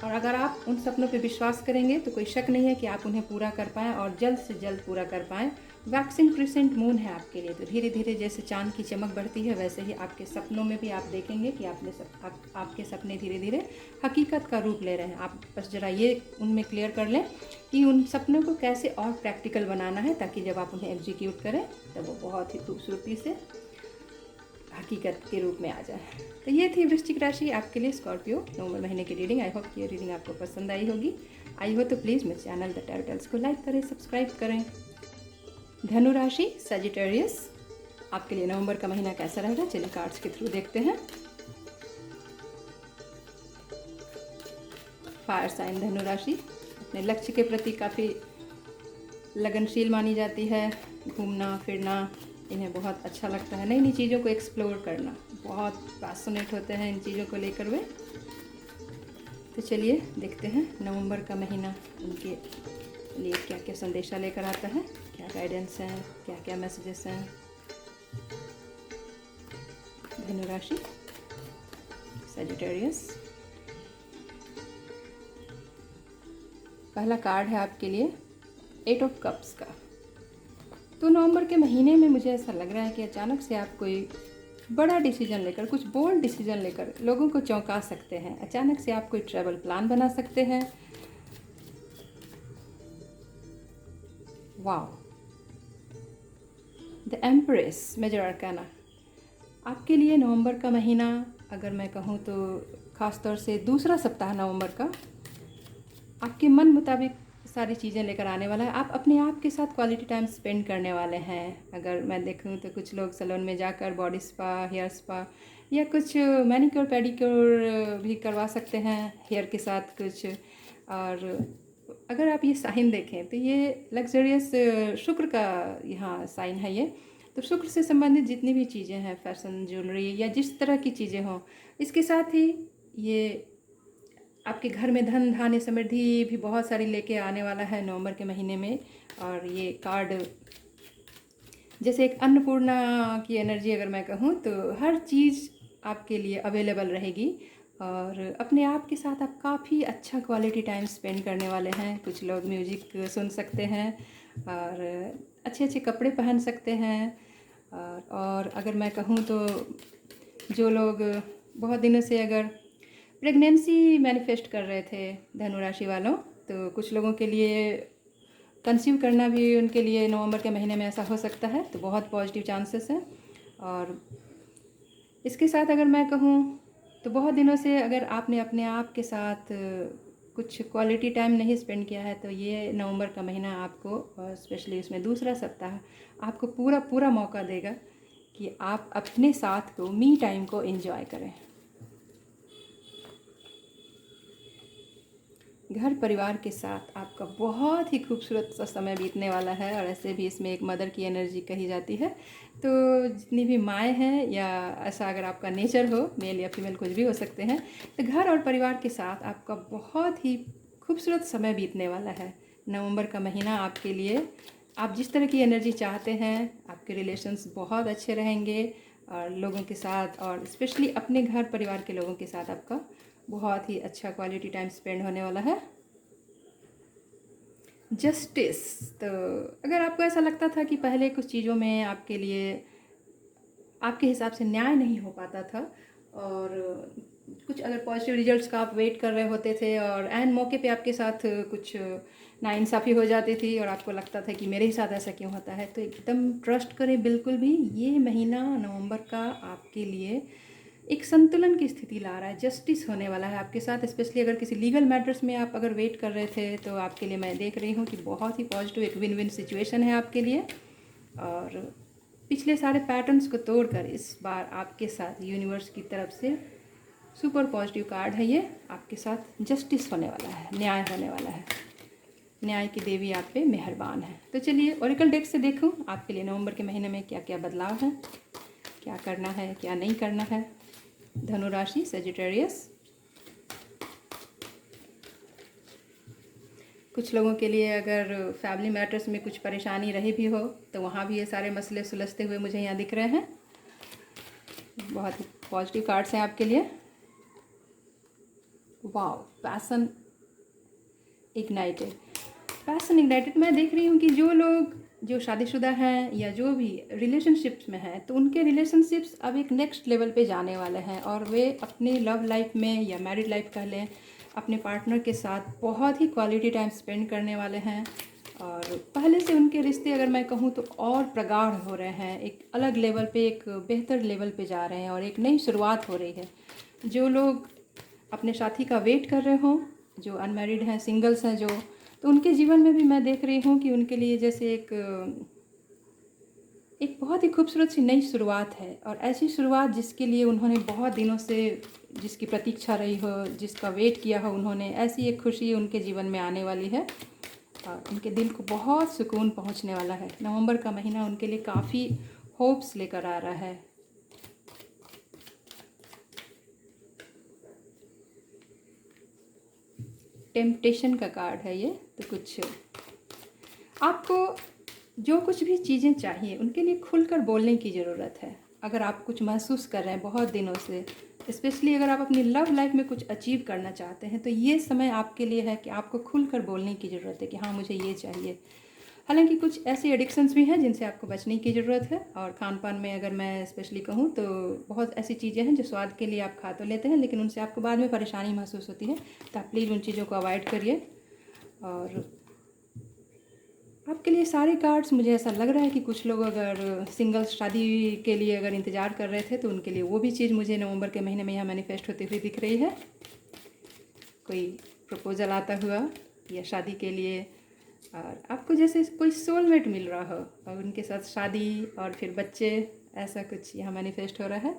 और अगर आप उन सपनों पर विश्वास करेंगे तो कोई शक नहीं है कि आप उन्हें पूरा कर पाएँ और जल्द से जल्द पूरा कर पाएँ। वैक्सिंग क्रिसेंट मून है आपके लिए। तो धीरे धीरे जैसे चांद की चमक बढ़ती है वैसे ही आपके सपनों में भी आप देखेंगे कि आपके सपने धीरे धीरे हकीकत का रूप ले रहे हैं। आप बस ज़रा ये उनमें क्लियर कर लें कि उन सपनों को कैसे और प्रैक्टिकल बनाना है, ताकि जब आप उन्हें एग्जीक्यूट करें तब वो बहुत ही खूबसूरती से हकीकत के रूप में आ जाए। तो ये थी वृश्चिक राशि आपके लिए स्कॉर्पियो नवंबर महीने की रीडिंग। आई होप कि ये रीडिंग आपको पसंद आई होगी। आई हो तो प्लीज़ मेरे चैनल द टैरो टेल्स को लाइक करें, सब्सक्राइब करें। धनु राशि सजिटेरियस, आपके लिए नवंबर का महीना कैसा रहेगा, चलिए कार्ड्स के थ्रू देखते हैं। फायर साइन धनु राशि अपने लक्ष्य के प्रति काफ़ी लगनशील मानी जाती है। घूमना फिरना इन्हें बहुत अच्छा लगता है, नई नई चीज़ों को एक्सप्लोर करना, बहुत पैशनेट होते हैं इन चीज़ों को लेकर वे। तो चलिए देखते हैं नवंबर का महीना उनके लिए क्या क्या संदेशा लेकर आता है, क्या गाइडेंस हैं, क्या क्या मैसेजेस हैं। धनु राशि सजिटेरियस, पहला कार्ड है आपके लिए 8 ऑफ कप्स का। तो नवंबर के महीने में मुझे ऐसा लग रहा है कि अचानक से आप कोई बड़ा डिसीजन लेकर, कुछ बोल्ड डिसीजन लेकर लोगों को चौंका सकते हैं। अचानक से आप कोई ट्रैवल प्लान बना सकते हैं। Wow, the empress major arcana आपके लिए नवंबर का महीना, अगर मैं कहूँ तो ख़ास तौर से दूसरा सप्ताह नवंबर का आपके मन मुताबिक सारी चीज़ें लेकर आने वाला है। आप अपने आप के साथ क्वालिटी टाइम स्पेंड करने वाले हैं। अगर मैं देखूं तो कुछ लोग सैलून में जाकर बॉडी स्पा, हेयर स्पा या कुछ मैनिक्योर पेडिक्योर भी करवा सकते हैं हेयर के साथ कुछ। और अगर आप ये साइन देखें तो ये लग्जरियस शुक्र का यहाँ साइन है ये। तो शुक्र से संबंधित जितनी भी चीज़ें हैं, फैशन, ज्वेलरी या जिस तरह की चीज़ें हों, इसके साथ ही ये आपके घर में धन धान्य समृद्धि भी बहुत सारी लेके आने वाला है नवंबर के महीने में। और ये कार्ड जैसे एक अन्नपूर्णा की एनर्जी अगर मैं कहूँ तो हर चीज़ आपके लिए अवेलेबल रहेगी। और अपने आप के साथ आप काफ़ी अच्छा क्वालिटी टाइम स्पेंड करने वाले हैं। कुछ लोग म्यूजिक सुन सकते हैं और अच्छे अच्छे कपड़े पहन सकते हैं। और अगर मैं कहूँ तो जो लोग बहुत दिनों से अगर प्रेगनेंसी मैनिफेस्ट कर रहे थे धनु राशि वालों, तो कुछ लोगों के लिए कंसीव करना भी उनके लिए नवंबर के महीने में ऐसा हो सकता है। तो बहुत पॉजिटिव चांसेस हैं। और इसके साथ अगर मैं कहूँ तो बहुत दिनों से अगर आपने अपने आप के साथ कुछ क्वालिटी टाइम नहीं स्पेंड किया है, तो ये नवंबर का महीना आपको, स्पेशली उसमें दूसरा सप्ताह, आपको पूरा पूरा मौका देगा कि आप अपने साथ को, मी टाइम को एंजॉय करें। घर परिवार के साथ आपका बहुत ही खूबसूरत सा समय बीतने वाला है। और ऐसे भी इसमें एक मदर की एनर्जी कही जाती है। तो जितनी भी माएँ हैं या ऐसा अगर आपका नेचर हो, मेल या फीमेल कुछ भी हो सकते हैं, तो घर और परिवार के साथ आपका बहुत ही खूबसूरत समय बीतने वाला है। नवंबर का महीना आपके लिए, आप जिस तरह की एनर्जी चाहते हैं, आपके रिलेशंस बहुत अच्छे रहेंगे और लोगों के साथ, और स्पेशली अपने घर परिवार के लोगों के साथ आपका बहुत ही अच्छा क्वालिटी टाइम स्पेंड होने वाला है। जस्टिस, तो अगर आपको ऐसा लगता था कि पहले कुछ चीज़ों में आपके लिए आपके हिसाब से न्याय नहीं हो पाता था, और कुछ अगर पॉजिटिव रिजल्ट्स का आप वेट कर रहे होते थे और एन मौके पे आपके साथ कुछ नाइंसाफ़ी हो जाती थी और आपको लगता था कि मेरे ही साथ ऐसा क्यों होता है, तो एकदम ट्रस्ट करें बिल्कुल भी। ये महीना नवंबर का आपके लिए एक संतुलन की स्थिति ला रहा है। जस्टिस होने वाला है आपके साथ। स्पेशली अगर किसी लीगल मैटर्स में आप अगर वेट कर रहे थे, तो आपके लिए मैं देख रही हूँ कि बहुत ही पॉजिटिव एक विन विन सिचुएशन है आपके लिए। और पिछले सारे पैटर्न्स को तोड़कर इस बार आपके साथ यूनिवर्स की तरफ से सुपर पॉजिटिव कार्ड है ये। आपके साथ जस्टिस होने वाला है, न्याय होने वाला है। न्याय की देवी आप पे मेहरबान है। तो चलिए ओरेकल डेक से देखूं आपके लिए नवंबर के महीने में क्या क्या बदलाव है, क्या करना है, क्या नहीं करना है। धनु राशि, सजिटेरियस। कुछ लोगों के लिए अगर फैमिली मैटर्स में कुछ परेशानी रही भी हो, तो वहाँ भी ये सारे मसले सुलझते हुए मुझे यहाँ दिख रहे हैं। बहुत ही पॉजिटिव कार्ड्स हैं आपके लिए। Wow, passion ignited. Passion ignited, मैं देख रही हूँ कि जो लोग जो शादीशुदा हैं या जो भी रिलेशनशिप्स में हैं, तो उनके रिलेशनशिप्स अब एक नेक्स्ट लेवल पे जाने वाले हैं और वे अपने लव लाइफ में या मैरिड लाइफ कह लें, अपने पार्टनर के साथ बहुत ही क्वालिटी टाइम स्पेंड करने वाले हैं। और पहले से उनके रिश्ते अगर मैं कहूँ तो और प्रगाढ़ हो रहे हैं, एक अलग लेवल पे, एक बेहतर लेवल पे जा रहे हैं और एक नई शुरुआत हो रही है। जो लोग अपने साथी का वेट कर रहे हों, जो अनमैरिड हैं, सिंगल्स हैं जो, तो उनके जीवन में भी मैं देख रही हूँ कि उनके लिए जैसे एक बहुत ही खूबसूरत सी नई शुरुआत है। और ऐसी शुरुआत जिसके लिए उन्होंने बहुत दिनों से, जिसकी प्रतीक्षा रही हो, जिसका वेट किया हो उन्होंने, ऐसी एक खुशी उनके जीवन में आने वाली है और उनके दिल को बहुत सुकून पहुंचने वाला है। नवंबर का महीना उनके लिए काफ़ी होप्स लेकर आ रहा है। टेम्पटेशन का कार्ड है ये। तो कुछ आपको जो कुछ भी चीज़ें चाहिए उनके लिए खुलकर बोलने की ज़रूरत है। अगर आप कुछ महसूस कर रहे हैं बहुत दिनों से, स्पेशली अगर आप अपनी लव लाइफ में कुछ अचीव करना चाहते हैं, तो ये समय आपके लिए है कि आपको खुलकर बोलने की ज़रूरत है कि हाँ मुझे ये चाहिए। हालांकि कुछ ऐसी एडिक्शंस भी हैं जिनसे आपको बचने की ज़रूरत है। और खान पान में अगर मैं स्पेशली कहूँ तो बहुत ऐसी चीज़ें हैं जो स्वाद के लिए आप खा तो लेते हैं, लेकिन उनसे आपको बाद में परेशानी महसूस होती है। तो आप प्लीज़ उन चीज़ों को अवॉइड करिए। और आपके लिए सारे कार्ड्स, मुझे ऐसा लग रहा है कि कुछ लोग अगर सिंगल शादी के लिए अगर इंतज़ार कर रहे थे, तो उनके लिए वो भी चीज़ मुझे नवंबर के महीने में यहाँ मैनिफेस्ट होती हुई दिख रही है। कोई प्रपोजल आता हुआ या शादी के लिए, और आपको जैसे कोई सोलमेट मिल रहा हो और उनके साथ शादी और फिर बच्चे, ऐसा कुछ यहाँ मैनिफेस्ट हो रहा है।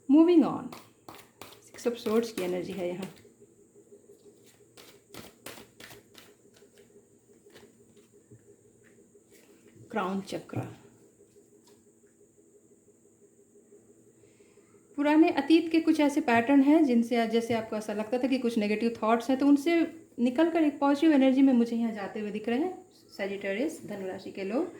मूविंग ऑन, 6 ऑफ सोर्ड्स की एनर्जी है यहाँ। क्राउन चक्र, पुराने अतीत के कुछ ऐसे पैटर्न हैं जिनसे जैसे आपको ऐसा लगता था कि कुछ नेगेटिव थॉट्स हैं, तो उनसे निकलकर एक पॉजिटिव एनर्जी में मुझे यहाँ जाते हुए दिख रहे हैं सजिटेरियस, धनुराशि के लोग।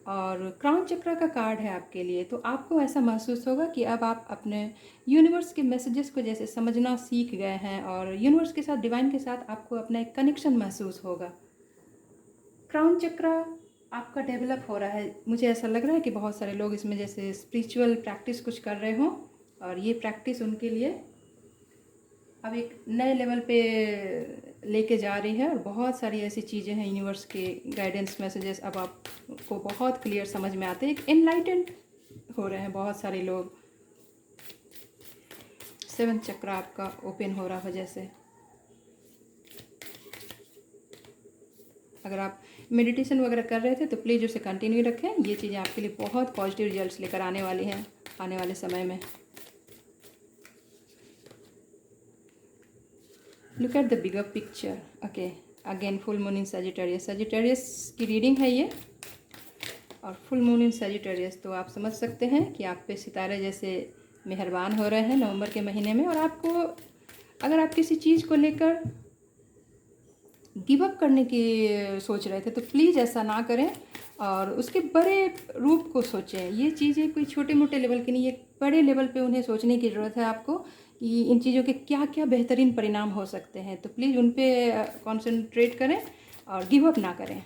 और क्राउन चक्र का कार्ड है आपके लिए। तो आपको ऐसा महसूस होगा कि अब आप अपने यूनिवर्स के मैसेजेस को जैसे समझना सीख गए हैं और यूनिवर्स के साथ, डिवाइन के साथ आपको अपना एक कनेक्शन महसूस होगा। क्राउन चक्र आपका डेवलप हो रहा है। मुझे ऐसा लग रहा है कि बहुत सारे लोग इसमें जैसे स्पिरिचुअल प्रैक्टिस कुछ कर रहे हों, और ये प्रैक्टिस उनके लिए अब एक नए लेवल पे लेके जा रही है। और बहुत सारी ऐसी चीज़ें हैं, यूनिवर्स के गाइडेंस मैसेजेस अब आपको बहुत क्लियर समझ में आते हैं। एक एनलाइटेंड हो रहे हैं बहुत सारे लोग। 7th चक्र आपका ओपन हो रहा हो जैसे। अगर आप मेडिटेशन वगैरह कर रहे थे तो प्लीज़ उसे कंटिन्यू रखें। ये चीज़ें आपके लिए बहुत पॉजिटिव रिजल्ट्स लेकर आने वाली हैं आने वाले समय में। Look at the bigger picture. Okay, again full moon in Sagittarius. Sagittarius की रीडिंग है ये, और फुल मून इन सजिटेरियस, तो आप समझ सकते हैं कि आप पे सितारे जैसे मेहरबान हो रहे हैं नवंबर के महीने में। और आपको अगर आप किसी चीज़ को लेकर गिव अप करने की सोच रहे थे तो प्लीज़ ऐसा ना करें, और उसके बड़े रूप को सोचें। ये चीज़ें कोई छोटे मोटे लेवल की नहीं, एक बड़े लेवल पे उन्हें सोचने की ज़रूरत है आपको कि इन चीज़ों के क्या क्या बेहतरीन परिणाम हो सकते हैं। तो प्लीज़ उन पर कॉन्सेंट्रेट करें और गिव अप ना करें।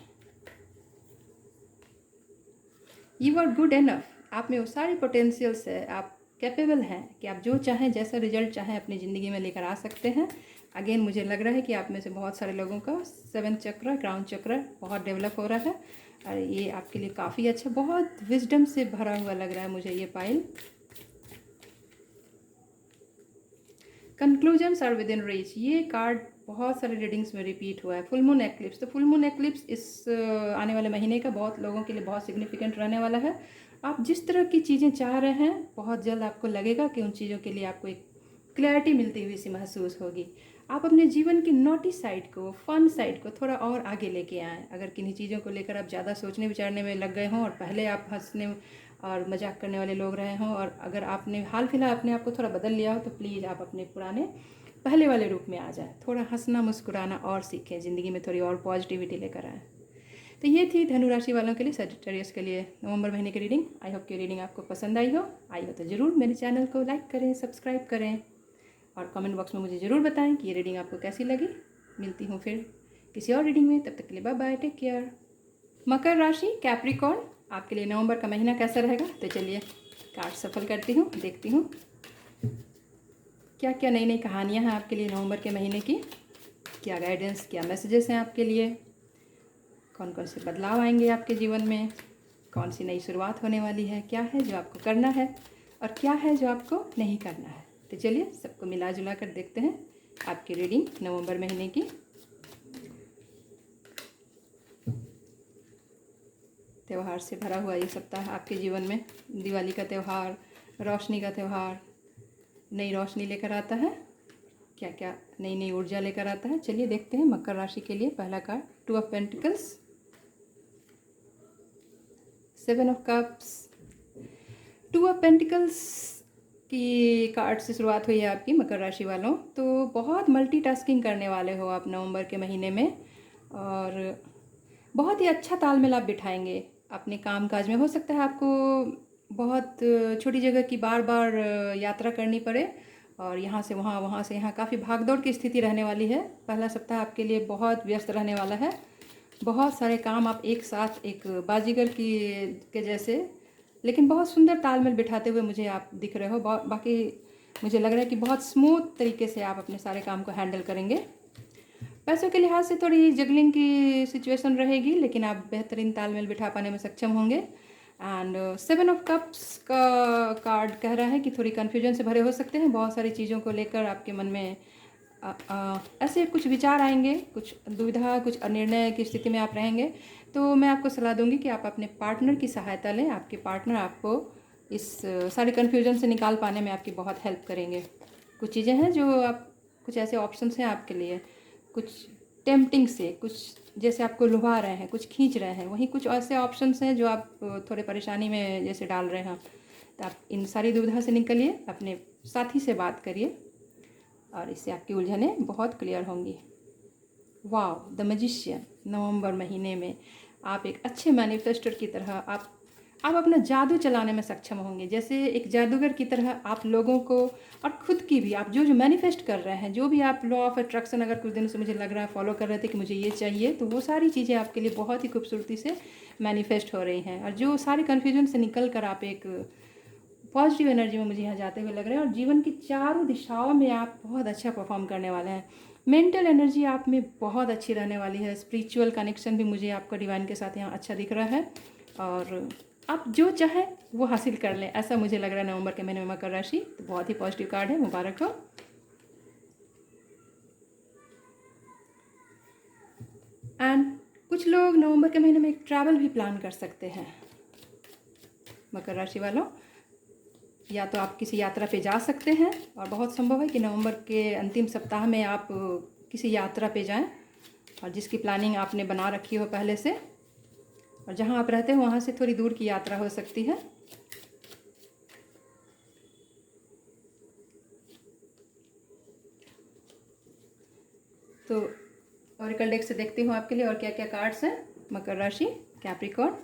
यू आर गुड इनफ, आप में वो सारी पोटेंशियल्स है, आप कैपेबल हैं कि आप जो चाहें, जैसा रिजल्ट चाहें अपनी ज़िंदगी में लेकर आ सकते हैं। अगेन मुझे लग रहा है कि आप में से बहुत सारे लोगों का 7th चक्र, क्राउन चक्र बहुत डेवलप हो रहा है, और ये आपके लिए काफ़ी अच्छा, बहुत विजडम से भरा हुआ लग रहा है मुझे ये pile. Conclusions are within reach, ये कार्ड बहुत सारे रीडिंग्स में रिपीट हुआ है। फुल मून एक्लिप्स, तो फुल मून एक्लिप्स इस आने वाले महीने का बहुत लोगों के लिए बहुत सिग्निफिकेंट रहने वाला है। आप जिस तरह की चीज़ें चाह रहे हैं, बहुत जल्द आपको लगेगा कि उन चीज़ों के लिए आपको एक क्लैरिटी मिलती हुई सी महसूस होगी। आप अपने जीवन की नॉटी साइड को, फन साइड को थोड़ा और आगे लेके आएँ। अगर किन्हीं चीज़ों को लेकर आप ज़्यादा सोचने विचारने में लग गए हों और पहले आप हंसने और मजाक करने वाले लोग रहे हों, और अगर आपने हाल फिलहाल अपने आप को थोड़ा बदल लिया हो, तो प्लीज़ आप अपने पुराने पहले वाले रूप में आ जाए। थोड़ा हंसना मुस्कुराना और सीखें, ज़िंदगी में थोड़ी और पॉजिटिविटी लेकर आएँ। तो ये थी धनु राशि वालों के लिए, सजिटेरियस के लिए नवंबर महीने की रीडिंग। आई होप कि रीडिंग आपको पसंद आई हो तो ज़रूर मेरे चैनल को लाइक करें, सब्सक्राइब करें, और कमेंट बॉक्स में मुझे ज़रूर बताएं कि ये रीडिंग आपको कैसी लगी। मिलती हूँ फिर किसी और रीडिंग में, तब तक के लिए बाय बाय, टेक केयर। मकर राशि, कैप्रिकॉर्न, आपके लिए नवंबर का महीना कैसा रहेगा? तो चलिए कार्ड सफल करती हूँ, देखती हूँ क्या क्या नई नई कहानियाँ हैं आपके लिए नवंबर के महीने की, क्या गाइडेंस, क्या मैसेजेस हैं आपके लिए, कौन कौन से बदलाव आएंगे आपके जीवन में, कौन सी नई शुरुआत होने वाली है, क्या है जो आपको करना है और क्या है जो आपको नहीं करना है। तो चलिए सबको मिला जुला कर देखते हैं आपकी रीडिंग नवंबर महीने की। त्यौहार से भरा हुआ ये सप्ताह आपके जीवन में, दिवाली का त्यौहार, रोशनी का त्यौहार, नई रोशनी लेकर आता है, क्या क्या नई नई ऊर्जा लेकर आता है। चलिए देखते हैं मकर राशि के लिए पहला card, 2 of pentacles, 7 of cups. 2 of pentacles की कार्ड से शुरुआत हुई है आपकी मकर राशि वालों, तो बहुत मल्टीटास्किंग करने वाले हो आप नवंबर के महीने में, और बहुत ही अच्छा तालमेल आप बिठाएंगे अपने काम काज में। हो सकता है आपको बहुत छोटी जगह की बार बार यात्रा करनी पड़े, और यहाँ से वहाँ, वहाँ से यहाँ, काफ़ी भागदौड़ की स्थिति रहने वाली है। पहला सप्ताह आपके लिए बहुत व्यस्त रहने वाला है, बहुत सारे काम आप एक साथ, एक बाजीगर के जैसे, लेकिन बहुत सुंदर तालमेल बिठाते हुए मुझे आप दिख रहे हो। बाकी मुझे लग रहा है कि बहुत स्मूथ तरीके से आप अपने सारे काम को हैंडल करेंगे। पैसों के लिहाज से थोड़ी जगलिंग की सिचुएशन रहेगी, लेकिन आप बेहतरीन तालमेल बिठा पाने में सक्षम होंगे। एंड 7 ऑफ कप्स का कार्ड कह रहा है कि थोड़ी कन्फ्यूजन से भरे हो सकते हैं, बहुत सारी चीज़ों को लेकर आपके मन में ऐसे कुछ विचार आएंगे, कुछ दुविधा, कुछ अनिर्णय की स्थिति में आप रहेंगे। तो मैं आपको सलाह दूंगी कि आप अपने पार्टनर की सहायता लें। आपके पार्टनर आपको इस सारे कन्फ्यूजन से निकाल पाने में आपकी बहुत हेल्प करेंगे। कुछ चीज़ें हैं जो आप, कुछ ऐसे ऑप्शंस हैं आपके लिए, कुछ टेम्पटिंग से, कुछ जैसे आपको लुभा रहे हैं, कुछ खींच रहे हैं, वहीं कुछ ऐसे ऑप्शंस हैं जो आप थोड़े परेशानी में जैसे डाल रहे हैं। तो आप इन सारी दुविधा से निकलिए, अपने साथी से बात करिए, और इससे आपकी उलझनें बहुत क्लियर होंगी। वाव, द मैजिशियन, नवंबर महीने में आप एक अच्छे मैनिफेस्टर की तरह आप अपना जादू चलाने में सक्षम होंगे। जैसे एक जादूगर की तरह आप लोगों को और खुद की भी, आप जो मैनिफेस्ट कर रहे हैं, जो भी आप लॉ ऑफ अट्रैक्शन अगर कुछ दिनों से मुझे लग रहा है फॉलो कर रहे थे कि मुझे ये चाहिए, तो वो सारी चीज़ें आपके लिए बहुत ही खूबसूरती से मैनिफेस्ट हो रही हैं। और जो सारे कन्फ्यूजन से निकल कर आप एक पॉजिटिव एनर्जी में मुझे यहाँ जाते हुए लग रहे हैं, और जीवन की चारों दिशाओं में आप बहुत अच्छा परफॉर्म करने वाले हैं। मेंटल एनर्जी आप में बहुत अच्छी रहने वाली है। स्पिरिचुअल कनेक्शन भी मुझे आपका डिवाइन के साथ यहाँ अच्छा दिख रहा है, और आप जो चाहें वो हासिल कर लें, ऐसा मुझे लग रहा है नवंबर के महीने में मकर राशि। तो बहुत ही पॉजिटिव कार्ड है, मुबारक हो। एंड कुछ लोग नवंबर के महीने में एक ट्रैवल भी प्लान कर सकते हैं मकर राशि वालों। या तो आप किसी यात्रा पे जा सकते हैं, और बहुत संभव है कि नवंबर के अंतिम सप्ताह में आप किसी यात्रा पे जाएं और जिसकी प्लानिंग आपने बना रखी हो पहले से, और जहां आप रहते हो वहां से थोड़ी दूर की यात्रा हो सकती है। तो ऑरिकल डेक से देखती हूँ आपके लिए और क्या क्या कार्ड्स हैं। मकर राशि, कैप्रिकॉर्न,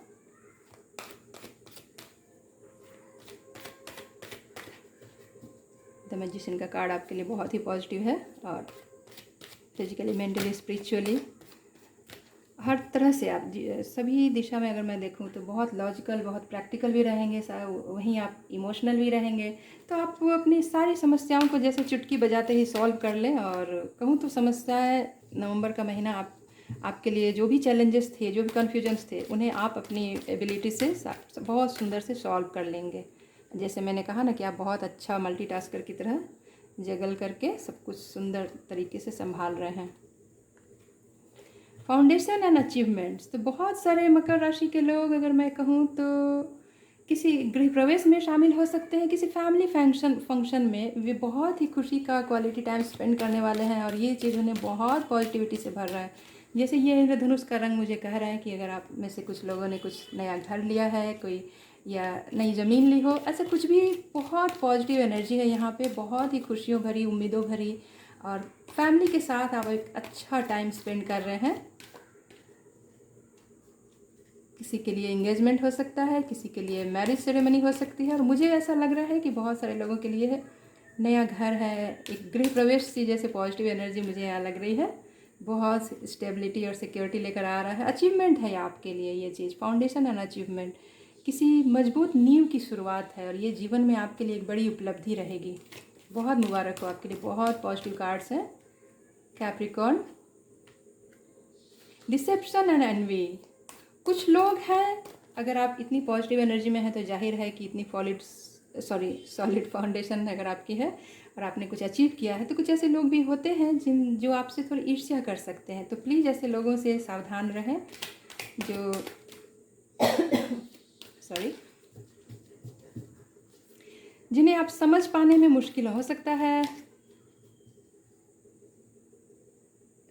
द मैजिशियन का कार्ड आपके लिए बहुत ही पॉजिटिव है और फिजिकली, मेंटली, स्पिरिचुअली, हर तरह से आप सभी दिशा में अगर मैं देखूं तो बहुत लॉजिकल, बहुत प्रैक्टिकल भी रहेंगे, वहीं आप इमोशनल भी रहेंगे। तो आप अपनी सारी समस्याओं को जैसे चुटकी बजाते ही सॉल्व कर लें। और कहूँ तो समस्याएं, नवंबर का महीना आपके लिए जो भी चैलेंजेस थे, जो भी कन्फ्यूजन्स थे, उन्हें आप अपनी एबिलिटी से बहुत सुंदर से सॉल्व कर लेंगे। जैसे मैंने कहा ना कि आप बहुत अच्छा मल्टीटास्कर की तरह जगल करके सब कुछ सुंदर तरीके से संभाल रहे हैं। फाउंडेशन एंड अचीवमेंट्स, तो बहुत सारे मकर राशि के लोग, अगर मैं कहूँ तो किसी गृह प्रवेश में शामिल हो सकते हैं, किसी फैमिली फंक्शन में वे बहुत ही खुशी का क्वालिटी टाइम स्पेंड करने वाले हैं और ये चीज़ उन्हें बहुत पॉजिटिविटी से भर रहा है। जैसे ये इंद्रधनुष का रंग मुझे कह रहा है कि अगर आप में से कुछ लोगों ने कुछ नया घर लिया है, कोई या नई ज़मीन ली हो, ऐसा कुछ भी, बहुत पॉजिटिव एनर्जी है यहाँ पे, बहुत ही खुशियों भरी, उम्मीदों भरी, और फैमिली के साथ आप एक अच्छा टाइम स्पेंड कर रहे हैं। किसी के लिए एंगेजमेंट हो सकता है, किसी के लिए मैरिज सेरेमनी हो सकती है, और मुझे ऐसा लग रहा है कि बहुत सारे लोगों के लिए नया घर है, एक गृह प्रवेश सी जैसे पॉजिटिव एनर्जी मुझे यहाँ लग रही है। बहुत स्टेबिलिटी और सिक्योरिटी लेकर आ रहा है। अचीवमेंट है आपके लिए ये चीज़, फाउंडेशन एंड अचीवमेंट, किसी मजबूत नींव की शुरुआत है और ये जीवन में आपके लिए एक बड़ी उपलब्धि रहेगी। बहुत मुबारक हो आपके लिए, बहुत पॉजिटिव कार्ड्स हैं। कैप्रिकॉर्न, डिसेप्शन एंड एनवी, कुछ लोग हैं, अगर आप इतनी पॉजिटिव एनर्जी में हैं तो जाहिर है कि इतनी सॉलिड फाउंडेशन अगर आपकी है और आपने कुछ अचीव किया है, तो कुछ ऐसे लोग भी होते हैं जो आपसे थोड़ी ईर्ष्या कर सकते हैं। तो प्लीज़ ऐसे लोगों से सावधान रहें जो जिन्हें आप समझ पाने में मुश्किल हो सकता है।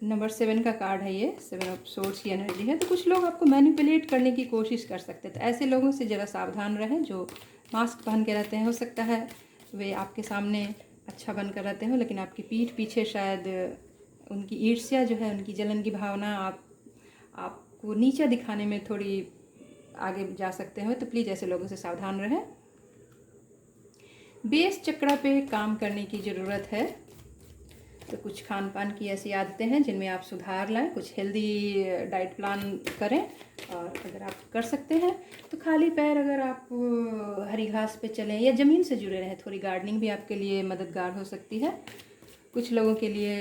नंबर 7 का कार्ड है ये, 7 ऑफ सोर्ड्स की एनर्जी है। तो कुछ लोग आपको मैनिपुलेट करने की कोशिश कर सकते हैं, तो ऐसे लोगों से ज़रा सावधान रहें जो मास्क पहन के रहते हैं। हो सकता है वे आपके सामने अच्छा बनकर रहते हो, लेकिन आपकी पीठ पीछे शायद उनकी ईर्ष्या जो है, उनकी जलन की भावना आपको नीचा दिखाने में थोड़ी आगे जा सकते हो। तो प्लीज़ ऐसे लोगों से सावधान रहें। बेस चक्र पे काम करने की ज़रूरत है। तो कुछ खान पान की ऐसी आदतें हैं जिनमें आप सुधार लाएं, कुछ हेल्दी डाइट प्लान करें, और अगर आप कर सकते हैं तो खाली पैर अगर आप हरी घास पे चलें या ज़मीन से जुड़े रहें, थोड़ी गार्डनिंग भी आपके लिए मददगार हो सकती है। कुछ लोगों के लिए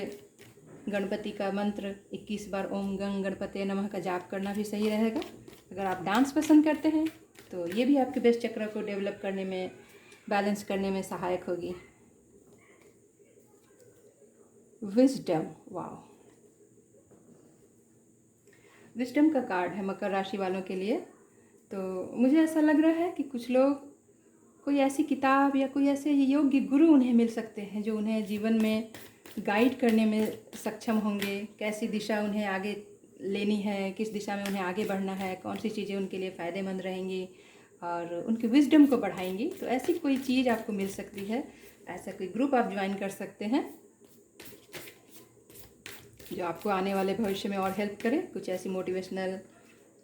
गणपति का मंत्र 21 बार ओम गंग गणपते नमः का जाप करना भी सही रहेगा। अगर आप डांस पसंद करते हैं तो ये भी आपके बेस चक्र को डेवलप करने में, बैलेंस करने में सहायक होगी। विजडम, वाओ, विजडम का कार्ड है मकर राशि वालों के लिए। तो मुझे ऐसा लग रहा है कि कुछ लोग, कोई ऐसी किताब या कोई ऐसे योग्य गुरु उन्हें मिल सकते हैं जो उन्हें जीवन में गाइड करने में सक्षम होंगे, कैसी दिशा उन्हें आगे लेनी है, किस दिशा में उन्हें आगे बढ़ना है, कौन सी चीज़ें उनके लिए फ़ायदेमंद रहेंगी और उनके विजडम को बढ़ाएंगी। तो ऐसी कोई चीज़ आपको मिल सकती है, ऐसा कोई ग्रुप आप ज्वाइन कर सकते हैं जो आपको आने वाले भविष्य में और हेल्प करे। कुछ ऐसी मोटिवेशनल,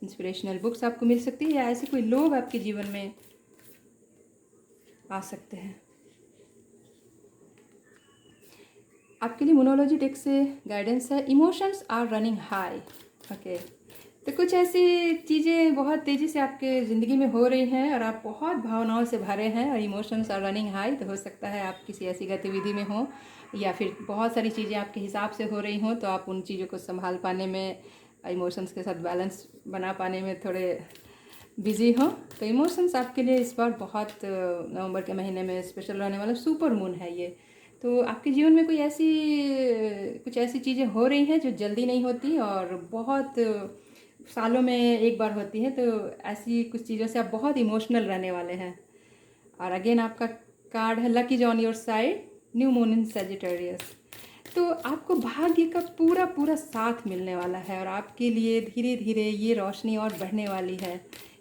इंस्पिरेशनल बुक्स आपको मिल सकती है, या ऐसे कोई लोग आपके जीवन में आ सकते हैं। आपके लिए मोनोलॉजी डेक से गाइडेंस है, emotions are running high. Okay, तो कुछ ऐसी चीज़ें बहुत तेज़ी से आपके ज़िंदगी में हो रही हैं और आप बहुत भावनाओं से भरे हैं और इमोशंस आर रनिंग हाई। तो हो सकता है आप किसी ऐसी गतिविधि में हो या फिर बहुत सारी चीज़ें आपके हिसाब से हो रही हों, तो आप उन चीज़ों को संभाल पाने में, इमोशंस के साथ बैलेंस बना पाने में थोड़े बिजी हो। तो इमोशंस आपके लिए इस बार बहुत, नवंबर के महीने में स्पेशल रहने वाला सुपर मून है ये। तो आपके जीवन में कुछ ऐसी चीज़ें हो रही हैं जो जल्दी नहीं होती और बहुत सालों में एक बार होती है। तो ऐसी कुछ चीज़ों से आप बहुत इमोशनल रहने वाले हैं। और अगेन आपका कार्ड है lucky is on your side, new moon in Sagittarius. तो आपको भाग्य का पूरा पूरा साथ मिलने वाला है और आपके लिए धीरे धीरे ये रोशनी और बढ़ने वाली है।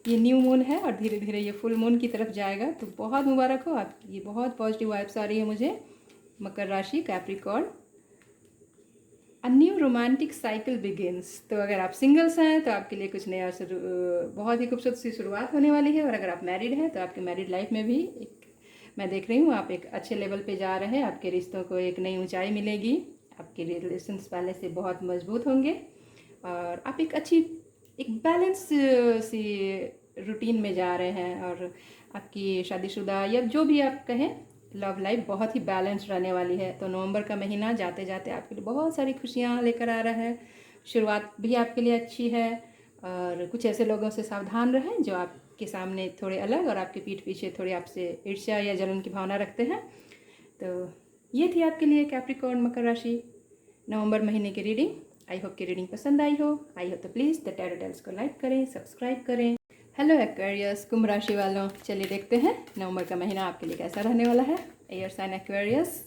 ये न्यू मून है और धीरे धीरे ये फुल मून की तरफ जाएगा। तो बहुत मुबारक हो आपकी, बहुत पॉजिटिव वाइब्स आ रही है मुझे। मकर राशि, Capricorn, a new romantic cycle begins. तो अगर आप सिंगल्स हैं तो आपके लिए कुछ नया बहुत ही खूबसूरत सी शुरुआत होने वाली है। और अगर आप मैरिड हैं तो आपके मैरिड लाइफ में भी मैं देख रही हूँ आप एक अच्छे लेवल पे जा रहे हैं। आपके रिश्तों को एक नई ऊंचाई मिलेगी। आपके रिलेशंस पहले से बहुत मजबूत होंगे और आप एक बैलेंस सी रूटीन में जा रहे हैं। और आपकी शादीशुदा या जो भी आप कहें, लव लाइफ बहुत ही बैलेंस रहने वाली है। तो नवंबर का महीना जाते जाते आपके लिए बहुत सारी खुशियाँ लेकर आ रहा है। शुरुआत भी आपके लिए अच्छी है और कुछ ऐसे लोगों से सावधान रहें जो आपके सामने थोड़े अलग और आपके पीठ पीछे थोड़ी आपसे ईर्ष्या या जलन की भावना रखते हैं। तो ये थी आपके लिए कैप्रिकॉर्न मकर राशि नवंबर महीने की रीडिंग। आई होप की रीडिंग पसंद आई हो। तो प्लीज़ द टैरो टेल्स को लाइक करें, सब्सक्राइब करें। हेलो एक्वेरियस, कुंभ राशि वालों, चलिए देखते हैं नवंबर का महीना आपके लिए कैसा रहने वाला है। Air sign Aquarius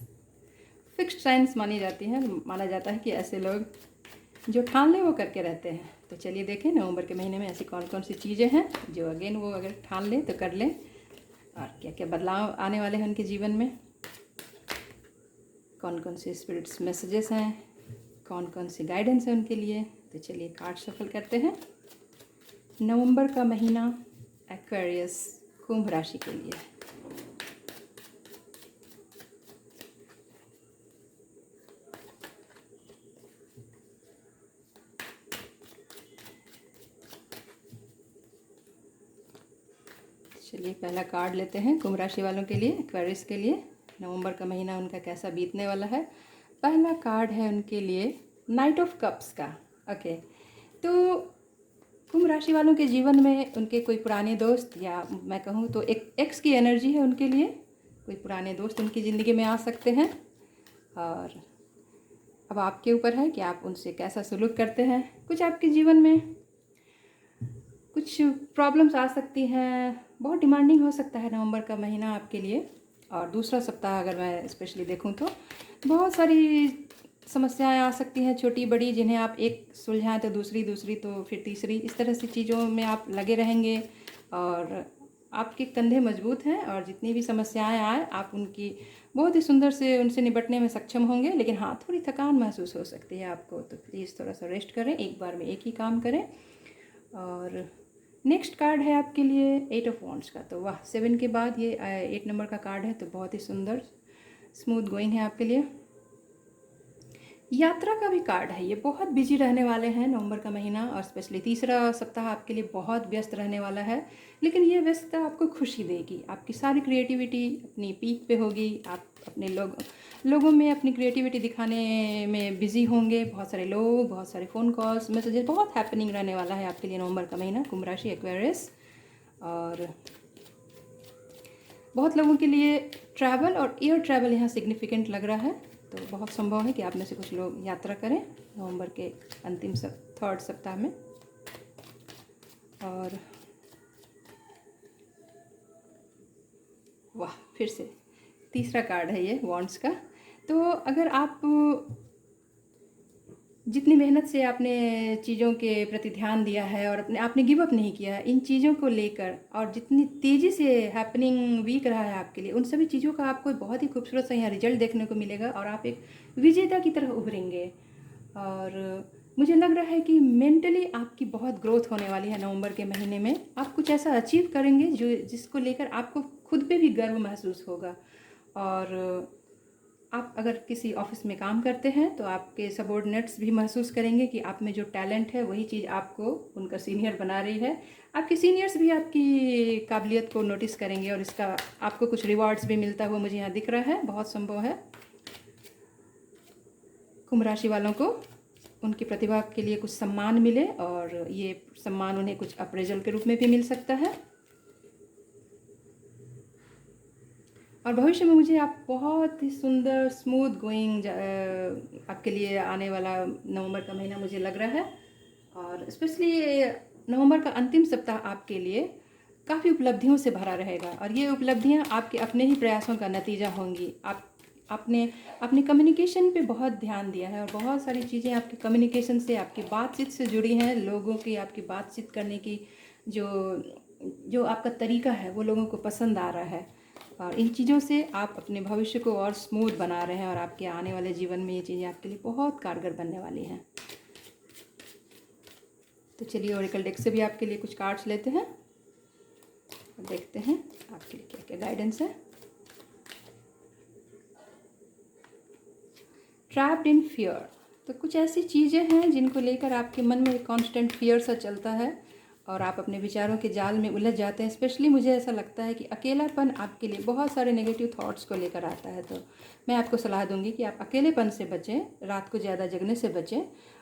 fixed signs मानी जाती है। माना जाता है कि ऐसे लोग जो ठान ले वो करके रहते हैं। तो चलिए देखें नवंबर के महीने में ऐसी कौन कौन सी चीज़ें हैं जो अगेन वो अगर ठान लें तो कर लें, और क्या क्या बदलाव आने वाले हैं उनके जीवन में, कौन कौन से स्पिरिट्स मैसेजेस हैं, कौन कौन सी गाइडेंस है उनके लिए। तो चलिए कार्ड शफल करते हैं। नवंबर का महीना एक्वेरियस कुंभ राशि के लिए। चलिए पहला कार्ड लेते हैं कुंभ राशि वालों के लिए, एक्वेरियस के लिए नवंबर का महीना उनका कैसा बीतने वाला है। पहला कार्ड है उनके लिए नाइट ऑफ कप्स का। ओके, तो कुंभ राशि वालों के जीवन में उनके कोई पुराने दोस्त, या मैं कहूँ तो एक एक्स की एनर्जी है उनके लिए। कोई पुराने दोस्त उनकी ज़िंदगी में आ सकते हैं और अब आपके ऊपर है कि आप उनसे कैसा सलूक करते हैं। कुछ आपके जीवन में कुछ प्रॉब्लम्स आ सकती हैं। बहुत डिमांडिंग हो सकता है नवंबर का महीना आपके लिए। और दूसरा सप्ताह अगर मैं स्पेशली देखूं तो बहुत सारी समस्याएं आ सकती हैं, छोटी बड़ी, जिन्हें आप एक सुलझाएं तो दूसरी, दूसरी तो फिर तीसरी, इस तरह से चीज़ों में आप लगे रहेंगे। और आपके कंधे मजबूत हैं और जितनी भी समस्याएं आए आप उनकी बहुत ही सुंदर से उनसे निपटने में सक्षम होंगे। लेकिन हाँ, थोड़ी थकान महसूस हो सकती है आपको, तो प्लीज़ थोड़ा सा रेस्ट करें, एक बार में एक ही काम करें। और नेक्स्ट कार्ड है आपके लिए 8 ऑफ वॉन्ड्स का। तो वाह, 7 के बाद ये 8 नंबर का कार्ड है, तो बहुत ही सुंदर स्मूथ गोइंग है आपके लिए। यात्रा का भी कार्ड है। ये बहुत बिजी रहने वाले हैं नवंबर का महीना, और स्पेशली तीसरा सप्ताह आपके लिए बहुत व्यस्त रहने वाला है। लेकिन ये व्यस्तता आपको खुशी देगी। आपकी सारी क्रिएटिविटी अपनी पीक पे होगी। आप अपने लोगों में अपनी क्रिएटिविटी दिखाने में बिजी होंगे। बहुत सारे लोग, बहुत सारे फ़ोन कॉल्स, मैसेजेस, बहुत हैपनिंग रहने वाला है आपके लिए नवंबर का महीना कुंभ राशि एक्वेरियस। और बहुत लोगों के लिए ट्रैवल और एयर ट्रैवल यहाँ सिग्निफिकेंट लग रहा है। तो बहुत संभव है कि आप में से कुछ लोग यात्रा करें नवंबर के अंतिम थर्ड सप्ताह में। और वाह, फिर से तीसरा कार्ड है ये वॉन्ड्स का। तो अगर आप जितनी मेहनत से आपने चीज़ों के प्रति ध्यान दिया है और आपने गिव अप नहीं किया है इन चीज़ों को लेकर, और जितनी तेज़ी से हैपनिंग वीक रहा है आपके लिए, उन सभी चीज़ों का आपको बहुत ही खूबसूरत सा यहाँ रिजल्ट देखने को मिलेगा और आप एक विजेता की तरह उभरेंगे। और मुझे लग रहा है कि मेंटली आपकी बहुत ग्रोथ होने वाली है नवंबर के महीने में। आप कुछ ऐसा अचीव करेंगे जिसको लेकर आपको खुद पे भी गर्व महसूस होगा। और आप अगर किसी ऑफिस में काम करते हैं तो आपके सबॉर्डिनेट्स भी महसूस करेंगे कि आप में जो टैलेंट है वही चीज़ आपको उनका सीनियर बना रही है। आपके सीनियर्स भी आपकी काबिलियत को नोटिस करेंगे और इसका आपको कुछ रिवॉर्ड्स भी मिलता हुआ मुझे यहाँ दिख रहा है। बहुत संभव है कुंभ राशि वालों को उनकी प्रतिभा के लिए कुछ सम्मान मिले, और ये सम्मान उन्हें कुछ अप्रेजल के रूप में भी मिल सकता है। और भविष्य में मुझे आप बहुत ही सुंदर स्मूथ गोइंग आपके लिए आने वाला नवंबर का महीना मुझे लग रहा है। और स्पेशली नवंबर का अंतिम सप्ताह आपके लिए काफ़ी उपलब्धियों से भरा रहेगा, और ये उपलब्धियां आपके अपने ही प्रयासों का नतीजा होंगी। आप आपने अपने कम्युनिकेशन पे बहुत ध्यान दिया है और बहुत सारी चीज़ें आपके कम्युनिकेशन से, आपकी बातचीत से जुड़ी हैं। लोगों की आपकी बातचीत करने की जो जो आपका तरीका है वो लोगों को पसंद आ रहा है, और इन चीज़ों से आप अपने भविष्य को और स्मूथ बना रहे हैं और आपके आने वाले जीवन में ये चीज़ें आपके लिए बहुत कारगर बनने वाली हैं। तो चलिए ओरेकल डेक से भी आपके लिए कुछ कार्ड्स लेते हैं और देखते हैं आपके लिए क्या क्या गाइडेंस है। ट्रैप्ड इन फियर, तो कुछ ऐसी चीज़ें हैं जिनको लेकर आपके मन में एक कांस्टेंट फियर सा चलता है और आप अपने विचारों के जाल में उलझ जाते हैं। स्पेशली मुझे ऐसा लगता है कि अकेलापन आपके लिए बहुत सारे नेगेटिव थॉट्स को लेकर आता है। तो मैं आपको सलाह दूंगी कि आप अकेलेपन से बचें, रात को ज़्यादा जगने से बचें,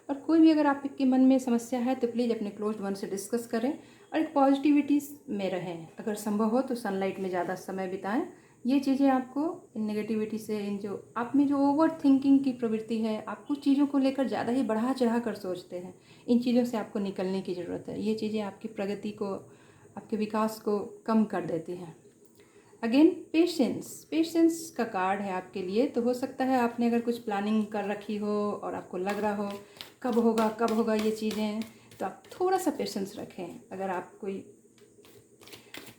और कोई भी अगर आपके मन में समस्या है तो प्लीज़ अपने क्लोज्ड वन से डिस्कस करें और एक पॉजिटिविटी में रहें। अगर संभव हो तो सनलाइट में ज़्यादा समय बिताएं। ये चीज़ें आपको इन नेगेटिविटी से, इन जो आप में जो ओवर थिंकिंग की प्रवृत्ति है, आप कुछ चीज़ों को लेकर ज़्यादा ही बढ़ा चढ़ा कर सोचते हैं, इन चीज़ों से आपको निकलने की ज़रूरत है। ये चीज़ें आपकी प्रगति को, आपके विकास को कम कर देती हैं। अगेन पेशेंस, पेशेंस का कार्ड है आपके लिए। तो हो सकता है आपने अगर कुछ प्लानिंग कर रखी हो और आपको लग रहा हो कब होगा ये चीज़ें, तो आप थोड़ा सा पेशेंस रखें। अगर आप कोई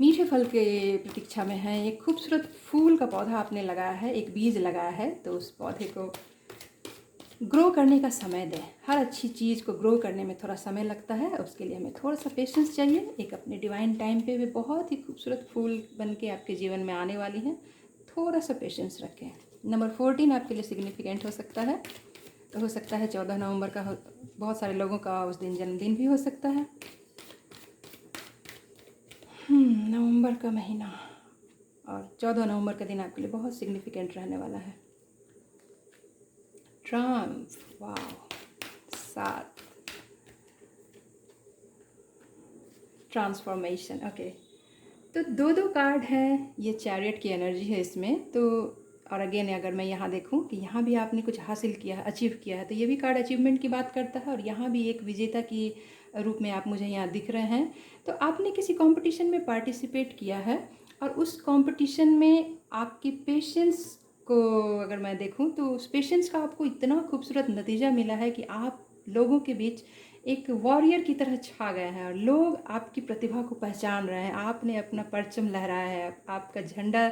मीठे फल के प्रतीक्षा में हैं, एक खूबसूरत फूल का पौधा आपने लगाया है, एक बीज लगाया है, तो उस पौधे को ग्रो करने का समय दें। हर अच्छी चीज़ को ग्रो करने में थोड़ा समय लगता है, उसके लिए हमें थोड़ा सा पेशेंस चाहिए। एक अपने डिवाइन टाइम पे भी बहुत ही खूबसूरत फूल बन के आपके जीवन में आने वाली हैं, थोड़ा सा पेशेंस रखें। नंबर 14 आपके लिए सिग्निफिकेंट हो सकता है। तो हो सकता है 14 नवंबर का बहुत सारे लोगों का उस दिन जन्मदिन भी हो सकता है। नवंबर का महीना और 14 नवंबर का दिन आपके लिए बहुत सिग्निफिकेंट रहने वाला है। ट्राम्फ, वाह, 7, ट्रांसफॉर्मेशन। ओके, तो दो कार्ड है, ये चैरियट की एनर्जी है इसमें। तो और अगेन अगर मैं यहाँ देखूँ कि यहाँ भी आपने कुछ हासिल किया है, अचीव किया है, तो ये भी कार्ड अचीवमेंट की बात करता है। और यहाँ भी एक विजेता की रूप में आप मुझे यहाँ दिख रहे हैं। तो आपने किसी कंपटीशन में पार्टिसिपेट किया है और उस कंपटीशन में आपकी पेशेंस को अगर मैं देखूँ तो उस पेशेंस का आपको इतना खूबसूरत नतीजा मिला है कि आप लोगों के बीच एक वॉरियर की तरह छा गए हैं और लोग आपकी प्रतिभा को पहचान रहे हैं। आपने अपना परचम लहराया है, आपका झंडा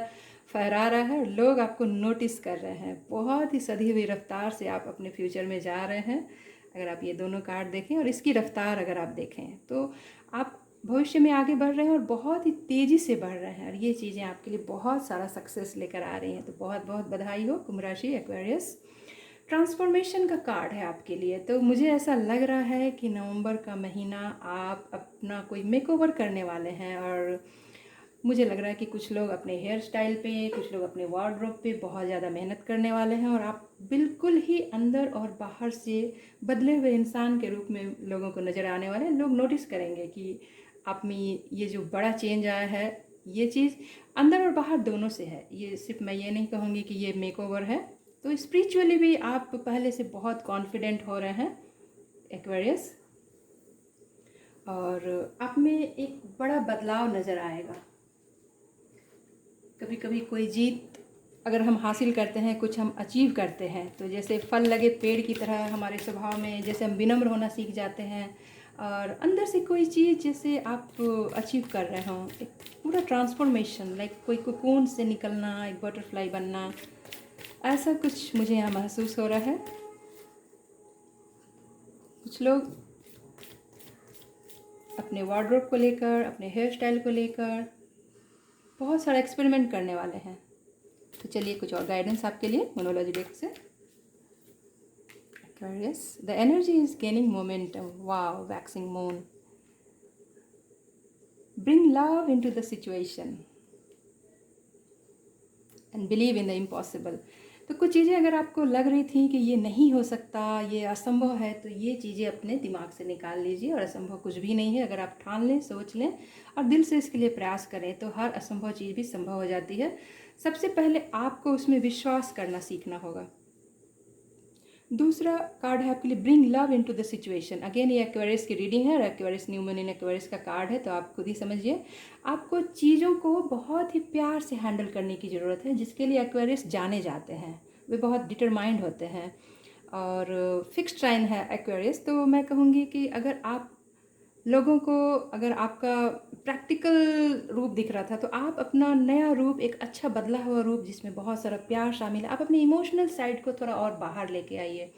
फहरा रहा है और लोग आपको नोटिस कर रहे हैं। बहुत ही सधी हुई रफ्तार से आप अपने फ्यूचर में जा रहे हैं। अगर आप ये दोनों कार्ड देखें और इसकी रफ्तार अगर आप देखें तो आप भविष्य में आगे बढ़ रहे हैं और बहुत ही तेज़ी से बढ़ रहे हैं और ये चीज़ें आपके लिए बहुत सारा सक्सेस लेकर आ रही हैं। तो बहुत बहुत बधाई हो कुंभ राशि, एक्वेरियस। ट्रांसफॉर्मेशन का कार्ड है आपके लिए। तो मुझे ऐसा लग रहा है कि नवंबर का महीना आप अपना कोई मेकओवर करने वाले हैं और मुझे लग रहा है कि कुछ लोग अपने हेयर स्टाइल पे, कुछ लोग अपने वार्डरोब पे बहुत ज़्यादा मेहनत करने वाले हैं और आप बिल्कुल ही अंदर और बाहर से बदले हुए इंसान के रूप में लोगों को नज़र आने वाले हैं। लोग नोटिस करेंगे कि आप में ये जो बड़ा चेंज आया है, ये चीज़ अंदर और बाहर दोनों से है। ये सिर्फ मैं ये नहीं कहूँगी कि ये मेकओवर है। तो स्पिरिचुअली भी आप पहले से बहुत कॉन्फिडेंट हो रहे हैं एक्वेरियस, और आप में एक बड़ा बदलाव नज़र आएगा। कभी कभी कोई जीत अगर हम हासिल करते हैं, कुछ हम अचीव करते हैं, तो जैसे फल लगे पेड़ की तरह हमारे स्वभाव में जैसे हम विनम्र होना सीख जाते हैं और अंदर से कोई चीज़ जैसे आप अचीव कर रहे हों, एक पूरा ट्रांसफॉर्मेशन, लाइक कोई कोकून से निकलना, एक बटरफ्लाई बनना, ऐसा कुछ मुझे यहाँ महसूस हो रहा है। कुछ लोग अपने वार्डरोब को लेकर, अपने हेयर स्टाइल को लेकर बहुत सारा एक्सपेरिमेंट करने वाले हैं। तो चलिए कुछ और गाइडेंस आपके लिए मोनोलॉजी डेक से। Aquarius, the energy is gaining momentum. Wow, waxing moon. Bring love into the situation and believe in the impossible. तो कुछ चीज़ें अगर आपको लग रही थी कि ये नहीं हो सकता, ये असंभव है, तो ये चीज़ें अपने दिमाग से निकाल लीजिए और असंभव कुछ भी नहीं है। अगर आप ठान लें, सोच लें और दिल से इसके लिए प्रयास करें तो हर असंभव चीज़ भी संभव हो जाती है। सबसे पहले आपको उसमें विश्वास करना सीखना होगा। दूसरा कार्ड है आपके लिए bring love into the situation. Again ये एक्वेरियस की रीडिंग है और Aquarius new moon in Aquarius का कार्ड है, तो आप खुद ही समझिए। आपको चीज़ों को बहुत ही प्यार से हैंडल करने की ज़रूरत है, जिसके लिए एक्वेरियस जाने जाते हैं। वे बहुत डिटरमाइंड होते हैं और फिक्स्ड साइन है एक्वेरियस। तो मैं कहूँगी कि अगर आप लोगों को, अगर आपका प्रैक्टिकल रूप दिख रहा था, तो आप अपना नया रूप, एक अच्छा बदला हुआ रूप जिसमें बहुत सारा प्यार शामिल है, आप अपनी इमोशनल साइड को थोड़ा और बाहर लेके आइए।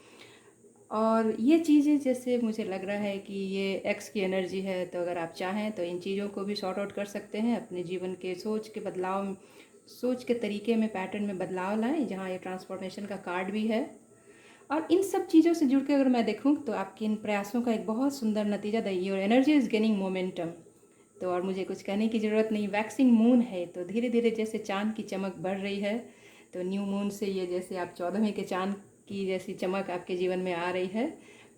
और ये चीज़ें, जैसे मुझे लग रहा है कि ये एक्स की एनर्जी है, तो अगर आप चाहें तो इन चीज़ों को भी सॉर्ट आउट कर सकते हैं। अपने जीवन के सोच के बदलाव, सोच के तरीके में, पैटर्न में बदलाव लाएं, जहाँ ये ट्रांसफॉर्मेशन का कार्ड भी है। और इन सब चीज़ों से जुड़ के अगर मैं देखूं, तो आपके इन प्रयासों का एक बहुत सुंदर नतीजा the your energy is gaining momentum. तो और मुझे कुछ कहने की ज़रूरत नहीं, वैक्सिंग मून है, तो धीरे धीरे जैसे चांद की चमक बढ़ रही है, तो न्यू मून से ये जैसे आप 14वें के चांद की जैसी चमक आपके जीवन में आ रही है,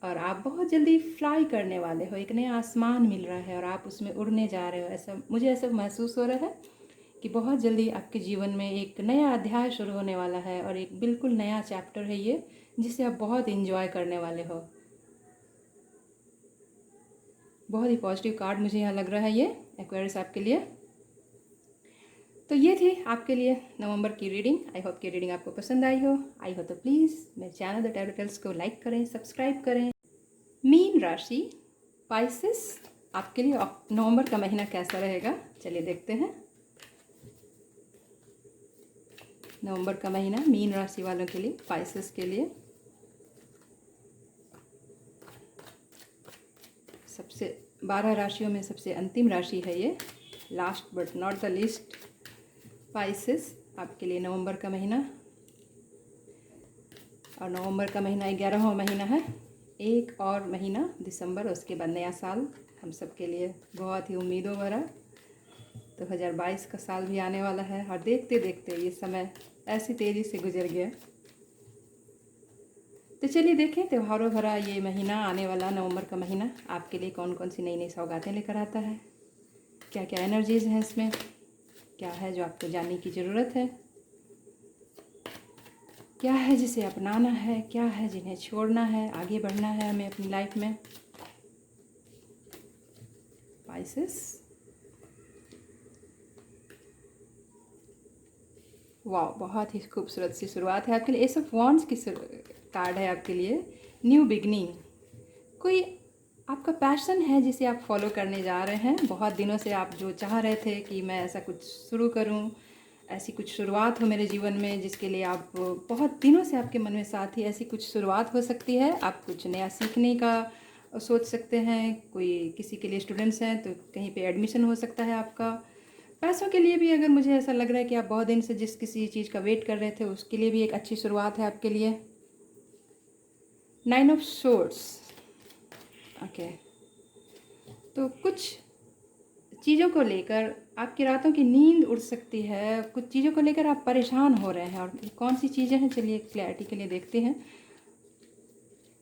और आप बहुत जल्दी फ्लाई करने वाले हो। एक नया आसमान मिल रहा है और आप उसमें उड़ने जा रहे हो, ऐसा मुझे ऐसा महसूस हो रहा है कि बहुत जल्दी आपके जीवन में एक नया अध्याय शुरू होने वाला है, और एक बिल्कुल नया चैप्टर है ये, जिसे आप बहुत इंजॉय करने वाले हो। बहुत ही पॉजिटिव कार्ड मुझे यहाँ लग रहा है ये एक्वेरियस आपके लिए। तो ये थी आपके लिए नवंबर की रीडिंग। आई होप कि रीडिंग आपको पसंद आई हो। आई हो तो प्लीज़ मेरे चैनल द टैरो टेल्स को लाइक करें, सब्सक्राइब करें। मीन राशि पाइसेस, आपके लिए नवंबर का महीना कैसा रहेगा, चलिए देखते हैं। नवंबर का महीना मीन राशि वालों के लिए, पाइसेस के लिए सबसे 12 राशियों में सबसे अंतिम राशि है ये, last but not the least. Pisces आपके लिए नवंबर का महीना, और नवंबर का महीना 11वां महीना है। एक और महीना दिसंबर, उसके बाद नया साल हम सब के लिए बहुत ही उम्मीदों भरा 2022 का साल भी आने वाला है। और देखते देखते ये समय ऐसी तेज़ी से गुजर गया। तो चलिए देखें त्योहारों भरा ये महीना, आने वाला नवंबर का महीना आपके लिए कौन कौन सी नई नई सौगातें लेकर आता है, क्या क्या एनर्जीज़ हैं इसमें, क्या है जो आपको जानने की ज़रूरत है, क्या है जिसे अपनाना है, क्या है जिन्हें छोड़ना है, आगे बढ़ना है हमें अपनी लाइफ में। पाइसेस, वाह, बहुत ही खूबसूरत सी शुरुआत है आपके लिए। एस ऑफ वॉन्ड्स की कार्ड है आपके लिए, न्यू बिगनिंग। कोई आपका पैशन है जिसे आप फॉलो करने जा रहे हैं। बहुत दिनों से आप जो चाह रहे थे कि मैं ऐसा कुछ शुरू करूं, ऐसी कुछ शुरुआत हो मेरे जीवन में, जिसके लिए आप बहुत दिनों से आपके मन में साथ ही ऐसी कुछ शुरुआत हो सकती है। आप कुछ नया सीखने का सोच सकते हैं, कोई किसी के लिए स्टूडेंट्स हैं तो कहीं पे एडमिशन हो सकता है आपका। पैसों के लिए भी अगर मुझे ऐसा लग रहा है कि आप बहुत दिन से जिस किसी चीज़ का वेट कर रहे थे, उसके लिए भी एक अच्छी शुरुआत है आपके लिए। 9 ऑफ सोर्ड्स, ओके। तो कुछ चीज़ों को लेकर आपकी रातों की नींद उड़ सकती है, कुछ चीज़ों को लेकर आप परेशान हो रहे हैं, और कौन सी चीज़ें हैं चलिए क्लैरिटी के लिए देखते हैं।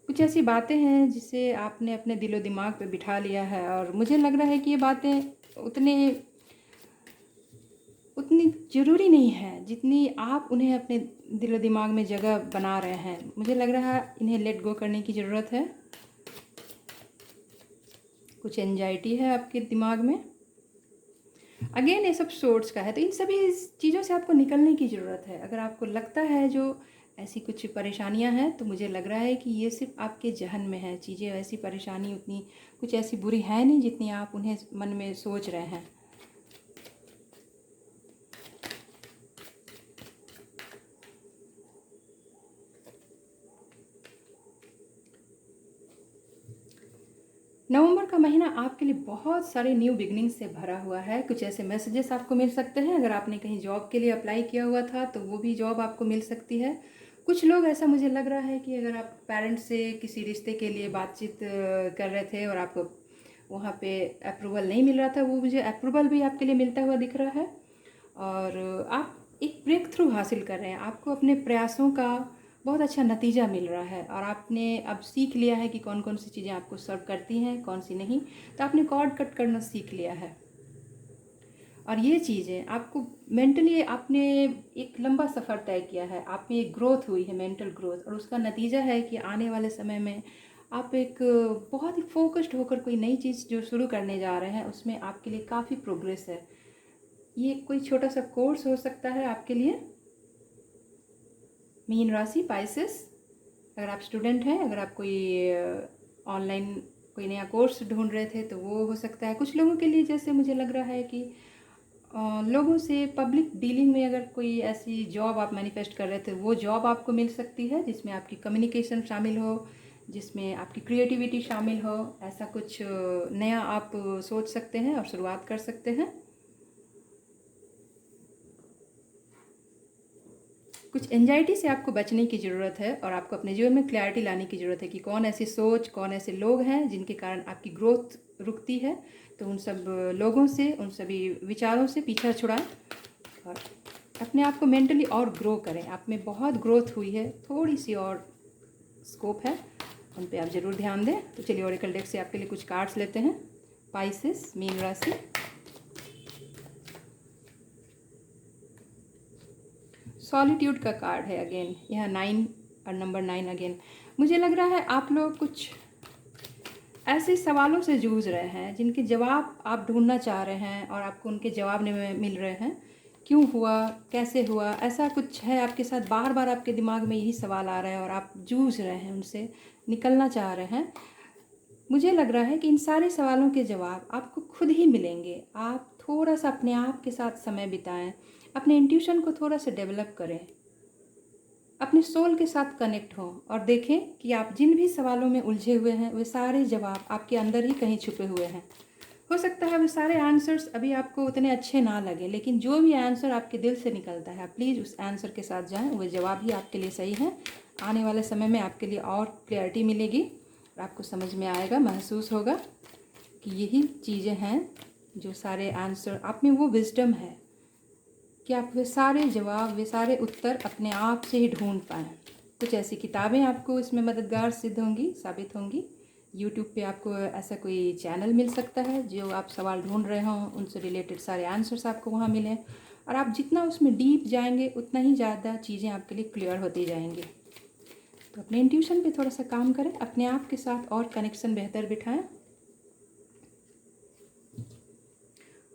कुछ ऐसी बातें हैं जिसे आपने अपने दिलो दिमाग पे बिठा लिया है, और मुझे लग रहा है कि ये बातें उतनी ज़रूरी नहीं है जितनी आप उन्हें अपने दिलो दिमाग में जगह बना रहे हैं। मुझे लग रहा है इन्हें लेट गो करने की ज़रूरत है। कुछ एंजाइटी है आपके दिमाग में, अगेन ये सब सोर्स का है, तो इन सभी चीज़ों से आपको निकलने की ज़रूरत है। अगर आपको लगता है जो ऐसी कुछ परेशानियां हैं, तो मुझे लग रहा है कि ये सिर्फ आपके जहन में है। चीज़ें ऐसी परेशानी उतनी कुछ ऐसी बुरी है नहीं जितनी आप उन्हें मन में सोच रहे हैं। नवंबर का महीना आपके लिए बहुत सारे न्यू बिगनिंग से भरा हुआ है। कुछ ऐसे मैसेजेस आपको मिल सकते हैं, अगर आपने कहीं जॉब के लिए अप्लाई किया हुआ था तो वो भी जॉब आपको मिल सकती है। कुछ लोग, ऐसा मुझे लग रहा है कि अगर आप पेरेंट्स से किसी रिश्ते के लिए बातचीत कर रहे थे और आपको वहाँ पे अप्रूवल नहीं मिल रहा था, वो मुझे अप्रूवल भी आपके लिए मिलता हुआ दिख रहा है, और आप एक ब्रेक थ्रू हासिल कर रहे हैं। आपको अपने प्रयासों का बहुत अच्छा नतीजा मिल रहा है, और आपने अब सीख लिया है कि कौन कौन सी चीज़ें आपको सर्व करती हैं, कौन सी नहीं। तो आपने कॉर्ड कट करना सीख लिया है। और ये चीज़ें आपको मेंटली, आपने एक लंबा सफ़र तय किया है, आप में एक ग्रोथ हुई है, मेंटल ग्रोथ, और उसका नतीजा है कि आने वाले समय में आप एक बहुत ही फोकस्ड होकर कोई नई चीज़ जो शुरू करने जा रहे हैं उसमें आपके लिए काफ़ी प्रोग्रेस है। ये कोई छोटा सा कोर्स हो सकता है आपके लिए। मीन राशि पाइसेस, अगर आप स्टूडेंट हैं, अगर आप कोई ऑनलाइन कोई नया कोर्स ढूंढ रहे थे तो वो हो सकता है। कुछ लोगों के लिए जैसे मुझे लग रहा है कि लोगों से पब्लिक डीलिंग में अगर कोई ऐसी जॉब आप मैनिफेस्ट कर रहे थे, वो जॉब आपको मिल सकती है जिसमें आपकी कम्युनिकेशन शामिल हो, जिसमें आपकी क्रिएटिविटी शामिल हो। ऐसा कुछ नया आप सोच सकते हैं और शुरुआत कर सकते हैं। कुछ एंजाइटी से आपको बचने की ज़रूरत है और आपको अपने जीवन में क्लैरिटी लाने की ज़रूरत है कि कौन ऐसी सोच, कौन ऐसे लोग हैं जिनके कारण आपकी ग्रोथ रुकती है। तो उन सब लोगों से, उन सभी विचारों से पीछा छुड़ाएं और अपने आप को मेंटली और ग्रो करें। आप में बहुत ग्रोथ हुई है, थोड़ी सी और स्कोप है, उन पे आप ज़रूर ध्यान दें। तो चलिए ओरेकल डेक से आपके लिए कुछ कार्ड्स लेते हैं। पाइसेस, मीन राशि, सॉलिट्यूड का कार्ड है अगेन, यहाँ 9 और नंबर 9 अगेन। मुझे लग रहा है आप लोग कुछ ऐसे सवालों से जूझ रहे हैं जिनके जवाब आप ढूंढना चाह रहे हैं और आपको उनके जवाब नहीं मिल रहे हैं। क्यों हुआ, कैसे हुआ, ऐसा कुछ है आपके साथ। बार बार आपके दिमाग में यही सवाल आ रहा है और आप जूझ रहे हैं, उनसे निकलना चाह रहे हैं। मुझे लग रहा है कि इन सारे सवालों के जवाब आपको खुद ही मिलेंगे। आप थोड़ा सा अपने आप के साथ समय बिताएं, अपने इंट्यूशन को थोड़ा सा डेवलप करें, अपने सोल के साथ कनेक्ट हों और देखें कि आप जिन भी सवालों में उलझे हुए हैं वे सारे जवाब आपके अंदर ही कहीं छुपे हुए हैं। हो सकता है वे सारे आंसर्स अभी आपको उतने अच्छे ना लगे, लेकिन जो भी आंसर आपके दिल से निकलता है प्लीज़ उस आंसर के साथ जाएं। वो जवाब ही आपके लिए सही है। आने वाले समय में आपके लिए और क्लैरिटी मिलेगी और आपको समझ में आएगा, महसूस होगा कि यही चीज़ें हैं जो सारे आंसर आप में, वो विजडम है कि आप वे सारे जवाब, वे सारे उत्तर अपने आप से ही ढूंढ पाएँ। कुछ ऐसी किताबें आपको इसमें मददगार सिद्ध होंगी, साबित होंगी। यूट्यूब पे आपको ऐसा कोई चैनल मिल सकता है जो आप सवाल ढूंढ रहे हों, उनसे रिलेटेड सारे आंसर्स आपको वहाँ मिलें और आप जितना उसमें डीप जाएंगे उतना ही ज़्यादा चीज़ें आपके लिए क्लियर होती जाएंगी। तो अपने इंट्यूशन पे थोड़ा सा काम करें, अपने आप के साथ और कनेक्शन बेहतर बिठाएं।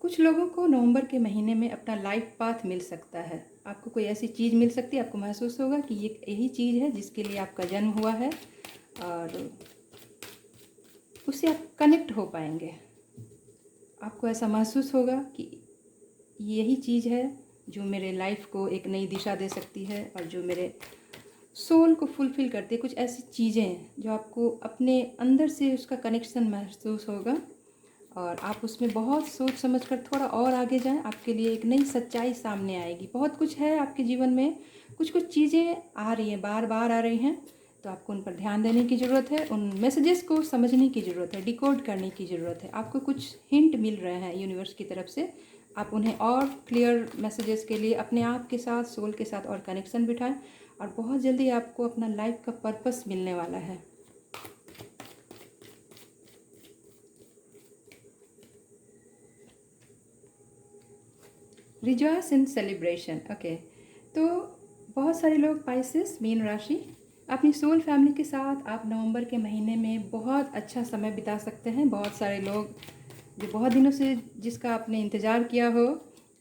कुछ लोगों को नवंबर के महीने में अपना लाइफ पाथ मिल सकता है। आपको कोई ऐसी चीज़ मिल सकती है, आपको महसूस होगा कि ये यही चीज़ है जिसके लिए आपका जन्म हुआ है और उससे आप कनेक्ट हो पाएंगे। आपको ऐसा महसूस होगा कि यही चीज़ है जो मेरे लाइफ को एक नई दिशा दे सकती है और जो मेरे सोल को फुलफ़िल करती है। कुछ ऐसी चीज़ें जो आपको अपने अंदर से उसका कनेक्शन महसूस होगा और आप उसमें बहुत सोच समझ कर थोड़ा और आगे जाएं। आपके लिए एक नई सच्चाई सामने आएगी। बहुत कुछ है आपके जीवन में, कुछ कुछ चीज़ें आ रही हैं, बार बार आ रही हैं, तो आपको उन पर ध्यान देने की ज़रूरत है। उन मैसेजेस को समझने की ज़रूरत है, डिकोड करने की ज़रूरत है। आपको कुछ हिंट मिल रहे हैं यूनिवर्स की तरफ से, आप उन्हें और क्लियर मैसेजेस के लिए अपने आप के साथ, सोल के साथ और कनेक्शन बिठाएं और बहुत जल्दी आपको अपना लाइफ का पर्पस मिलने वाला है। रिजॉयस इन सेलिब्रेशन, ओके। तो बहुत सारे लोग पाइसेस, मीन राशि, अपनी सोल फैमिली के साथ आप नवंबर के महीने में बहुत अच्छा समय बिता सकते हैं। बहुत सारे लोग जो बहुत दिनों से जिसका आपने इंतज़ार किया हो,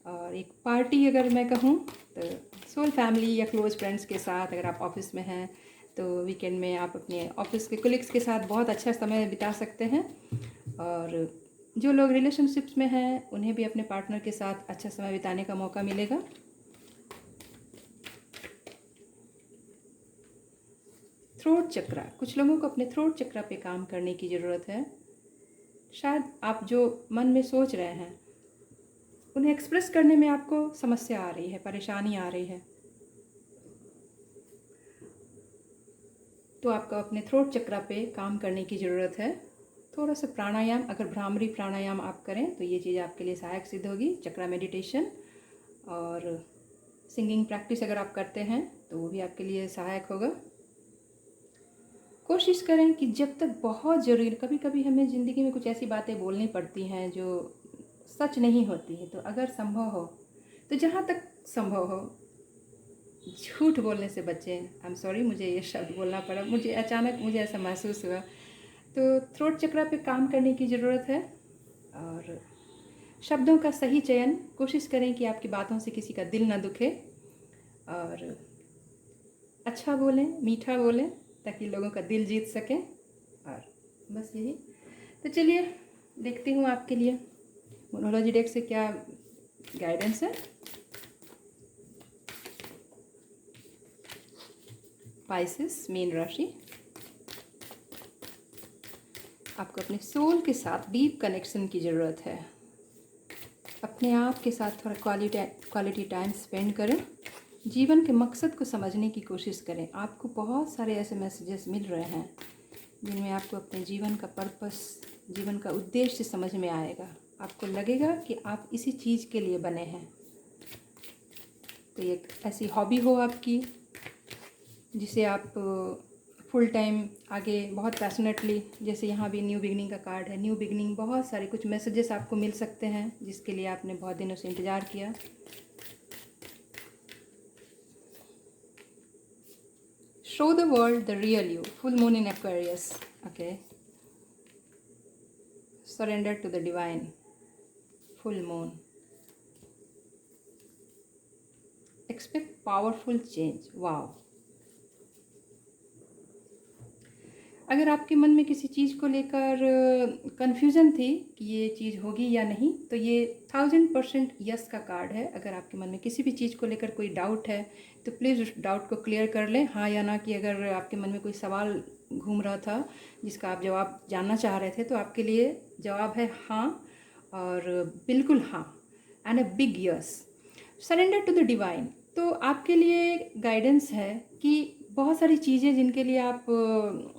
और एक पार्टी अगर मैं कहूँ तो सोल फैमिली या क्लोज फ्रेंड्स के साथ, अगर आप ऑफिस में हैं तो वीकेंड में आप अपने ऑफिस के कोलिग्स के साथ बहुत अच्छा समय बिता सकते हैं। और जो लोग रिलेशनशिप्स में हैं उन्हें भी अपने पार्टनर के साथ अच्छा समय बिताने का मौका मिलेगा। थ्रोट चक्रा, कुछ लोगों को अपने थ्रोट चक्रा पे काम करने की ज़रूरत है। शायद आप जो मन में सोच रहे हैं उन्हें एक्सप्रेस करने में आपको समस्या आ रही है, परेशानी आ रही है, तो आपको अपने थ्रोट चक्रा पे काम करने की ज़रूरत है। थोड़ा सा प्राणायाम, अगर भ्रामरी प्राणायाम आप करें तो ये चीज़ आपके लिए सहायक सिद्ध होगी। चक्रा मेडिटेशन और सिंगिंग प्रैक्टिस अगर आप करते हैं तो वो भी आपके लिए सहायक होगा। कोशिश करें कि जब तक बहुत ज़रूरी, कभी कभी हमें ज़िंदगी में कुछ ऐसी बातें बोलनी पड़ती हैं जो सच नहीं होती है। तो अगर संभव हो तो जहाँ तक संभव हो झूठ बोलने से बचें। आई एम सॉरी, मुझे ये शब्द बोलना पड़ा, मुझे अचानक मुझे ऐसा महसूस हुआ। तो थ्रोट चक्र पे काम करने की ज़रूरत है और शब्दों का सही चयन, कोशिश करें कि आपकी बातों से किसी का दिल ना दुखे और अच्छा बोलें, मीठा बोलें ताकि लोगों का दिल जीत सकें। और बस यही। तो चलिए देखती हूँ आपके लिए मोनोलॉजी डेक से क्या गाइडेंस है। पाइसेस मीन राशि, आपको अपने सोल के साथ डीप कनेक्शन की ज़रूरत है। अपने आप के साथ थोड़ा क्वालिटी टाइम स्पेंड करें। जीवन के मकसद को समझने की कोशिश करें। आपको बहुत सारे ऐसे मैसेजेस मिल रहे हैं जिनमें आपको अपने जीवन का पर्पस, जीवन का उद्देश्य समझ में आएगा। आपको लगेगा कि आप इसी चीज़ के लिए बने हैं। तो एक ऐसी हॉबी हो आपकी जिसे आप फुल टाइम आगे बहुत पैशनेटली, जैसे यहाँ भी न्यू बिगनिंग का कार्ड है। न्यू बिगनिंग, बहुत सारे कुछ मैसेजेस आपको मिल सकते हैं जिसके लिए आपने बहुत दिनों से इंतज़ार किया। Show the world the real you, full moon in Aquarius. Okay, surrender to the divine, full moon. Expect powerful change. Wow. अगर आपके मन में किसी चीज़ को लेकर कन्फ्यूज़न थी कि ये चीज़ होगी या नहीं, तो ये 1000% यस का कार्ड है। अगर आपके मन में किसी भी चीज़ को लेकर कोई डाउट है तो प्लीज़ उस डाउट को क्लियर कर लें, हाँ या ना। कि अगर आपके मन में कोई सवाल घूम रहा था जिसका आप जवाब जानना चाह रहे थे, तो आपके लिए जवाब है हाँ, और बिल्कुल हाँ, and a big yes. Surrender to the divine, तो आपके लिए गाइडेंस है कि बहुत सारी चीज़ें जिनके लिए आप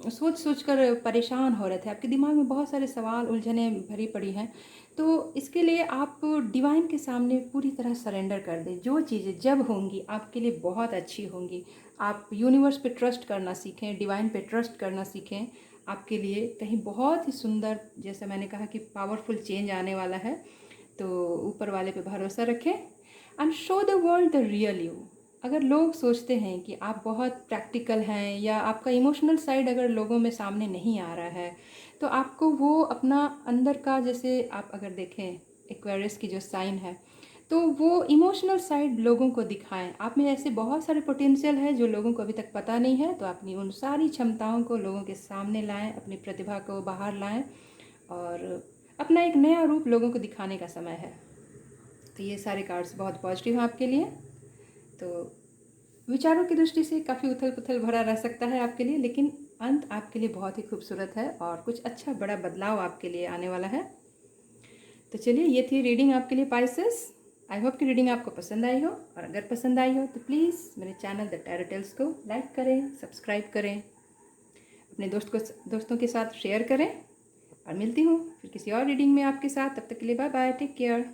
सोच सोच कर परेशान हो रहे थे, आपके दिमाग में बहुत सारे सवाल, उलझने भरी पड़ी हैं, तो इसके लिए आप डिवाइन के सामने पूरी तरह सरेंडर कर दें। जो चीज़ें जब होंगी आपके लिए बहुत अच्छी होंगी। आप यूनिवर्स पे ट्रस्ट करना सीखें, डिवाइन पे ट्रस्ट करना सीखें। आपके लिए कहीं बहुत ही सुंदर, जैसे मैंने कहा कि पावरफुल चेंज आने वाला है। तो ऊपर वाले पे भरोसा रखें and show the world the real you. अगर लोग सोचते हैं कि आप बहुत प्रैक्टिकल हैं या आपका इमोशनल साइड अगर लोगों में सामने नहीं आ रहा है, तो आपको वो अपना अंदर का, जैसे आप अगर देखें एक्वेरियस की जो साइन है, तो वो इमोशनल साइड लोगों को दिखाएं। आप में ऐसे बहुत सारे पोटेंशियल है जो लोगों को अभी तक पता नहीं है, तो अपनी उन सारी क्षमताओं को लोगों के सामने लाएं, अपनी प्रतिभा को बाहर लाएं और अपना एक नया रूप लोगों को दिखाने का समय है। तो ये सारे कार्ड्स बहुत पॉजिटिव हैं आपके लिए। तो विचारों की दृष्टि से काफ़ी उथल पुथल भरा रह सकता है आपके लिए, लेकिन अंत आपके लिए बहुत ही खूबसूरत है और कुछ अच्छा बड़ा बदलाव आपके लिए आने वाला है। तो चलिए, ये थी रीडिंग आपके लिए पाइसेस। आई होप कि रीडिंग आपको पसंद आई हो, और अगर पसंद आई हो तो प्लीज़ मेरे चैनल द टैरो टेल्स को लाइक करें, सब्सक्राइब करें, अपने दोस्तों के साथ शेयर करें, और मिलती हूँ फिर किसी और रीडिंग में आपके साथ। तब तक के लिए बाय बाय, टेक केयर।